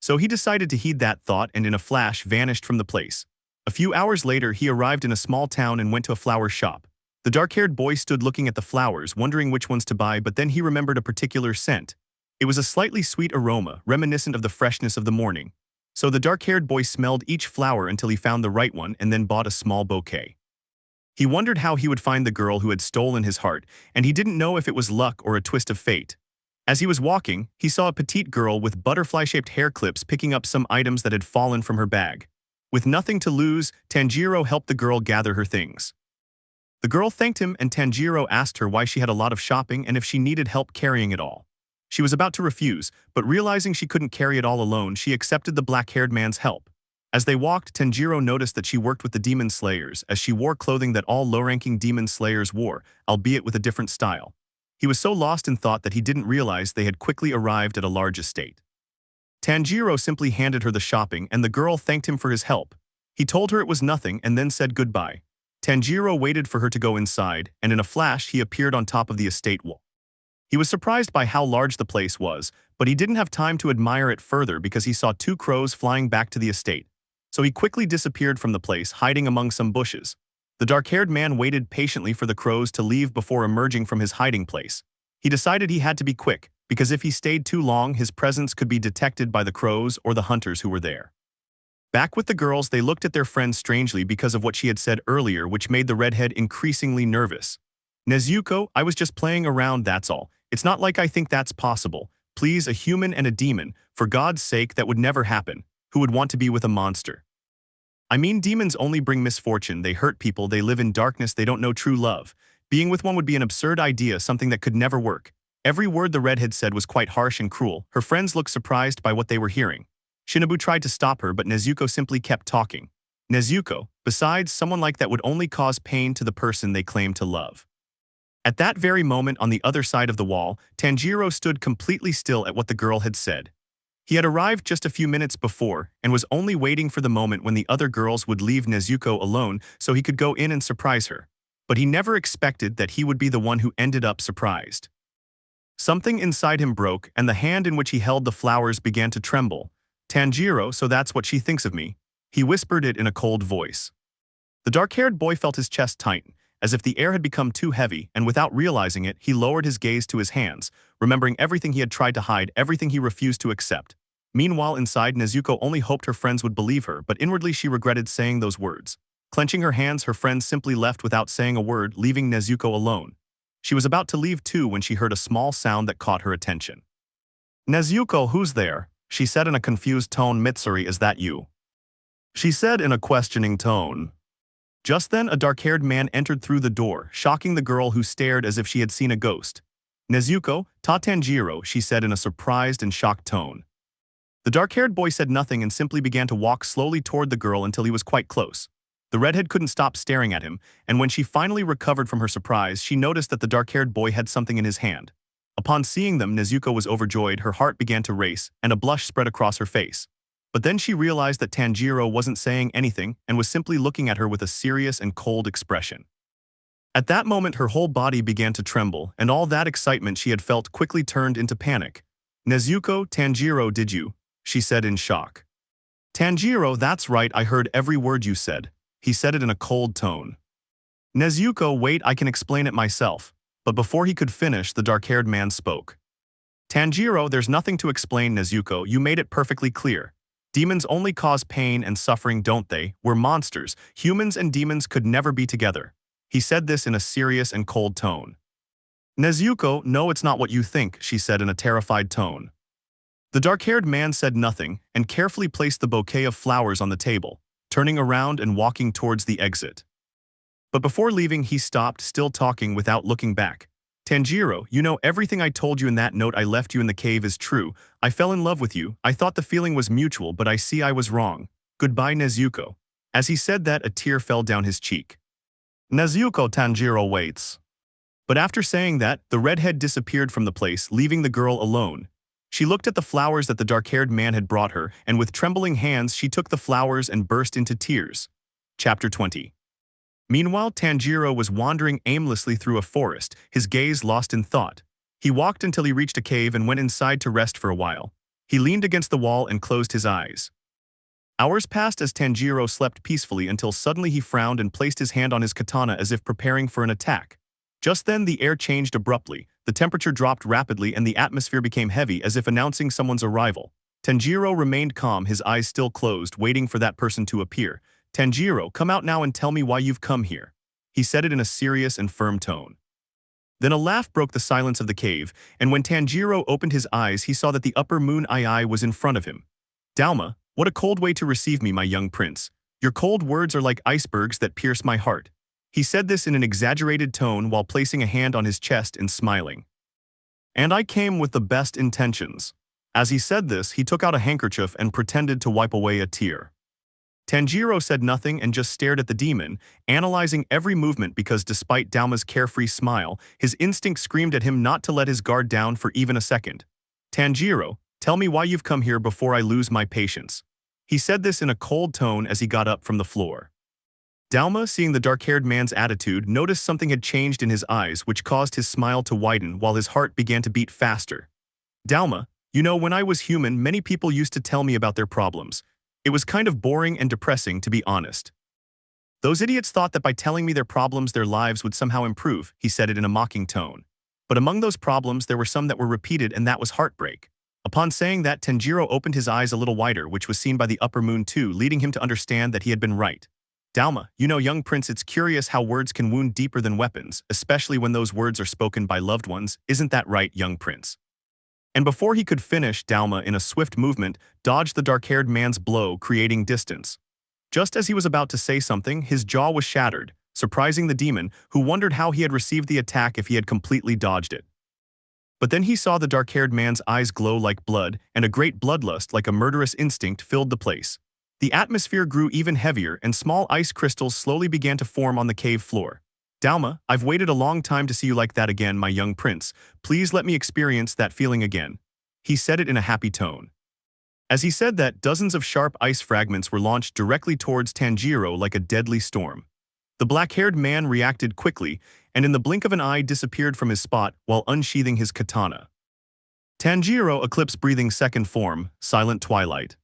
So he decided to heed that thought and in a flash vanished from the place. A few hours later, he arrived in a small town and went to a flower shop. The dark-haired boy stood looking at the flowers, wondering which ones to buy, but then he remembered a particular scent. It was a slightly sweet aroma, reminiscent of the freshness of the morning. So the dark-haired boy smelled each flower until he found the right one and then bought a small bouquet. He wondered how he would find the girl who had stolen his heart, and he didn't know if it was luck or a twist of fate. As he was walking, he saw a petite girl with butterfly-shaped hair clips picking up some items that had fallen from her bag. With nothing to lose, Tanjiro helped the girl gather her things. The girl thanked him and Tanjiro asked her why she had a lot of shopping and if she needed help carrying it all. She was about to refuse, but realizing she couldn't carry it all alone, she accepted the black-haired man's help. As they walked, Tanjiro noticed that she worked with the demon slayers, as she wore clothing that all low-ranking demon slayers wore, albeit with a different style. He was so lost in thought that he didn't realize they had quickly arrived at a large estate. Tanjiro simply handed her the shopping and the girl thanked him for his help. He told her it was nothing and then said goodbye. Tanjiro waited for her to go inside, and in a flash he appeared on top of the estate wall. He was surprised by how large the place was, but he didn't have time to admire it further because he saw two crows flying back to the estate. So he quickly disappeared from the place, hiding among some bushes. The dark-haired man waited patiently for the crows to leave before emerging from his hiding place. He decided he had to be quick, because if he stayed too long, his presence could be detected by the crows or the hunters who were there. Back with the girls, they looked at their friend strangely because of what she had said earlier, which made the redhead increasingly nervous. Nezuko, I was just playing around, that's all. It's not like I think that's possible. Please, a human and a demon, for God's sake, that would never happen. Who would want to be with a monster? I mean, demons only bring misfortune, they hurt people, they live in darkness, they don't know true love. Being with one would be an absurd idea, something that could never work. Every word the redhead said was quite harsh and cruel. Her friends looked surprised by what they were hearing. Shinobu tried to stop her, but Nezuko simply kept talking. Nezuko, besides, someone like that would only cause pain to the person they claim to love. At that very moment, on the other side of the wall, Tanjiro stood completely still at what the girl had said. He had arrived just a few minutes before and was only waiting for the moment when the other girls would leave Nezuko alone so he could go in and surprise her. But he never expected that he would be the one who ended up surprised. Something inside him broke, and the hand in which he held the flowers began to tremble. Tanjiro, so that's what she thinks of me. He whispered it in a cold voice. The dark-haired boy felt his chest tighten, as if the air had become too heavy, and without realizing it, he lowered his gaze to his hands, remembering everything he had tried to hide, everything he refused to accept. Meanwhile, inside, Nezuko only hoped her friends would believe her, but inwardly she regretted saying those words. Clenching her hands, her friends simply left without saying a word, leaving Nezuko alone. She was about to leave too when she heard a small sound that caught her attention. Nezuko, who's there? She said in a confused tone. Mitsuri, is that you? She said in a questioning tone. Just then, a dark-haired man entered through the door, shocking the girl who stared as if she had seen a ghost. Nezuko, ta Tanjiro, she said in a surprised and shocked tone. The dark-haired boy said nothing and simply began to walk slowly toward the girl until he was quite close. The redhead couldn't stop staring at him, and when she finally recovered from her surprise, she noticed that the dark-haired boy had something in his hand. Upon seeing them, Nezuko was overjoyed, her heart began to race, and a blush spread across her face. But then she realized that Tanjiro wasn't saying anything and was simply looking at her with a serious and cold expression. At that moment, her whole body began to tremble, and all that excitement she had felt quickly turned into panic. "Nezuko, Tanjiro, did you?" she said in shock. "Tanjiro, that's right, I heard every word you said." He said it in a cold tone. "Nezuko, wait, I can explain it myself." But before he could finish, the dark-haired man spoke. "Tanjiro, there's nothing to explain, Nezuko, you made it perfectly clear. Demons only cause pain and suffering, don't they? We're monsters. Humans and demons could never be together." He said this in a serious and cold tone. "Nezuko, no, it's not what you think," she said in a terrified tone. The dark-haired man said nothing and carefully placed the bouquet of flowers on the table, turning around and walking towards the exit. But before leaving, he stopped, still talking without looking back. "Tanjiro, you know everything I told you in that note I left you in the cave is true. I fell in love with you. I thought the feeling was mutual, but I see I was wrong. Goodbye, Nezuko." As he said that, a tear fell down his cheek. "Nezuko, Tanjiro waits." But after saying that, the redhead disappeared from the place, leaving the girl alone. She looked at the flowers that the dark-haired man had brought her, and with trembling hands she took the flowers and burst into tears. Chapter 20. Meanwhile, Tanjiro was wandering aimlessly through a forest, his gaze lost in thought. He walked until he reached a cave and went inside to rest for a while. He leaned against the wall and closed his eyes. Hours passed as Tanjiro slept peacefully until suddenly he frowned and placed his hand on his katana as if preparing for an attack. Just then the air changed abruptly, the temperature dropped rapidly and the atmosphere became heavy as if announcing someone's arrival. Tanjiro remained calm, his eyes still closed, waiting for that person to appear. "Tanjiro, come out now and tell me why you've come here." He said it in a serious and firm tone. Then a laugh broke the silence of the cave, and when Tanjiro opened his eyes he saw that the upper moon Eye was in front of him. "Dalma, what a cold way to receive me, my young prince. Your cold words are like icebergs that pierce my heart." He said this in an exaggerated tone while placing a hand on his chest and smiling. "And I came with the best intentions." As he said this, he took out a handkerchief and pretended to wipe away a tear. Tanjiro said nothing and just stared at the demon, analyzing every movement because despite Dalma's carefree smile, his instinct screamed at him not to let his guard down for even a second. "Tanjiro, tell me why you've come here before I lose my patience." He said this in a cold tone as he got up from the floor. Dalma, seeing the dark-haired man's attitude, noticed something had changed in his eyes, which caused his smile to widen while his heart began to beat faster. "Dalma, you know, when I was human, many people used to tell me about their problems. It was kind of boring and depressing, to be honest. Those idiots thought that by telling me their problems, their lives would somehow improve," he said it in a mocking tone. "But among those problems, there were some that were repeated, and that was heartbreak." Upon saying that, Tanjiro opened his eyes a little wider, which was seen by the upper moon too, leading him to understand that he had been right. "Dalma, you know, young prince, it's curious how words can wound deeper than weapons, especially when those words are spoken by loved ones. Isn't that right, young prince?" And before he could finish, Dalma, in a swift movement, dodged the dark-haired man's blow, creating distance. Just as he was about to say something, his jaw was shattered, surprising the demon, who wondered how he had received the attack if he had completely dodged it. But then he saw the dark-haired man's eyes glow like blood, and a great bloodlust like a murderous instinct filled the place. The atmosphere grew even heavier, and small ice crystals slowly began to form on the cave floor. "Dalma, I've waited a long time to see you like that again, my young prince. Please let me experience that feeling again." He said it in a happy tone. As he said that, dozens of sharp ice fragments were launched directly towards Tanjiro like a deadly storm. The black-haired man reacted quickly, and in the blink of an eye disappeared from his spot while unsheathing his katana. Tanjiro eclipsed breathing second form, Silent Twilight.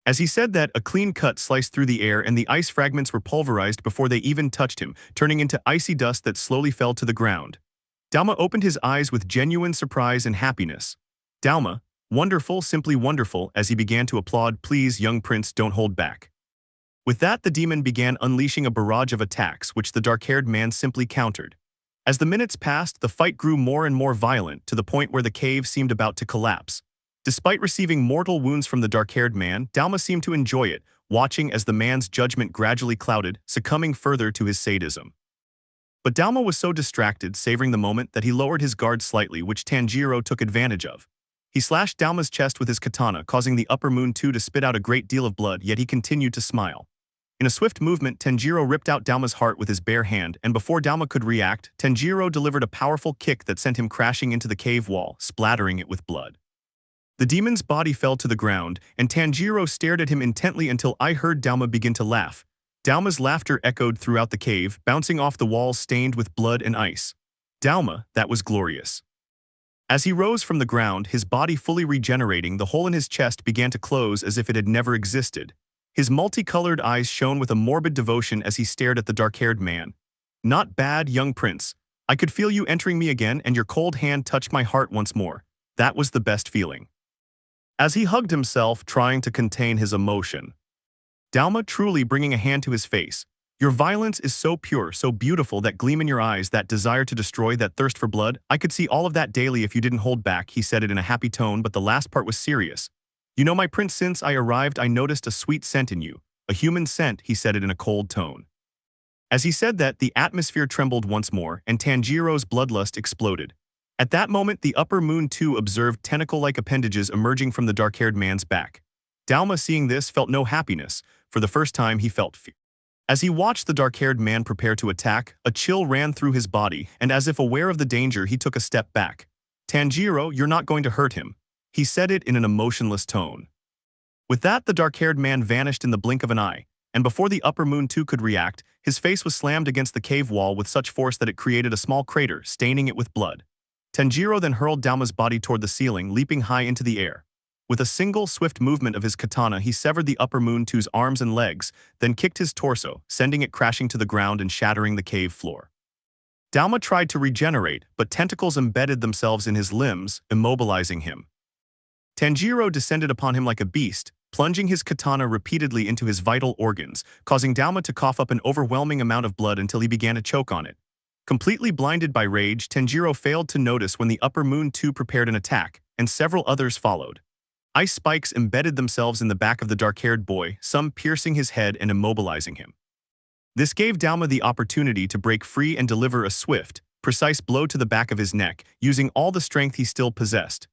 As he said that, a clean cut sliced through the air and the ice fragments were pulverized before they even touched him, turning into icy dust that slowly fell to the ground. Dalma opened his eyes with genuine surprise and happiness. "Dalma, wonderful, simply wonderful," as he began to applaud. "Please, young prince, don't hold back." With that, the demon began unleashing a barrage of attacks, which the dark-haired man simply countered. As the minutes passed, the fight grew more and more violent, to the point where the cave seemed about to collapse. Despite receiving mortal wounds from the dark-haired man, Dalma seemed to enjoy it, watching as the man's judgment gradually clouded, succumbing further to his sadism. But Dalma was so distracted, savoring the moment, that he lowered his guard slightly, which Tanjiro took advantage of. He slashed Dalma's chest with his katana, causing the upper moon too to spit out a great deal of blood, yet he continued to smile. In a swift movement, Tanjiro ripped out Dalma's heart with his bare hand, and before Dalma could react, Tanjiro delivered a powerful kick that sent him crashing into the cave wall, splattering it with blood. The demon's body fell to the ground, and Tanjiro stared at him intently until I heard Dalma begin to laugh. Dalma's laughter echoed throughout the cave, bouncing off the walls stained with blood and ice. "Dalma, that was glorious." As he rose from the ground, his body fully regenerating, the hole in his chest began to close as if it had never existed. His multicolored eyes shone with a morbid devotion as he stared at the dark-haired man. "Not bad, young prince. I could feel you entering me again, and your cold hand touched my heart once more. That was the best feeling." As he hugged himself, trying to contain his emotion, Dalma truly bringing a hand to his face. "Your violence is so pure, so beautiful, that gleam in your eyes, that desire to destroy, that thirst for blood. I could see all of that daily if you didn't hold back." He said it in a happy tone, but the last part was serious. "You know, my prince, since I arrived, I noticed a sweet scent in you. A human scent," he said it in a cold tone. As he said that, the atmosphere trembled once more, and Tanjiro's bloodlust exploded. At that moment, the upper moon too observed tentacle-like appendages emerging from the dark-haired man's back. Dalma, seeing this, felt no happiness. For the first time, he felt fear. As he watched the dark-haired man prepare to attack, a chill ran through his body, and as if aware of the danger, he took a step back. "Tanjiro, you're not going to hurt him." He said it in an emotionless tone. With that, the dark-haired man vanished in the blink of an eye, and before the upper moon too could react, his face was slammed against the cave wall with such force that it created a small crater, staining it with blood. Tanjiro then hurled Dalma's body toward the ceiling, leaping high into the air. With a single, swift movement of his katana, he severed the upper moon two's arms and legs, then kicked his torso, sending it crashing to the ground and shattering the cave floor. Dalma tried to regenerate, but tentacles embedded themselves in his limbs, immobilizing him. Tanjiro descended upon him like a beast, plunging his katana repeatedly into his vital organs, causing Dalma to cough up an overwhelming amount of blood until he began to choke on it. Completely blinded by rage, Tanjiro failed to notice when the upper moon too prepared an attack, and several others followed. Ice spikes embedded themselves in the back of the dark-haired boy, some piercing his head and immobilizing him. This gave Dalma the opportunity to break free and deliver a swift, precise blow to the back of his neck, using all the strength he still possessed.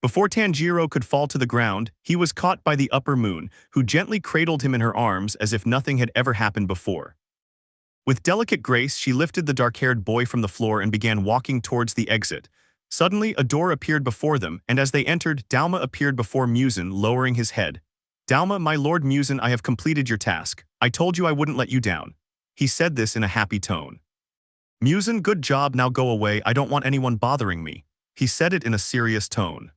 Before Tanjiro could fall to the ground, he was caught by the upper moon, who gently cradled him in her arms as if nothing had ever happened before. With delicate grace, she lifted the dark-haired boy from the floor and began walking towards the exit. Suddenly, a door appeared before them, and as they entered, Dalma appeared before Muzan, lowering his head. "Dalma, my lord Muzan, I have completed your task. I told you I wouldn't let you down." He said this in a happy tone. "Muzan, good job, now go away, I don't want anyone bothering me." He said it in a serious tone.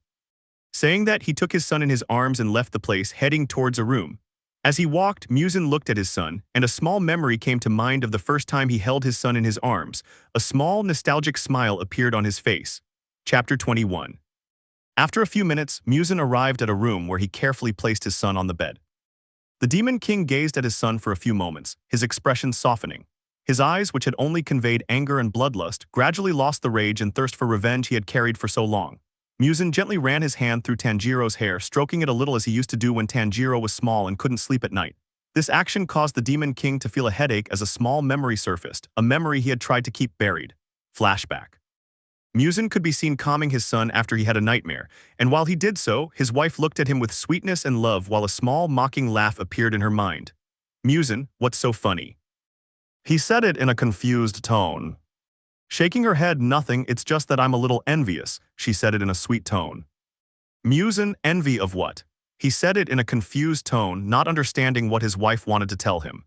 Saying that, he took his son in his arms and left the place, heading towards a room. As he walked, Muzan looked at his son, and a small memory came to mind of the first time he held his son in his arms. A small, nostalgic smile appeared on his face. Chapter 21. After a few minutes, Muzan arrived at a room where he carefully placed his son on the bed. The Demon King gazed at his son for a few moments, his expression softening. His eyes, which had only conveyed anger and bloodlust, gradually lost the rage and thirst for revenge he had carried for so long. Muzan gently ran his hand through Tanjiro's hair, stroking it a little as he used to do when Tanjiro was small and couldn't sleep at night. This action caused the Demon King to feel a headache as a small memory surfaced, a memory he had tried to keep buried. Flashback. Muzan could be seen calming his son after he had a nightmare, and while he did so, his wife looked at him with sweetness and love while a small, mocking laugh appeared in her mind. "Muzan, what's so funny?" He said it in a confused tone. Shaking her head, "Nothing, it's just that I'm a little envious," she said it in a sweet tone. "Muzan, envy of what?" He said it in a confused tone, not understanding what his wife wanted to tell him.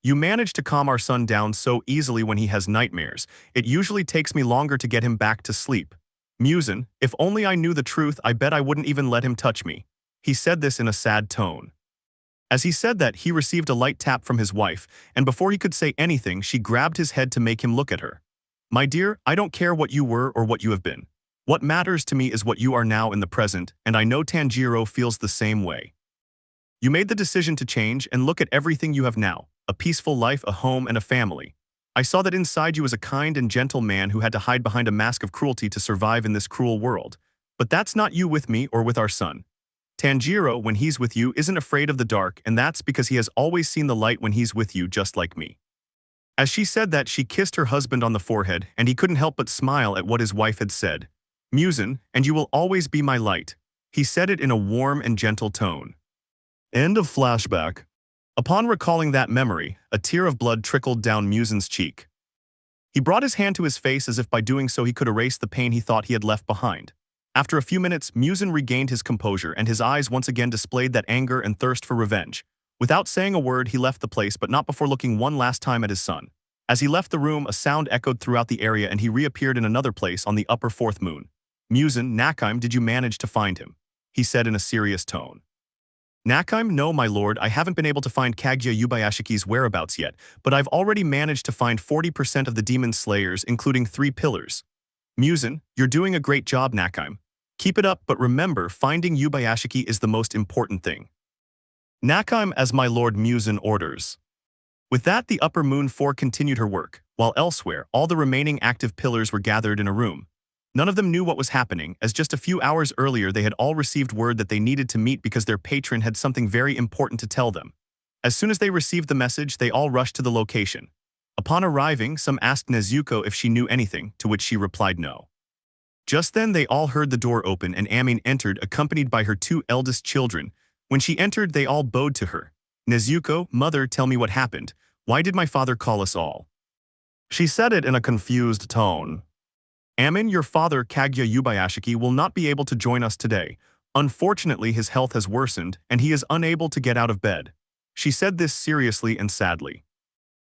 "You manage to calm our son down so easily when he has nightmares. It usually takes me longer to get him back to sleep. Muzan, if only I knew the truth, I bet I wouldn't even let him touch me." He said this in a sad tone. As he said that, he received a light tap from his wife, and before he could say anything, she grabbed his head to make him look at her. "My dear, I don't care what you were or what you have been. What matters to me is what you are now in the present, and I know Tanjiro feels the same way. You made the decision to change and look at everything you have now. A peaceful life, a home, and a family. I saw that inside you as a kind and gentle man who had to hide behind a mask of cruelty to survive in this cruel world. But that's not you with me or with our son. Tanjiro, when he's with you, isn't afraid of the dark, and that's because he has always seen the light when he's with you, just like me." As she said that, she kissed her husband on the forehead, and he couldn't help but smile at what his wife had said. "Muzan, and you will always be my light." He said it in a warm and gentle tone. End of flashback. Upon recalling that memory, a tear of blood trickled down Muzan's cheek. He brought his hand to his face as if by doing so he could erase the pain he thought he had left behind. After a few minutes, Muzan regained his composure and his eyes once again displayed that anger and thirst for revenge. Without saying a word, he left the place, but not before looking one last time at his son. As he left the room, a sound echoed throughout the area and he reappeared in another place on the upper fourth moon. Muzan, Nakime, did you manage to find him? He said in a serious tone. Nakime, no, my lord, I haven't been able to find Kaguya Yubayashiki's whereabouts yet, but I've already managed to find 40% of the demon slayers, including 3 pillars. Muzan, you're doing a great job, Nakime. Keep it up, but remember, finding Yubayashiki is the most important thing. Nakime, as my lord Muzan orders. With that, the Upper Moon 4 continued her work, while elsewhere, all the remaining active pillars were gathered in a room. None of them knew what was happening, as just a few hours earlier they had all received word that they needed to meet because their patron had something very important to tell them. As soon as they received the message, they all rushed to the location. Upon arriving, some asked Nezuko if she knew anything, to which she replied no. Just then they all heard the door open and Amin entered, accompanied by her 2 eldest children. When she entered, they all bowed to her. Nezuko, mother, tell me what happened. Why did my father call us all? She said it in a confused tone. Amin, your father, Kaguya Yubayashiki, will not be able to join us today. Unfortunately, his health has worsened, and he is unable to get out of bed. She said this seriously and sadly.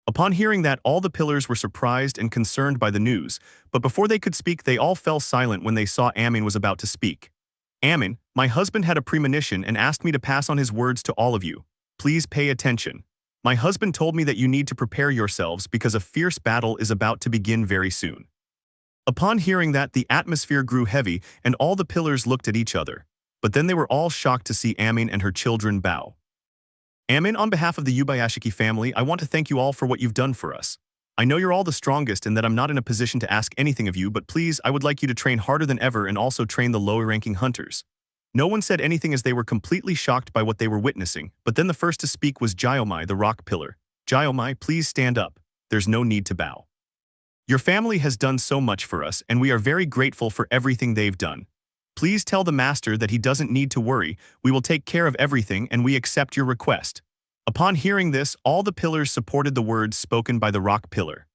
Upon hearing that, all the pillars were surprised and concerned by the news, but before they could speak, they all fell silent when they saw Amin was about to speak. Amin, my husband had a premonition and asked me to pass on his words to all of you. Please pay attention. My husband told me that you need to prepare yourselves because a fierce battle is about to begin very soon. Upon hearing that, the atmosphere grew heavy and all the pillars looked at each other. But then they were all shocked to see Amin and her children bow. Amin, on behalf of the Yubayashiki family, I want to thank you all for what you've done for us. I know you're all the strongest and that I'm not in a position to ask anything of you, but please, I would like you to train harder than ever and also train the lower-ranking hunters. No one said anything as they were completely shocked by what they were witnessing, but then the first to speak was Gyomai, the rock pillar. Gyomai, please stand up. There's no need to bow. Your family has done so much for us, and we are very grateful for everything they've done. Please tell the master that he doesn't need to worry, we will take care of everything and we accept your request. Upon hearing this, all the pillars supported the words spoken by the rock pillar.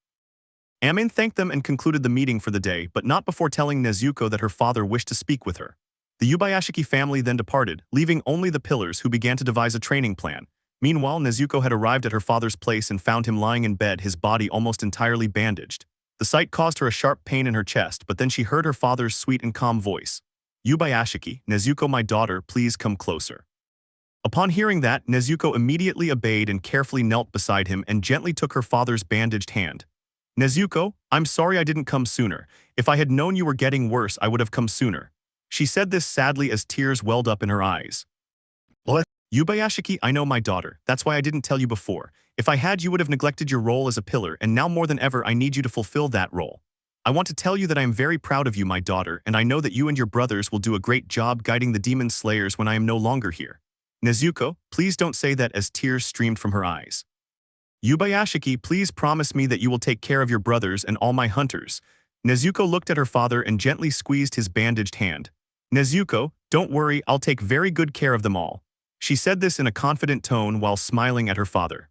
Amin thanked them and concluded the meeting for the day, but not before telling Nezuko that her father wished to speak with her. The Yubayashiki family then departed, leaving only the pillars, who began to devise a training plan. Meanwhile, Nezuko had arrived at her father's place and found him lying in bed, his body almost entirely bandaged. The sight caused her a sharp pain in her chest, but then she heard her father's sweet and calm voice. Yubayashiki, Nezuko, my daughter, please come closer. Upon hearing that, Nezuko immediately obeyed and carefully knelt beside him and gently took her father's bandaged hand. Nezuko, I'm sorry I didn't come sooner. If I had known you were getting worse, I would have come sooner. She said this sadly as tears welled up in her eyes. What? Yubayashiki, I know, my daughter. That's why I didn't tell you before. If I had, you would have neglected your role as a pillar, and now more than ever I need you to fulfill that role. I want to tell you that I am very proud of you, my daughter, and I know that you and your brothers will do a great job guiding the demon slayers when I am no longer here. Nezuko, please don't say that, as tears streamed from her eyes. Yubayashiki, please promise me that you will take care of your brothers and all my hunters. Nezuko looked at her father and gently squeezed his bandaged hand. Nezuko, don't worry, I'll take very good care of them all. She said this in a confident tone while smiling at her father.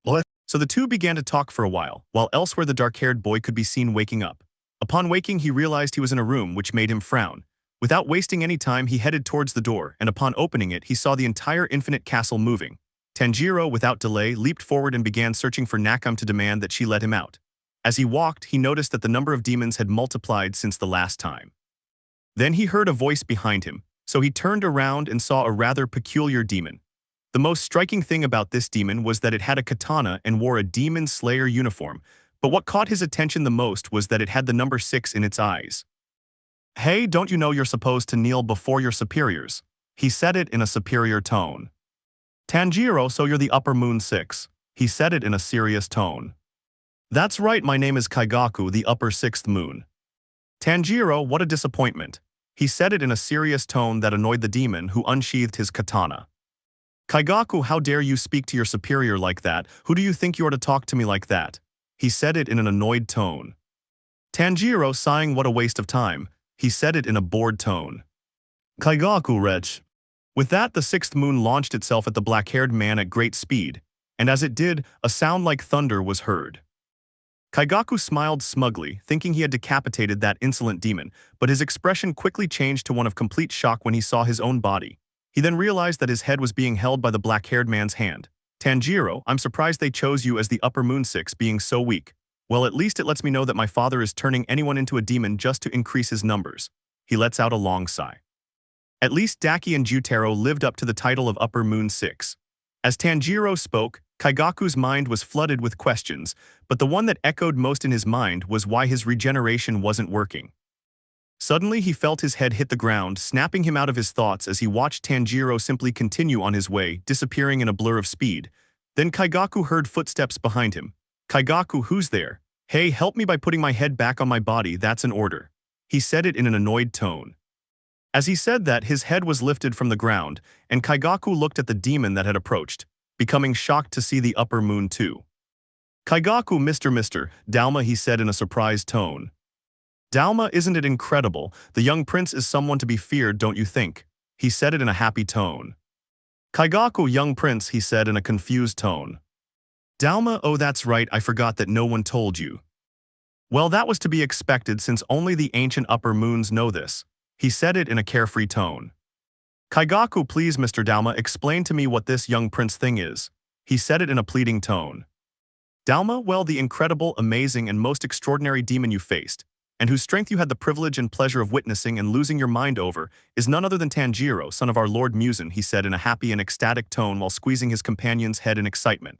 What? So the two began to talk for a while elsewhere the dark-haired boy could be seen waking up. Upon waking, he realized he was in a room, which made him frown. Without wasting any time, he headed towards the door, and upon opening it, he saw the entire infinite castle moving. Tanjiro, without delay, leaped forward and began searching for Nakame to demand that she let him out. As he walked, he noticed that the number of demons had multiplied since the last time. Then he heard a voice behind him, so he turned around and saw a rather peculiar demon. The most striking thing about this demon was that it had a katana and wore a demon slayer uniform, but what caught his attention the most was that it had the number 6 in its eyes. Hey, don't you know you're supposed to kneel before your superiors? He said it in a superior tone. Tanjiro, so you're the Upper Moon 6. He said it in a serious tone. That's right, my name is Kaigaku, the Upper 6th Moon. Tanjiro, what a disappointment. He said it in a serious tone that annoyed the demon, who unsheathed his katana. Kaigaku, how dare you speak to your superior like that? Who do you think you are to talk to me like that? He said it in an annoyed tone. Tanjiro, sighing, what a waste of time. He said it in a bored tone. Kaigaku, wretch. With that, the 6th moon launched itself at the black-haired man at great speed, and as it did, a sound like thunder was heard. Kaigaku smiled smugly, thinking he had decapitated that insolent demon, but his expression quickly changed to one of complete shock when he saw his own body. He then realized that his head was being held by the black-haired man's hand. Tanjiro, I'm surprised they chose you as the Upper Moon 6, being so weak. Well, at least it lets me know that my father is turning anyone into a demon just to increase his numbers. He lets out a long sigh. At least Daki and Jutaro lived up to the title of Upper Moon 6. As Tanjiro spoke, Kaigaku's mind was flooded with questions, but the one that echoed most in his mind was why his regeneration wasn't working. Suddenly he felt his head hit the ground, snapping him out of his thoughts as he watched Tanjiro simply continue on his way, disappearing in a blur of speed. Then Kaigaku heard footsteps behind him. "Kaigaku, who's there? Hey, help me by putting my head back on my body, that's an order." He said it in an annoyed tone. As he said that, his head was lifted from the ground, and Kaigaku looked at the demon that had approached, becoming shocked to see the Upper Moon too. "Kaigaku, Mr. Dalma," he said in a surprised tone. "Dalma, isn't it incredible? The young prince is someone to be feared, don't you think?" He said it in a happy tone. "Kaigaku, young prince," he said in a confused tone. "Dalma, oh that's right, I forgot that no one told you." "Well, that was to be expected since only the ancient Upper Moons know this." He said it in a carefree tone. "Kaigaku, please Mr. Dalma, explain to me what this young prince thing is." He said it in a pleading tone. "Dalma, well, the incredible, amazing, and most extraordinary demon you faced, and whose strength you had the privilege and pleasure of witnessing and losing your mind over, is none other than Tanjiro, son of our Lord Muzan," he said in a happy and ecstatic tone while squeezing his companion's head in excitement.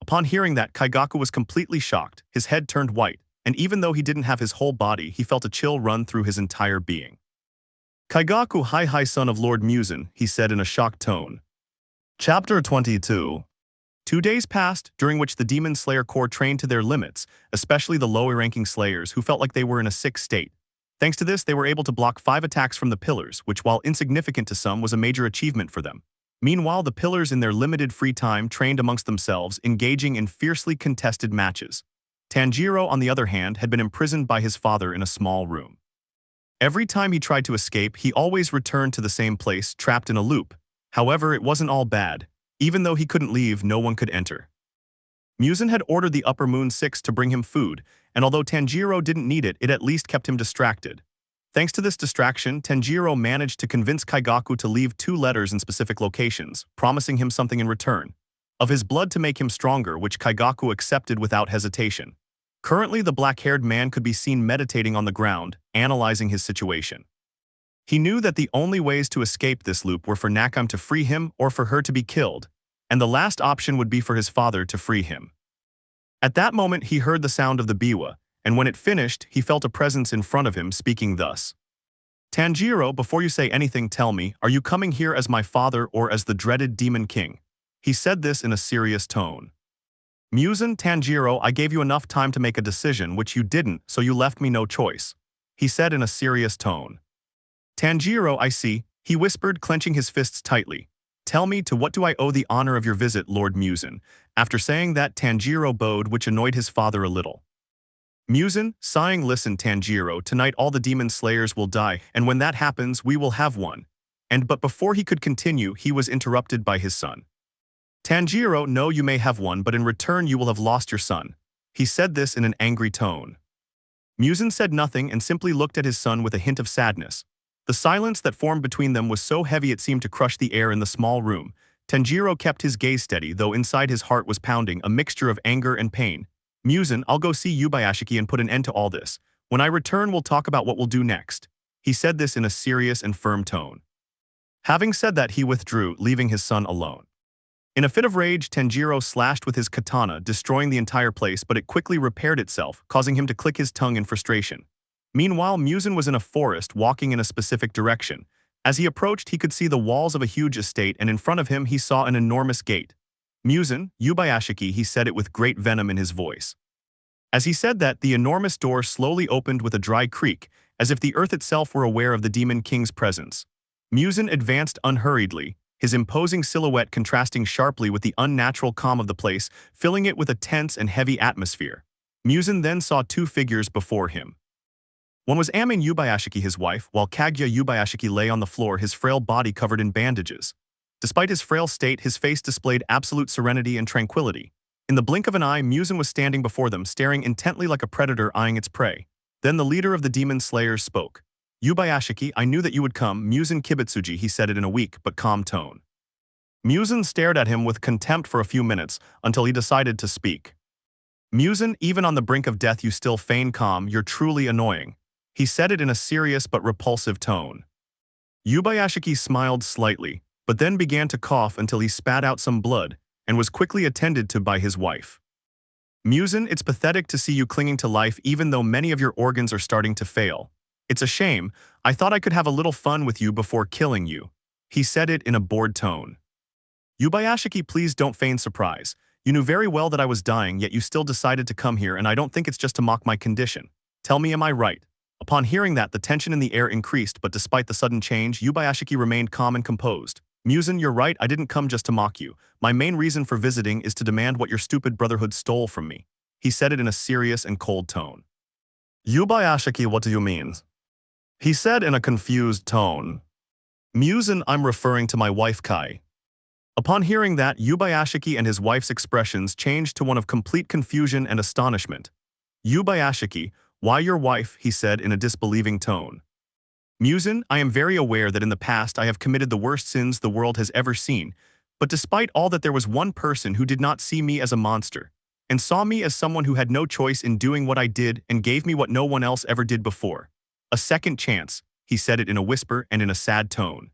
Upon hearing that, Kaigaku was completely shocked, his head turned white, and even though he didn't have his whole body, he felt a chill run through his entire being. "Kaigaku, hi son of Lord Muzan," he said in a shocked tone. Chapter 22. 2 days passed, during which the Demon Slayer Corps trained to their limits, especially the lower-ranking Slayers who felt like they were in a sick state. Thanks to this, they were able to block 5 attacks from the Pillars, which while insignificant to some was a major achievement for them. Meanwhile, the Pillars in their limited free time trained amongst themselves, engaging in fiercely contested matches. Tanjiro, on the other hand, had been imprisoned by his father in a small room. Every time he tried to escape, he always returned to the same place, trapped in a loop. However, it wasn't all bad. Even though he couldn't leave, no one could enter. Muzan had ordered the Upper Moon 6 to bring him food, and although Tanjiro didn't need it, it at least kept him distracted. Thanks to this distraction, Tanjiro managed to convince Kaigaku to leave 2 letters in specific locations, promising him something in return. Of his blood to make him stronger, which Kaigaku accepted without hesitation. Currently, the black-haired man could be seen meditating on the ground, analyzing his situation. He knew that the only ways to escape this loop were for Nakam to free him or for her to be killed, and the last option would be for his father to free him. At that moment, he heard the sound of the biwa, and when it finished, he felt a presence in front of him speaking thus. "Tanjiro, before you say anything, tell me, are you coming here as my father or as the dreaded Demon King?" He said this in a serious tone. "Muzan, Tanjiro, I gave you enough time to make a decision, which you didn't, so you left me no choice," he said in a serious tone. "Tanjiro, I see," he whispered, clenching his fists tightly. "Tell me, to what do I owe the honor of your visit, Lord Muzan?" After saying that, Tanjiro bowed, which annoyed his father a little. Muzan, sighing, "Listen, Tanjiro, tonight all the demon slayers will die, and when that happens, we will have one." But before he could continue, he was interrupted by his son. "Tanjiro, no, you may have one, but in return you will have lost your son." He said this in an angry tone. Muzan said nothing and simply looked at his son with a hint of sadness. The silence that formed between them was so heavy it seemed to crush the air in the small room. Tanjiro kept his gaze steady, though inside his heart was pounding, a mixture of anger and pain. "Muzan, I'll go see Yubayashiki and put an end to all this. When I return, we'll talk about what we'll do next." He said this in a serious and firm tone. Having said that, he withdrew, leaving his son alone. In a fit of rage, Tanjiro slashed with his katana, destroying the entire place, but it quickly repaired itself, causing him to click his tongue in frustration. Meanwhile, Muzan was in a forest, walking in a specific direction. As he approached, he could see the walls of a huge estate, and in front of him he saw an enormous gate. "Muzan, Yubayashiki," he said it with great venom in his voice. As he said that, the enormous door slowly opened with a dry creak, as if the earth itself were aware of the Demon King's presence. Muzan advanced unhurriedly, his imposing silhouette contrasting sharply with the unnatural calm of the place, filling it with a tense and heavy atmosphere. Muzan then saw 2 figures before him. One was Amin Yubayashiki, his wife, while Kaguya Yubayashiki lay on the floor, his frail body covered in bandages. Despite his frail state, his face displayed absolute serenity and tranquility. In the blink of an eye, Muzan was standing before them, staring intently like a predator eyeing its prey. Then the leader of the Demon Slayers spoke. "Yubayashiki, I knew that you would come, Muzan Kibutsuji," he said it in a weak but calm tone. Muzan stared at him with contempt for a few minutes, until he decided to speak. "Muzan, even on the brink of death you still feign calm, you're truly annoying." He said it in a serious but repulsive tone. Yubayashiki smiled slightly, but then began to cough until he spat out some blood and was quickly attended to by his wife. Muzan, it's pathetic to see you clinging to life even though many of your organs are starting to fail. It's a shame. I thought I could have a little fun with you before killing you. He said it in a bored tone. Yubayashiki, please don't feign surprise. You knew very well that I was dying, yet you still decided to come here, and I don't think it's just to mock my condition. Tell me, am I right? Upon hearing that, the tension in the air increased, but despite the sudden change, Yubayashiki remained calm and composed. Muzan, you're right, I didn't come just to mock you. My main reason for visiting is to demand what your stupid brotherhood stole from me. He said it in a serious and cold tone. Yubayashiki, what do you mean? He said in a confused tone. Muzan, I'm referring to my wife Kai. Upon hearing that, Yubayashiki and his wife's expressions changed to one of complete confusion and astonishment. Yubayashiki, why your wife? He said in a disbelieving tone. Muzan, I am very aware that in the past I have committed the worst sins the world has ever seen, but despite all that there was one person who did not see me as a monster, and saw me as someone who had no choice in doing what I did and gave me what no one else ever did before. A second chance, he said it in a whisper and in a sad tone.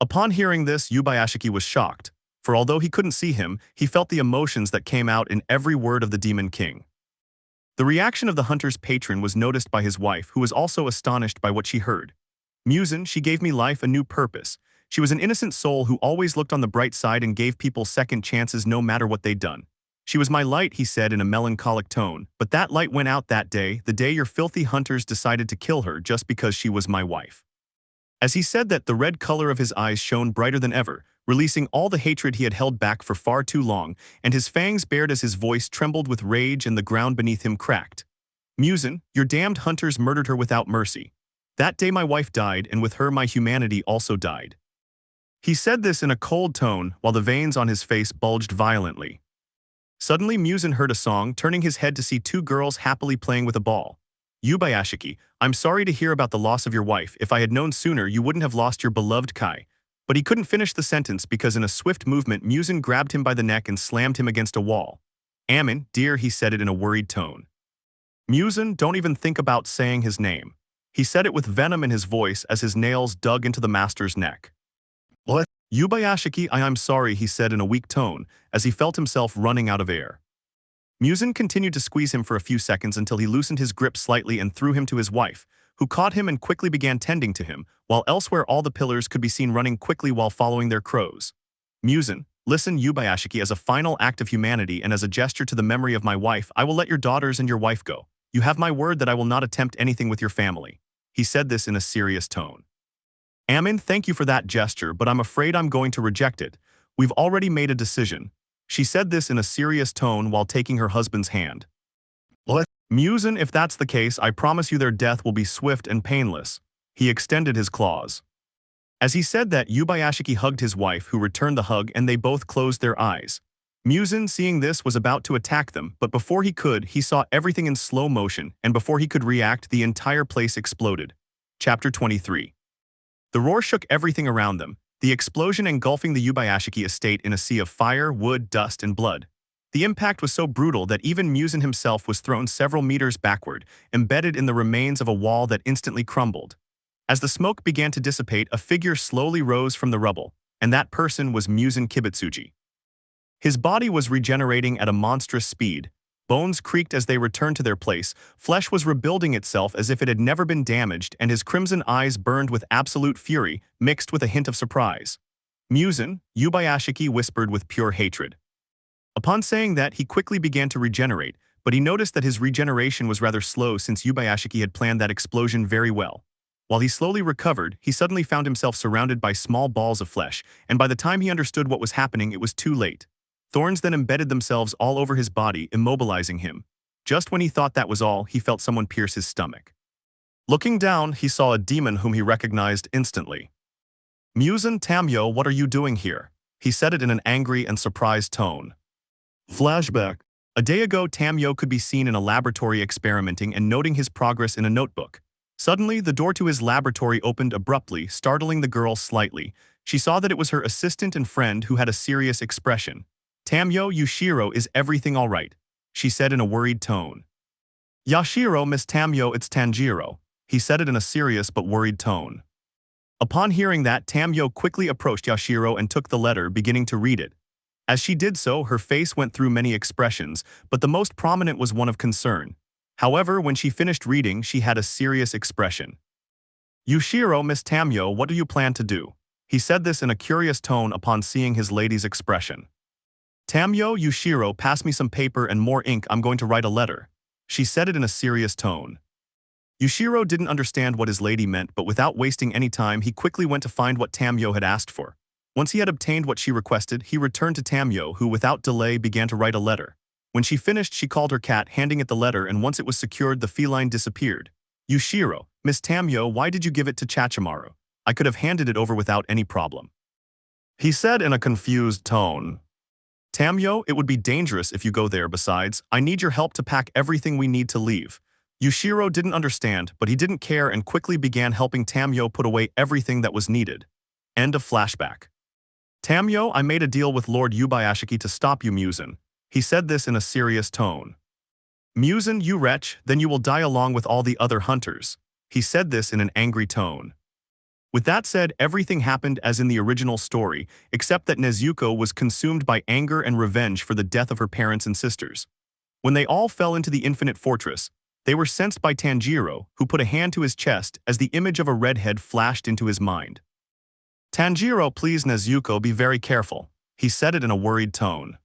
Upon hearing this, Yubayashiki was shocked, for although he couldn't see him, he felt the emotions that came out in every word of the Demon King. The reaction of the hunter's patron was noticed by his wife, who was also astonished by what she heard. Muzan, she gave me life a new purpose. She was an innocent soul who always looked on the bright side and gave people second chances no matter what they'd done. She was my light, he said in a melancholic tone, but that light went out that day, the day your filthy hunters decided to kill her just because she was my wife. As he said that, the red color of his eyes shone brighter than ever, releasing all the hatred he had held back for far too long, and his fangs bared as his voice trembled with rage and the ground beneath him cracked. Muzan, your damned hunters murdered her without mercy. That day my wife died, and with her my humanity also died. He said this in a cold tone, while the veins on his face bulged violently. Suddenly Muzan heard a song, turning his head to see two girls happily playing with a ball. Yubayashiki, I'm sorry to hear about the loss of your wife. If I had known sooner, you wouldn't have lost your beloved Kai. But he couldn't finish the sentence because in a swift movement, Muzan grabbed him by the neck and slammed him against a wall. Amin, dear, he said it in a worried tone. Muzan, don't even think about saying his name. He said it with venom in his voice as his nails dug into the master's neck. What? Yubayashiki, I'm sorry, he said in a weak tone, as he felt himself running out of air. Muzan continued to squeeze him for a few seconds until he loosened his grip slightly and threw him to his wife, who caught him and quickly began tending to him, while elsewhere all the pillars could be seen running quickly while following their crows. Muzan, listen, Yubayashiki, as a final act of humanity and as a gesture to the memory of my wife, I will let your daughters and your wife go. You have my word that I will not attempt anything with your family. He said this in a serious tone. Amin, thank you for that gesture, but I'm afraid I'm going to reject it. We've already made a decision. She said this in a serious tone while taking her husband's hand. What? Muzan, if that's the case, I promise you their death will be swift and painless. He extended his claws. As he said that, Yubayashiki hugged his wife, who returned the hug, and they both closed their eyes. Muzan, seeing this, was about to attack them, but before he could, he saw everything in slow motion, and before he could react, the entire place exploded. Chapter 23. The roar shook everything around them, the explosion engulfing the Yubayashiki estate in a sea of fire, wood, dust, and blood. The impact was so brutal that even Muzan himself was thrown several meters backward, embedded in the remains of a wall that instantly crumbled. As the smoke began to dissipate, a figure slowly rose from the rubble, and that person was Muzan Kibutsuji. His body was regenerating at a monstrous speed. Bones creaked as they returned to their place, flesh was rebuilding itself as if it had never been damaged, and his crimson eyes burned with absolute fury, mixed with a hint of surprise. Muzan, Yubayashiki whispered with pure hatred. Upon saying that, he quickly began to regenerate, but he noticed that his regeneration was rather slow since Yubayashiki had planned that explosion very well. While he slowly recovered, he suddenly found himself surrounded by small balls of flesh, and by the time he understood what was happening, it was too late. Thorns then embedded themselves all over his body, immobilizing him. Just when he thought that was all, he felt someone pierce his stomach. Looking down, he saw a demon whom he recognized instantly. Muzan, Tamyo, what are you doing here? He said it in an angry and surprised tone. Flashback. A day ago, Tamyo could be seen in a laboratory experimenting and noting his progress in a notebook. Suddenly, the door to his laboratory opened abruptly, startling the girl slightly. She saw that it was her assistant and friend who had a serious expression. Tamyo, Yushiro, is everything all right? She said in a worried tone. Yashiro, Miss Tamyo, it's Tanjiro. He said it in a serious but worried tone. Upon hearing that, Tamio quickly approached Yashiro and took the letter, beginning to read it. As she did so, her face went through many expressions, but the most prominent was one of concern. However, when she finished reading, she had a serious expression. Yushiro, Miss Tamio, what do you plan to do? He said this in a curious tone upon seeing his lady's expression. Tamio, Yushiro, pass me some paper and more ink, I'm going to write a letter. She said it in a serious tone. Yushiro didn't understand what his lady meant, but without wasting any time, he quickly went to find what Tamio had asked for. Once he had obtained what she requested, he returned to Tamio, who without delay began to write a letter. When she finished, she called her cat, handing it the letter, and once it was secured, the feline disappeared. Yushiro, Miss Tamio, why did you give it to Chachimaru? I could have handed it over without any problem. He said in a confused tone. Tamio, it would be dangerous if you go there. Besides, I need your help to pack everything we need to leave. Yushiro didn't understand, but he didn't care and quickly began helping Tamio put away everything that was needed. End of flashback. Tamio, I made a deal with Lord Yubayashiki to stop you, Muzan. He said this in a serious tone. Muzan, you wretch, then you will die along with all the other hunters. He said this in an angry tone. With that said, everything happened as in the original story, except that Nezuko was consumed by anger and revenge for the death of her parents and sisters. When they all fell into the infinite fortress, they were sensed by Tanjiro, who put a hand to his chest as the image of a redhead flashed into his mind. Tanjiro, please Nezuko, be very careful. He said it in a worried tone.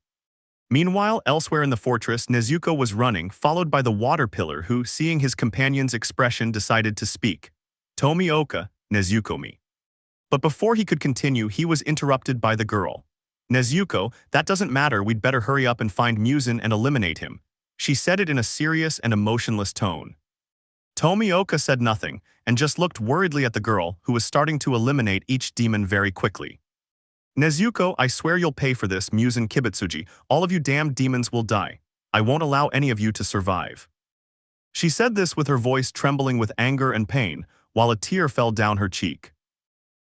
Meanwhile, elsewhere in the fortress, Nezuko was running, followed by the water pillar who, seeing his companion's expression, decided to speak. Tomioka, Nezuko-me. But before he could continue, he was interrupted by the girl. Nezuko, that doesn't matter, we'd better hurry up and find Muzan and eliminate him. She said it in a serious and emotionless tone. Tomioka said nothing, and just looked worriedly at the girl, who was starting to eliminate each demon very quickly. Nezuko, I swear you'll pay for this, Muzan Kibutsuji. All of you damned demons will die. I won't allow any of you to survive. She said this with her voice trembling with anger and pain, while a tear fell down her cheek.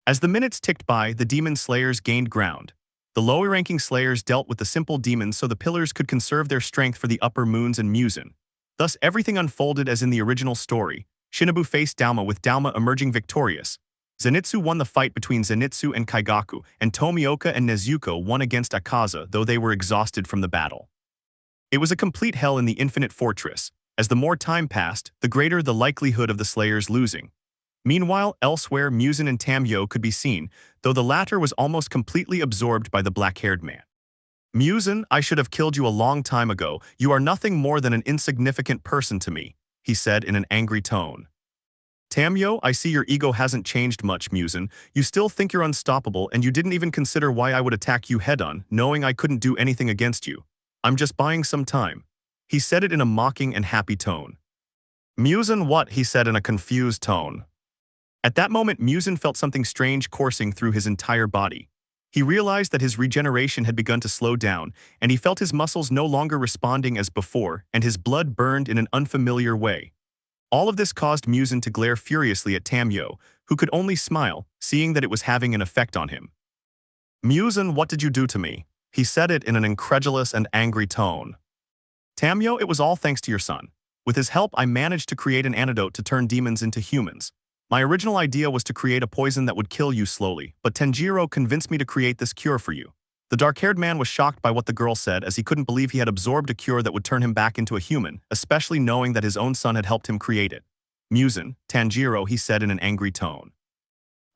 As the minutes ticked by, the demon slayers gained ground. The lower-ranking slayers dealt with the simple demons so the pillars could conserve their strength for the upper moons and Muzan. Thus, everything unfolded as in the original story. Shinobu faced Dauma, with Dauma emerging victorious. Zenitsu won the fight between Zenitsu and Kaigaku, and Tomioka and Nezuko won against Akaza, though they were exhausted from the battle. It was a complete hell in the infinite fortress. As the more time passed, the greater the likelihood of the slayers losing. Meanwhile, elsewhere, Muzan and Tamio could be seen, though the latter was almost completely absorbed by the black-haired man. Muzan, I should have killed you a long time ago. You are nothing more than an insignificant person to me, he said in an angry tone. Tamio, I see your ego hasn't changed much, Muzan. You still think you're unstoppable, and you didn't even consider why I would attack you head-on, knowing I couldn't do anything against you. I'm just buying some time. He said it in a mocking and happy tone. Muzan, what? He said in a confused tone. At that moment, Muzan felt something strange coursing through his entire body. He realized that his regeneration had begun to slow down, and he felt his muscles no longer responding as before, and his blood burned in an unfamiliar way. All of this caused Muzan to glare furiously at Tamio, who could only smile, seeing that it was having an effect on him. Muzan, what did you do to me? He said it in an incredulous and angry tone. Tamio, it was all thanks to your son. With his help, I managed to create an antidote to turn demons into humans. My original idea was to create a poison that would kill you slowly, but Tanjiro convinced me to create this cure for you. The dark-haired man was shocked by what the girl said, as he couldn't believe he had absorbed a cure that would turn him back into a human, especially knowing that his own son had helped him create it. Muzan, Tanjiro, he said in an angry tone.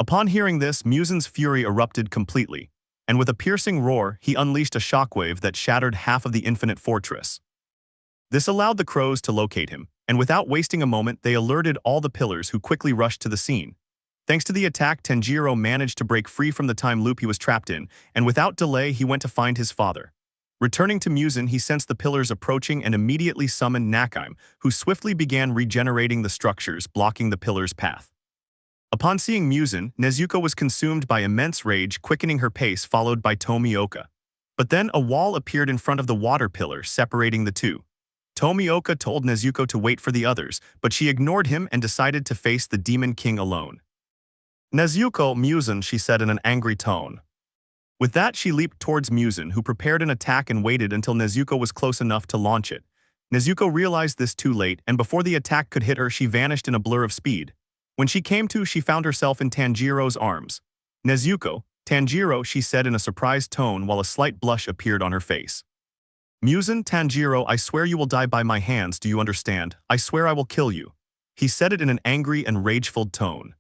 Upon hearing this, Muzan's fury erupted completely, and with a piercing roar, he unleashed a shockwave that shattered half of the infinite fortress. This allowed the crows to locate him, and without wasting a moment, they alerted all the pillars, who quickly rushed to the scene. Thanks to the attack, Tanjiro managed to break free from the time loop he was trapped in, and without delay, he went to find his father. Returning to Muzan, he sensed the pillars approaching and immediately summoned Nakaim, who swiftly began regenerating the structures, blocking the pillars' path. Upon seeing Muzan, Nezuko was consumed by immense rage, quickening her pace, followed by Tomioka. But then a wall appeared in front of the water pillar, separating the two. Tomioka told Nezuko to wait for the others, but she ignored him and decided to face the Demon King alone. Nezuko, Muzan, she said in an angry tone. With that, she leaped towards Muzan, who prepared an attack and waited until Nezuko was close enough to launch it. Nezuko realized this too late, and before the attack could hit her, she vanished in a blur of speed. When she came to, she found herself in Tanjiro's arms. "Nezuko, Tanjiro," she said in a surprised tone while a slight blush appeared on her face. "Muzan, Tanjiro, I swear you will die by my hands, do you understand? I swear I will kill you." He said it in an angry and rage-filled tone.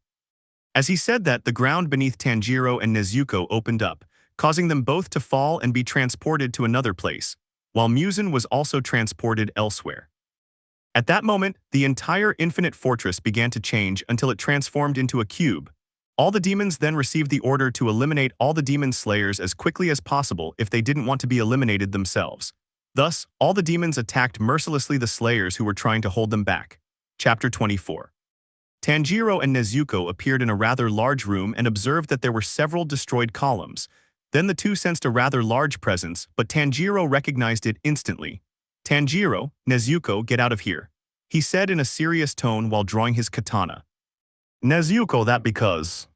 As he said that, the ground beneath Tanjiro and Nezuko opened up, causing them both to fall and be transported to another place, while Muzan was also transported elsewhere. At that moment, the entire infinite fortress began to change until it transformed into a cube. All the demons then received the order to eliminate all the demon slayers as quickly as possible if they didn't want to be eliminated themselves. Thus, all the demons attacked mercilessly the slayers who were trying to hold them back. Chapter 24. Tanjiro and Nezuko appeared in a rather large room and observed that there were several destroyed columns. Then the two sensed a rather large presence, but Tanjiro recognized it instantly. "Tanjiro, Nezuko, get out of here," he said in a serious tone while drawing his katana. "Nezuko, that because..."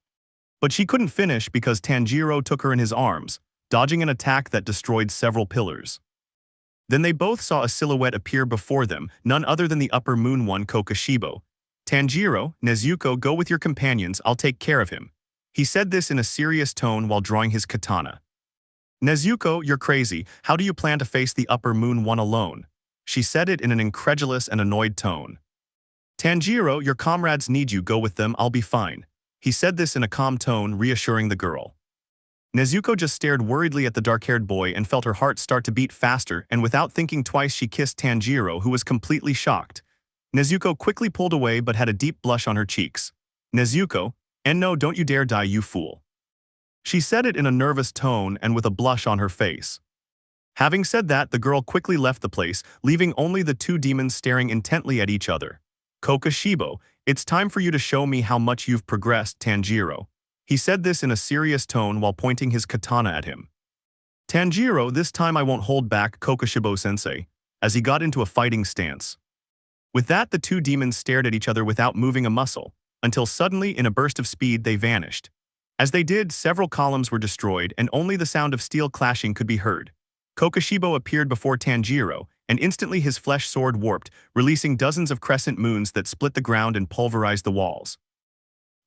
But she couldn't finish because Tanjiro took her in his arms, dodging an attack that destroyed several pillars. Then they both saw a silhouette appear before them, none other than the upper moon one, Kokoshibo. "Tanjiro, Nezuko, go with your companions, I'll take care of him." He said this in a serious tone while drawing his katana. "Nezuko, you're crazy, how do you plan to face the upper moon one alone?" She said it in an incredulous and annoyed tone. "Tanjiro, your comrades need you, go with them, I'll be fine." He said this in a calm tone, reassuring the girl. Nezuko just stared worriedly at the dark-haired boy and felt her heart start to beat faster, and without thinking twice she kissed Tanjiro, who was completely shocked. Nezuko quickly pulled away but had a deep blush on her cheeks. "Nezuko, and no, don't you dare die, you fool." She said it in a nervous tone and with a blush on her face. Having said that, the girl quickly left the place, leaving only the two demons staring intently at each other. "Kokoshibo, it's time for you to show me how much you've progressed, Tanjiro." He said this in a serious tone while pointing his katana at him. "Tanjiro, this time I won't hold back, Kokoshibo-sensei," as he got into a fighting stance. With that, the two demons stared at each other without moving a muscle, until suddenly, in a burst of speed, they vanished. As they did, several columns were destroyed and only the sound of steel clashing could be heard. Kokoshibo appeared before Tanjiro, and instantly his flesh sword warped, releasing dozens of crescent moons that split the ground and pulverized the walls.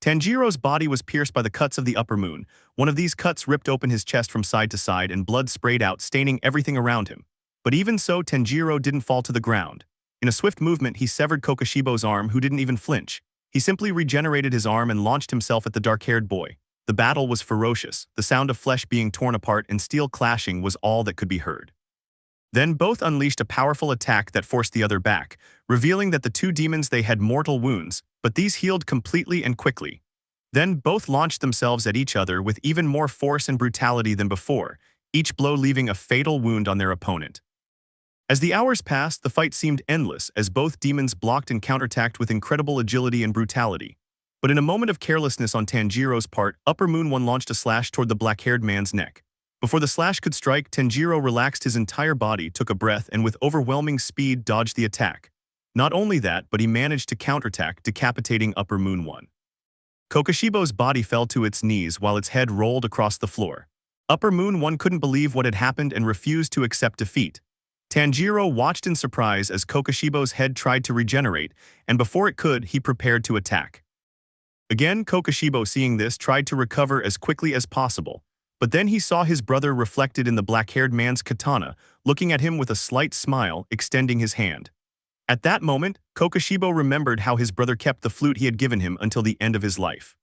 Tanjiro's body was pierced by the cuts of the upper moon. One of these cuts ripped open his chest from side to side and blood sprayed out, staining everything around him. But even so, Tanjiro didn't fall to the ground. In a swift movement, he severed Kokoshibo's arm, who didn't even flinch. He simply regenerated his arm and launched himself at the dark-haired boy. The battle was ferocious. The sound of flesh being torn apart and steel clashing was all that could be heard. Then both unleashed a powerful attack that forced the other back, revealing that the two demons they had mortal wounds, but these healed completely and quickly. Then both launched themselves at each other with even more force and brutality than before, each blow leaving a fatal wound on their opponent. As the hours passed, the fight seemed endless as both demons blocked and counterattacked with incredible agility and brutality. But in a moment of carelessness on Tanjiro's part, Upper Moon One launched a slash toward the black-haired man's neck. Before the slash could strike, Tanjiro relaxed his entire body, took a breath, and with overwhelming speed dodged the attack. Not only that, but he managed to counterattack, decapitating Upper Moon One. Kokoshibo's body fell to its knees while its head rolled across the floor. Upper Moon One couldn't believe what had happened and refused to accept defeat. Tanjiro watched in surprise as Kokoshibo's head tried to regenerate, and before it could, he prepared to attack. Again, Kokoshibo, seeing this, tried to recover as quickly as possible, but then he saw his brother reflected in the black-haired man's katana, looking at him with a slight smile, extending his hand. At that moment, Kokoshibo remembered how his brother kept the flute he had given him until the end of his life.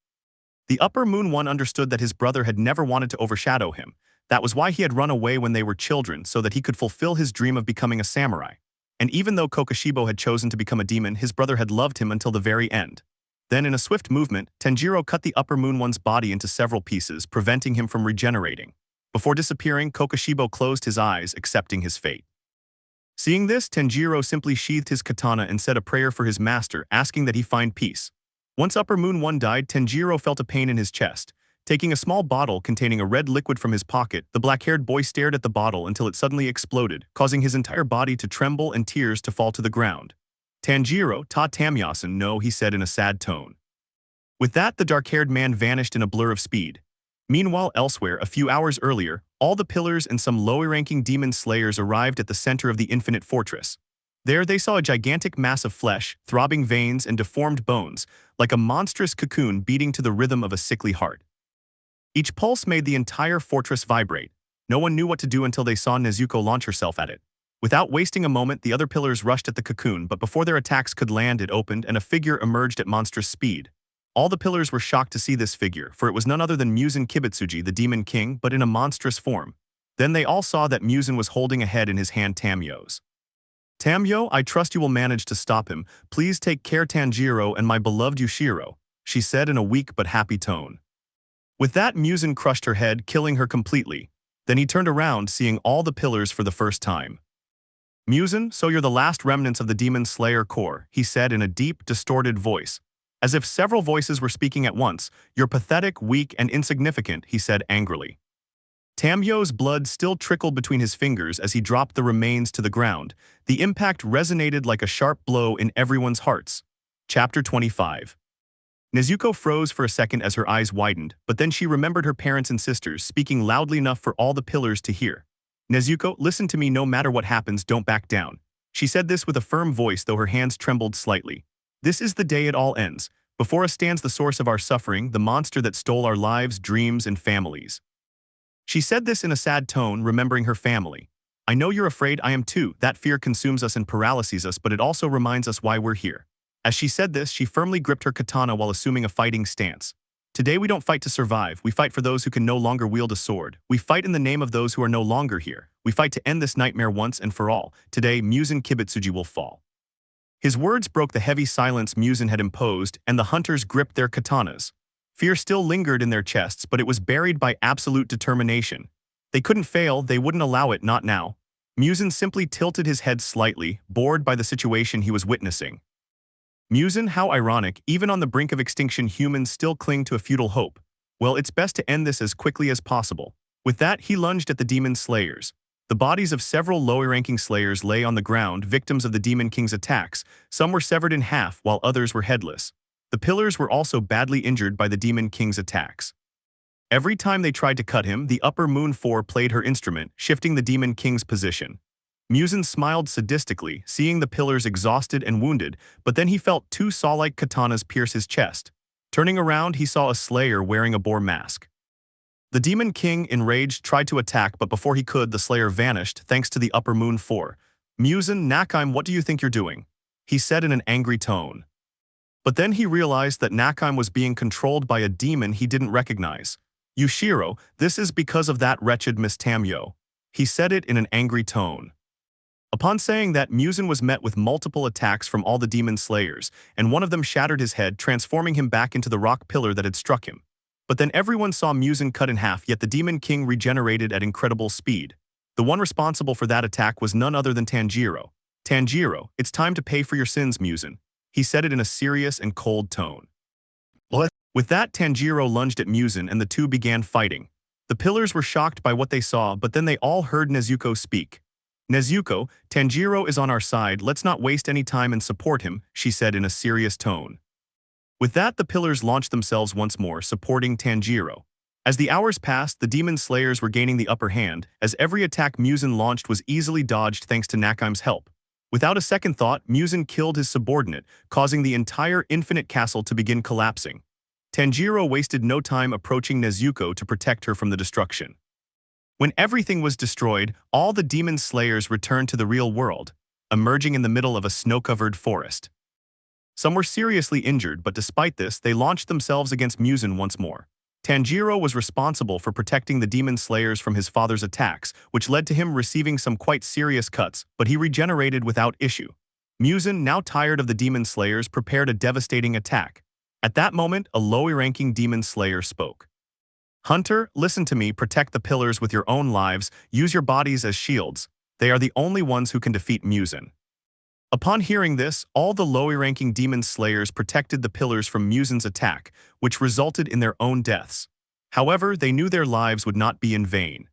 The Upper Moon One understood that his brother had never wanted to overshadow him. That was why he had run away when they were children, so that he could fulfill his dream of becoming a samurai. And even though Kokoshibo had chosen to become a demon, his brother had loved him until the very end. Then, in a swift movement, Tanjiro cut the Upper Moon One's body into several pieces, preventing him from regenerating. Before disappearing, Kokoshibo closed his eyes, accepting his fate. Seeing this, Tanjiro simply sheathed his katana and said a prayer for his master, asking that he find peace. Once Upper Moon One died, Tanjiro felt a pain in his chest. Taking a small bottle containing a red liquid from his pocket, the black-haired boy stared at the bottle until it suddenly exploded, causing his entire body to tremble and tears to fall to the ground. "Tanjiro, ta tamyasen, no," he said in a sad tone. With that, the dark-haired man vanished in a blur of speed. Meanwhile, elsewhere, a few hours earlier, all the pillars and some lower-ranking demon slayers arrived at the center of the infinite fortress. There they saw a gigantic mass of flesh, throbbing veins, and deformed bones, like a monstrous cocoon beating to the rhythm of a sickly heart. Each pulse made the entire fortress vibrate. No one knew what to do until they saw Nezuko launch herself at it. Without wasting a moment, the other pillars rushed at the cocoon, but before their attacks could land, it opened and a figure emerged at monstrous speed. All the pillars were shocked to see this figure, for it was none other than Muzan Kibutsuji, the Demon King, but in a monstrous form. Then they all saw that Muzan was holding a head in his hand Tamyo's. "Tamyo, I trust you will manage to stop him. Please take care Tanjiro and my beloved Yushiro," she said in a weak but happy tone. With that, Muzan crushed her head, killing her completely. Then he turned around, seeing all the pillars for the first time. "Muzan, so you're the last remnants of the Demon Slayer Corps," he said in a deep, distorted voice. As if several voices were speaking at once. "You're pathetic, weak, and insignificant," he said angrily. Tamyo's blood still trickled between his fingers as he dropped the remains to the ground. The impact resonated like a sharp blow in everyone's hearts. Chapter 25. Nezuko froze for a second as her eyes widened, but then she remembered her parents and sisters speaking loudly enough for all the pillars to hear. "Nezuko, listen to me, no matter what happens, don't back down." She said this with a firm voice, though her hands trembled slightly. "This is the day it all ends. Before us stands the source of our suffering, the monster that stole our lives, dreams, and families." She said this in a sad tone, remembering her family. "I know you're afraid, I am too. That fear consumes us and paralyzes us, but it also reminds us why we're here." As she said this, she firmly gripped her katana while assuming a fighting stance. "Today we don't fight to survive, we fight for those who can no longer wield a sword. We fight in the name of those who are no longer here. We fight to end this nightmare once and for all. Today, Muzan Kibutsuji will fall." His words broke the heavy silence Muzan had imposed, and the hunters gripped their katanas. Fear still lingered in their chests, but it was buried by absolute determination. They couldn't fail, they wouldn't allow it, not now. Muzan simply tilted his head slightly, bored by the situation he was witnessing. "Muzan, how ironic, even on the brink of extinction humans still cling to a futile hope. Well, it's best to end this as quickly as possible." With that, he lunged at the demon slayers. The bodies of several lower-ranking slayers lay on the ground, victims of the Demon King's attacks. Some were severed in half, while others were headless. The pillars were also badly injured by the Demon King's attacks. Every time they tried to cut him, the Upper Moon 4 played her instrument, shifting the Demon King's position. Muzan smiled sadistically, seeing the pillars exhausted and wounded, but then he felt two saw-like katanas pierce his chest. Turning around, he saw a slayer wearing a boar mask. The Demon King, enraged, tried to attack, but before he could, the slayer vanished, thanks to the Upper Moon 4. "Muzan, Nakime, what do you think you're doing?" he said in an angry tone. But then he realized that Nakime was being controlled by a demon he didn't recognize. "Yushiro, this is because of that wretched Miss Tamyo," he said it in an angry tone. Upon saying that, Muzan was met with multiple attacks from all the demon slayers, and one of them shattered his head, transforming him back into the rock pillar that had struck him. But then everyone saw Muzan cut in half, yet the Demon King regenerated at incredible speed. The one responsible for that attack was none other than Tanjiro. "Tanjiro, it's time to pay for your sins, Muzan," he said it in a serious and cold tone. "What?" With that, Tanjiro lunged at Muzan and the two began fighting. The pillars were shocked by what they saw, but then they all heard Nezuko speak. "Nezuko, Tanjiro is on our side, let's not waste any time and support him," she said in a serious tone. With that, the pillars launched themselves once more, supporting Tanjiro. As the hours passed, the demon slayers were gaining the upper hand, as every attack Muzan launched was easily dodged thanks to Nakime's help. Without a second thought, Muzan killed his subordinate, causing the entire infinite castle to begin collapsing. Tanjiro wasted no time approaching Nezuko to protect her from the destruction. When everything was destroyed, all the demon slayers returned to the real world, emerging in the middle of a snow-covered forest. Some were seriously injured, but despite this, they launched themselves against Muzan once more. Tanjiro was responsible for protecting the demon slayers from his father's attacks, which led to him receiving some quite serious cuts, but he regenerated without issue. Muzan, now tired of the demon slayers, prepared a devastating attack. At that moment, a lower-ranking demon slayer spoke. "Hunter, listen to me, protect the pillars with your own lives, use your bodies as shields. They are the only ones who can defeat Muzan." Upon hearing this, all the lower-ranking demon slayers protected the pillars from Muzan's attack, which resulted in their own deaths. However, they knew their lives would not be in vain.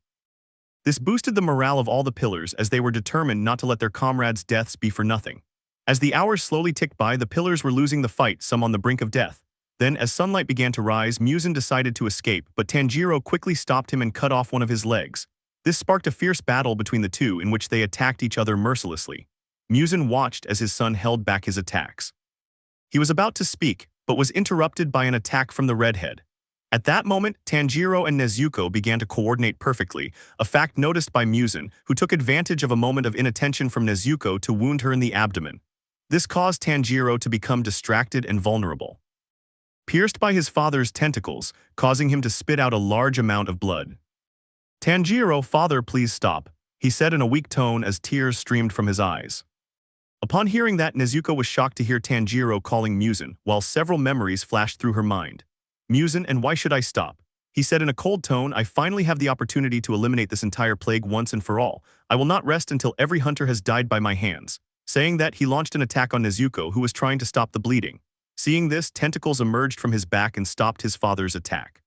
This boosted the morale of all the pillars as they were determined not to let their comrades' deaths be for nothing. As the hours slowly ticked by, the pillars were losing the fight, some on the brink of death. Then, as sunlight began to rise, Muzan decided to escape, but Tanjiro quickly stopped him and cut off one of his legs. This sparked a fierce battle between the two in which they attacked each other mercilessly. Muzan watched as his son held back his attacks. He was about to speak, but was interrupted by an attack from the redhead. At that moment, Tanjiro and Nezuko began to coordinate perfectly, a fact noticed by Muzan, who took advantage of a moment of inattention from Nezuko to wound her in the abdomen. This caused Tanjiro to become distracted and vulnerable, pierced by his father's tentacles, causing him to spit out a large amount of blood. "Tanjiro, father, please stop," he said in a weak tone as tears streamed from his eyes. Upon hearing that, Nezuko was shocked to hear Tanjiro calling Muzan, while several memories flashed through her mind. "Muzan, and why should I stop?" he said in a cold tone. "I finally have the opportunity to eliminate this entire plague once and for all. I will not rest until every hunter has died by my hands." Saying that, he launched an attack on Nezuko, who was trying to stop the bleeding. Seeing this, tentacles emerged from his back and stopped his father's attack.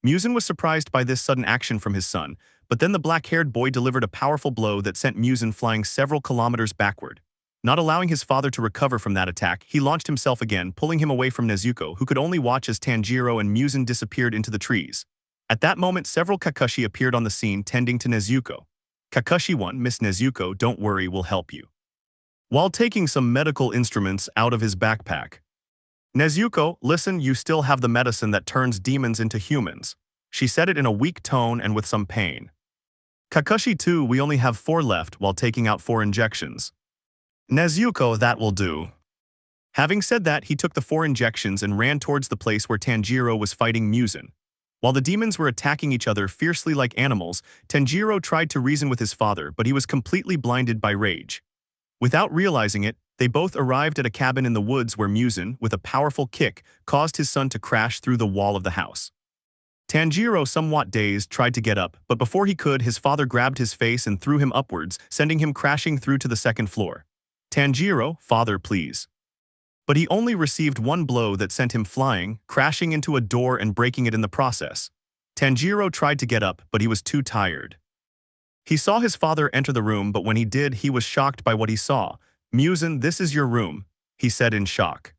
Muzan was surprised by this sudden action from his son, but then the black-haired boy delivered a powerful blow that sent Muzan flying several kilometers backward. Not allowing his father to recover from that attack, he launched himself again, pulling him away from Nezuko, who could only watch as Tanjiro and Muzan disappeared into the trees. At that moment, several Kakashi appeared on the scene tending to Nezuko. Kakashi 1, "Miss Nezuko, don't worry, we'll help you," while taking some medical instruments out of his backpack. "Nezuko, listen, you still have the medicine that turns demons into humans," she said it in a weak tone and with some pain. Kakashi 2, "We only have 4 left," while taking out 4 injections. "Nezuko, that will do." Having said that, he took the 4 injections and ran towards the place where Tanjiro was fighting Muzan. While the demons were attacking each other fiercely like animals, Tanjiro tried to reason with his father, but he was completely blinded by rage. Without realizing it, they both arrived at a cabin in the woods where Muzan, with a powerful kick, caused his son to crash through the wall of the house. Tanjiro, somewhat dazed, tried to get up, but before he could, his father grabbed his face and threw him upwards, sending him crashing through to the second floor. "Tanjiro, father, please." But he only received one blow that sent him flying, crashing into a door and breaking it in the process. Tanjiro tried to get up, but he was too tired. He saw his father enter the room, but when he did, he was shocked by what he saw. "Muzan, this is your room," he said in shock.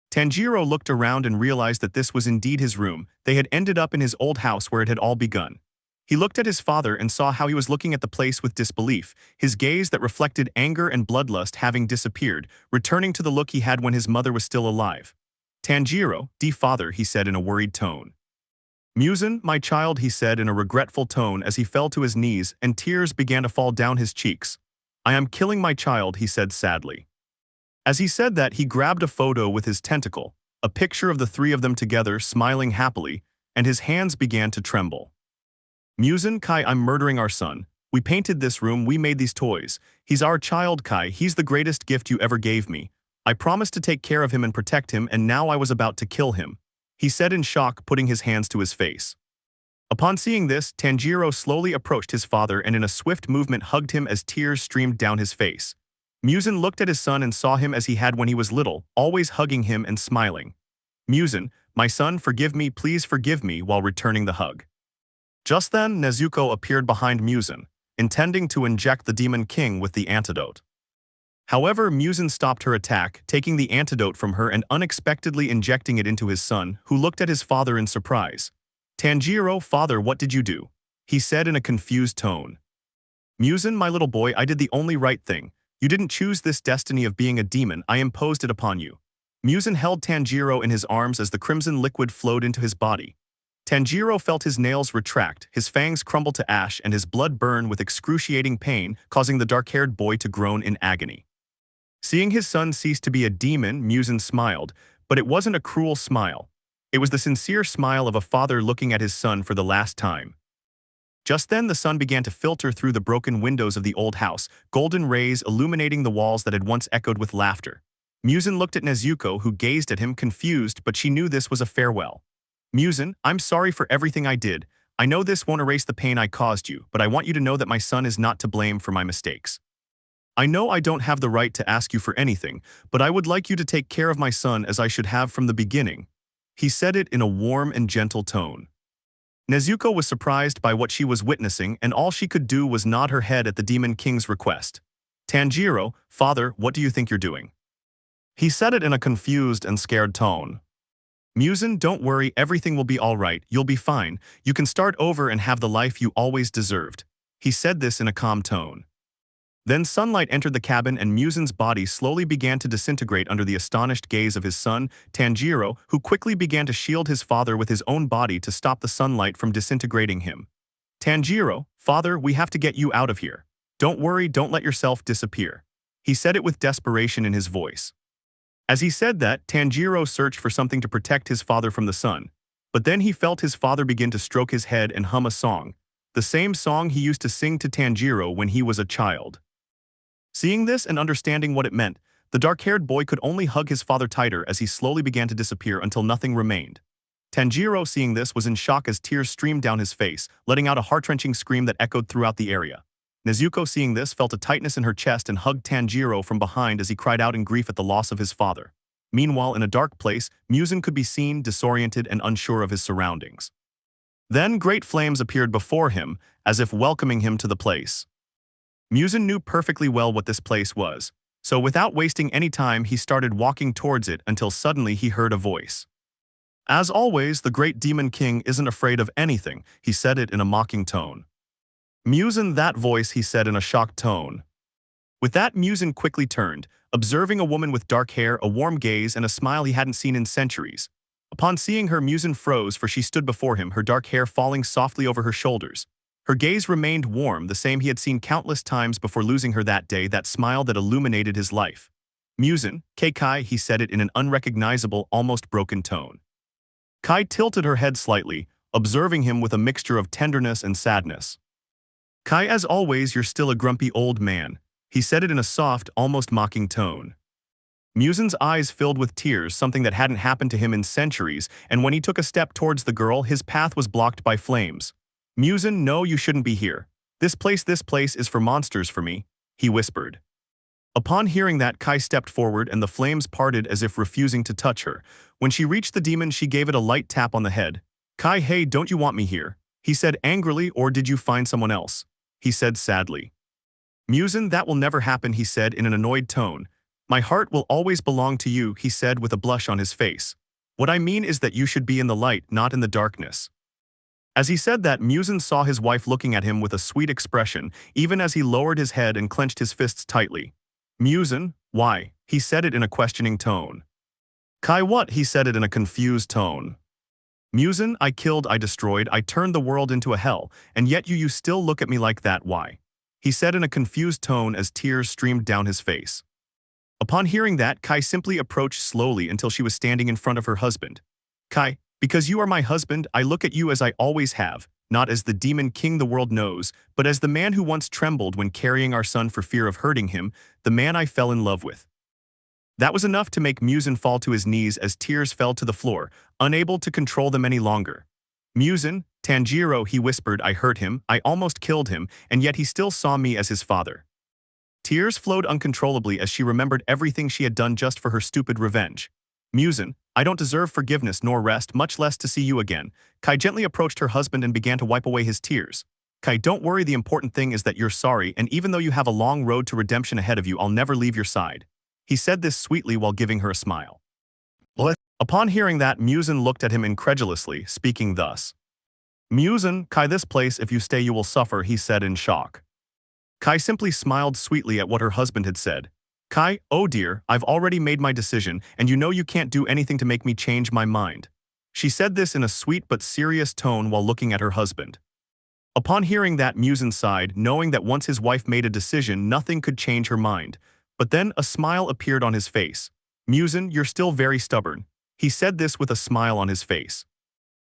Tanjiro looked around and realized that this was indeed his room. They had ended up in his old house where it had all begun. He looked at his father and saw how he was looking at the place with disbelief, his gaze that reflected anger and bloodlust having disappeared, returning to the look he had when his mother was still alive. "Tanjiro, father," he said in a worried tone. "Muzan, my child," he said in a regretful tone as he fell to his knees and tears began to fall down his cheeks. "I am killing my child," he said sadly. As he said that, he grabbed a photo with his tentacle, a picture of the 3 of them together smiling happily, and his hands began to tremble. "Muzan, Kai, I'm murdering our son. We painted this room, we made these toys. He's our child, Kai, he's the greatest gift you ever gave me. I promised to take care of him and protect him, and now I was about to kill him," he said in shock, putting his hands to his face. Upon seeing this, Tanjiro slowly approached his father and in a swift movement hugged him as tears streamed down his face. Muzan looked at his son and saw him as he had when he was little, always hugging him and smiling. "Muzan, my son, forgive me, please forgive me," while returning the hug. Just then, Nezuko appeared behind Muzan, intending to inject the Demon King with the antidote. However, Muzan stopped her attack, taking the antidote from her and unexpectedly injecting it into his son, who looked at his father in surprise. "Tanjiro, father, what did you do?" he said in a confused tone. "Muzan, my little boy, I did the only right thing. You didn't choose this destiny of being a demon, I imposed it upon you." Muzan held Tanjiro in his arms as the crimson liquid flowed into his body. Tanjiro felt his nails retract, his fangs crumble to ash, and his blood burn with excruciating pain, causing the dark-haired boy to groan in agony. Seeing his son cease to be a demon, Muzan smiled, but it wasn't a cruel smile. It was the sincere smile of a father looking at his son for the last time. Just then, the sun began to filter through the broken windows of the old house, golden rays illuminating the walls that had once echoed with laughter. Muzan looked at Nezuko, who gazed at him confused, but she knew this was a farewell. "Muzan, I'm sorry for everything I did. I know this won't erase the pain I caused you, but I want you to know that my son is not to blame for my mistakes. I know I don't have the right to ask you for anything, but I would like you to take care of my son as I should have from the beginning." He said it in a warm and gentle tone. Nezuko was surprised by what she was witnessing, and all she could do was nod her head at the Demon King's request. "Tanjiro, father, what do you think you're doing?" He said it in a confused and scared tone. "Muzan, don't worry, everything will be all right, you'll be fine, you can start over and have the life you always deserved." He said this in a calm tone. Then sunlight entered the cabin and Muzan's body slowly began to disintegrate under the astonished gaze of his son, Tanjiro, who quickly began to shield his father with his own body to stop the sunlight from disintegrating him. Tanjiro, father, we have to get you out of here. Don't worry, don't let yourself disappear. He said it with desperation in his voice. As he said that, Tanjiro searched for something to protect his father from the sun. But then he felt his father begin to stroke his head and hum a song, the same song he used to sing to Tanjiro when he was a child. Seeing this and understanding what it meant, the dark-haired boy could only hug his father tighter as he slowly began to disappear until nothing remained. Tanjiro, seeing this, was in shock as tears streamed down his face, letting out a heart-wrenching scream that echoed throughout the area. Nezuko, seeing this, felt a tightness in her chest and hugged Tanjiro from behind as he cried out in grief at the loss of his father. Meanwhile, in a dark place, Muzan could be seen, disoriented and unsure of his surroundings. Then great flames appeared before him, as if welcoming him to the place. Muzan knew perfectly well what this place was, so without wasting any time he started walking towards it until suddenly he heard a voice. As always, the great demon king isn't afraid of anything, he said it in a mocking tone. Muzan, that voice, he said in a shocked tone. With that, Muzan quickly turned, observing a woman with dark hair, a warm gaze, and a smile he hadn't seen in centuries. Upon seeing her, Muzan froze, for she stood before him, her dark hair falling softly over her shoulders. Her gaze remained warm, the same he had seen countless times before losing her that day, that smile that illuminated his life. Muzan, Kai, he said it in an unrecognizable, almost broken tone. Kai tilted her head slightly, observing him with a mixture of tenderness and sadness. Kai, as always, you're still a grumpy old man, he said it in a soft, almost mocking tone. Muzan's eyes filled with tears, something that hadn't happened to him in centuries, and when he took a step towards the girl, his path was blocked by flames. Muzan, no, you shouldn't be here. This place is for monsters for me, he whispered. Upon hearing that, Kai stepped forward and the flames parted as if refusing to touch her. When she reached the demon, she gave it a light tap on the head. Kai, hey, don't you want me here? He said angrily, or did you find someone else? He said sadly. Muzan, that will never happen, he said in an annoyed tone. My heart will always belong to you, he said with a blush on his face. What I mean is that you should be in the light, not in the darkness. As he said that, Muzan saw his wife looking at him with a sweet expression, even as he lowered his head and clenched his fists tightly. Muzan, why? He said it in a questioning tone. Kai, what? He said it in a confused tone. Muzan, I killed, I destroyed, I turned the world into a hell, and yet you still look at me like that, why? He said in a confused tone as tears streamed down his face. Upon hearing that, Kai simply approached slowly until she was standing in front of her husband. Kai, because you are my husband, I look at you as I always have, not as the demon king the world knows, but as the man who once trembled when carrying our son for fear of hurting him, the man I fell in love with. That was enough to make Muzan fall to his knees as tears fell to the floor, unable to control them any longer. Muzan, Tanjiro, he whispered, I hurt him, I almost killed him, and yet he still saw me as his father. Tears flowed uncontrollably as she remembered everything she had done just for her stupid revenge. Muzan, I don't deserve forgiveness nor rest, much less to see you again. Kai gently approached her husband and began to wipe away his tears. Kai, don't worry, the important thing is that you're sorry, and even though you have a long road to redemption ahead of you, I'll never leave your side. He said this sweetly while giving her a smile. What? Upon hearing that, Muzan looked at him incredulously, speaking thus. Muzan, Kai, this place, if you stay you will suffer, he said in shock. Kai simply smiled sweetly at what her husband had said. Kai, oh dear, I've already made my decision, and you know you can't do anything to make me change my mind. She said this in a sweet but serious tone while looking at her husband. Upon hearing that, Muzan sighed, knowing that once his wife made a decision, nothing could change her mind. But then a smile appeared on his face. Muzan, you're still very stubborn. He said this with a smile on his face.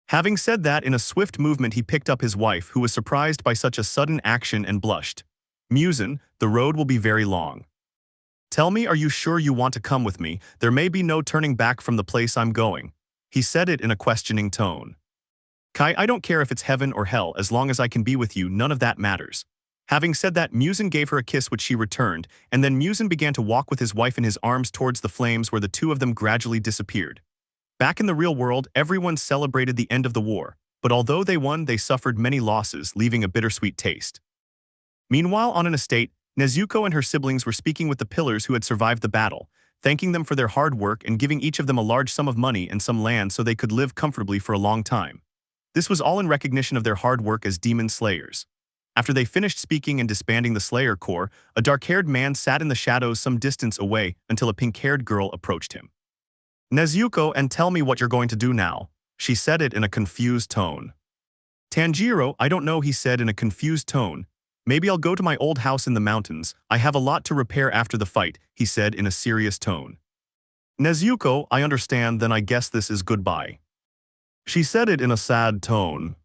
Having said that, in a swift movement he picked up his wife, who was surprised by such a sudden action, and blushed. Muzan, the road will be very long. Tell me, are you sure you want to come with me? There may be no turning back from the place I'm going. He said it in a questioning tone. Kai, I don't care if it's heaven or hell, as long as I can be with you, none of that matters. Having said that, Muzan gave her a kiss which she returned, and then Muzan began to walk with his wife in his arms towards the flames where the two of them gradually disappeared. Back in the real world, everyone celebrated the end of the war, but although they won, they suffered many losses, leaving a bittersweet taste. Meanwhile, on an estate, Nezuko and her siblings were speaking with the pillars who had survived the battle, thanking them for their hard work and giving each of them a large sum of money and some land so they could live comfortably for a long time. This was all in recognition of their hard work as demon slayers. After they finished speaking and disbanding the Slayer Corps, a dark-haired man sat in the shadows some distance away until a pink-haired girl approached him. Nezuko, and tell me what you're going to do now. She said it in a confused tone. Tanjiro, I don't know, he said in a confused tone. Maybe I'll go to my old house in the mountains. I have a lot to repair after the fight, he said in a serious tone. Nezuko, I understand, then I guess this is goodbye. She said it in a sad tone.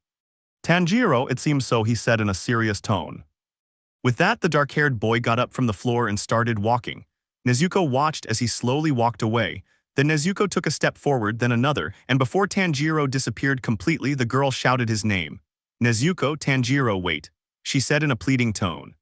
Tanjiro, it seems so, he said in a serious tone. With that, the dark-haired boy got up from the floor and started walking. Nezuko watched as he slowly walked away. Then Nezuko took a step forward, then another, and before Tanjiro disappeared completely, the girl shouted his name. Nezuko, Tanjiro, wait, she said in a pleading tone.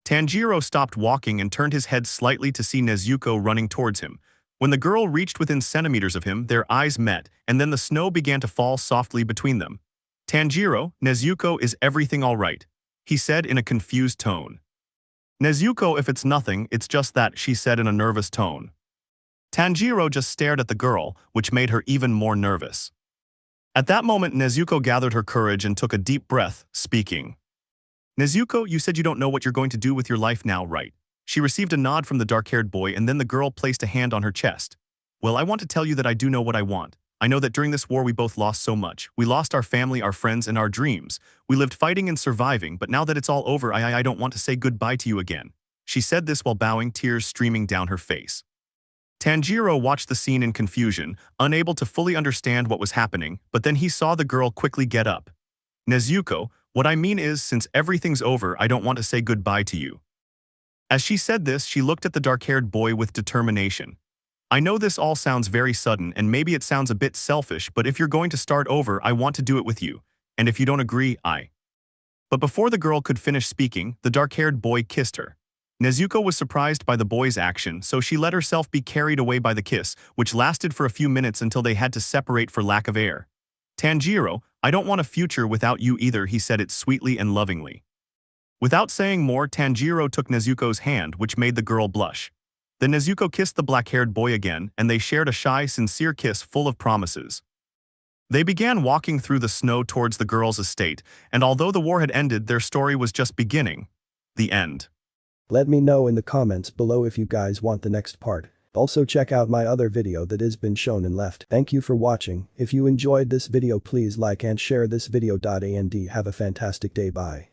Tanjiro stopped walking and turned his head slightly to see Nezuko running towards him. When the girl reached within centimeters of him, their eyes met, and then the snow began to fall softly between them. Tanjiro, Nezuko, is everything all right? He said in a confused tone. Nezuko, if it's nothing, it's just that, she said in a nervous tone. Tanjiro just stared at the girl, which made her even more nervous. At that moment, Nezuko gathered her courage and took a deep breath, speaking. Nezuko, you said you don't know what you're going to do with your life now, right? She received a nod from the dark-haired boy, and then the girl placed a hand on her chest. Well, I want to tell you that I do know what I want. I know that during this war we both lost so much. We lost our family, our friends, and our dreams. We lived fighting and surviving, but now that it's all over, I don't want to say goodbye to you again. She said this while bowing, tears streaming down her face. Tanjiro watched the scene in confusion, unable to fully understand what was happening, but then he saw the girl quickly get up. Nezuko, what I mean is, since everything's over, I don't want to say goodbye to you. As she said this, she looked at the dark-haired boy with determination. I know this all sounds very sudden, and maybe it sounds a bit selfish, but if you're going to start over, I want to do it with you. And if you don't agree, But before the girl could finish speaking, the dark-haired boy kissed her. Nezuko was surprised by the boy's action, so she let herself be carried away by the kiss, which lasted for a few minutes until they had to separate for lack of air. Tanjiro, I don't want a future without you either, he said it sweetly and lovingly. Without saying more, Tanjiro took Nezuko's hand, which made the girl blush. Then Nezuko kissed the black-haired boy again, and they shared a shy, sincere kiss full of promises. They began walking through the snow towards the girl's estate, and although the war had ended, their story was just beginning. The end. Let me know in the comments below if you guys want the next part. Also check out my other video that has been shown and left. Thank you for watching. If you enjoyed this video, please like and share this video. And have a fantastic day. Bye.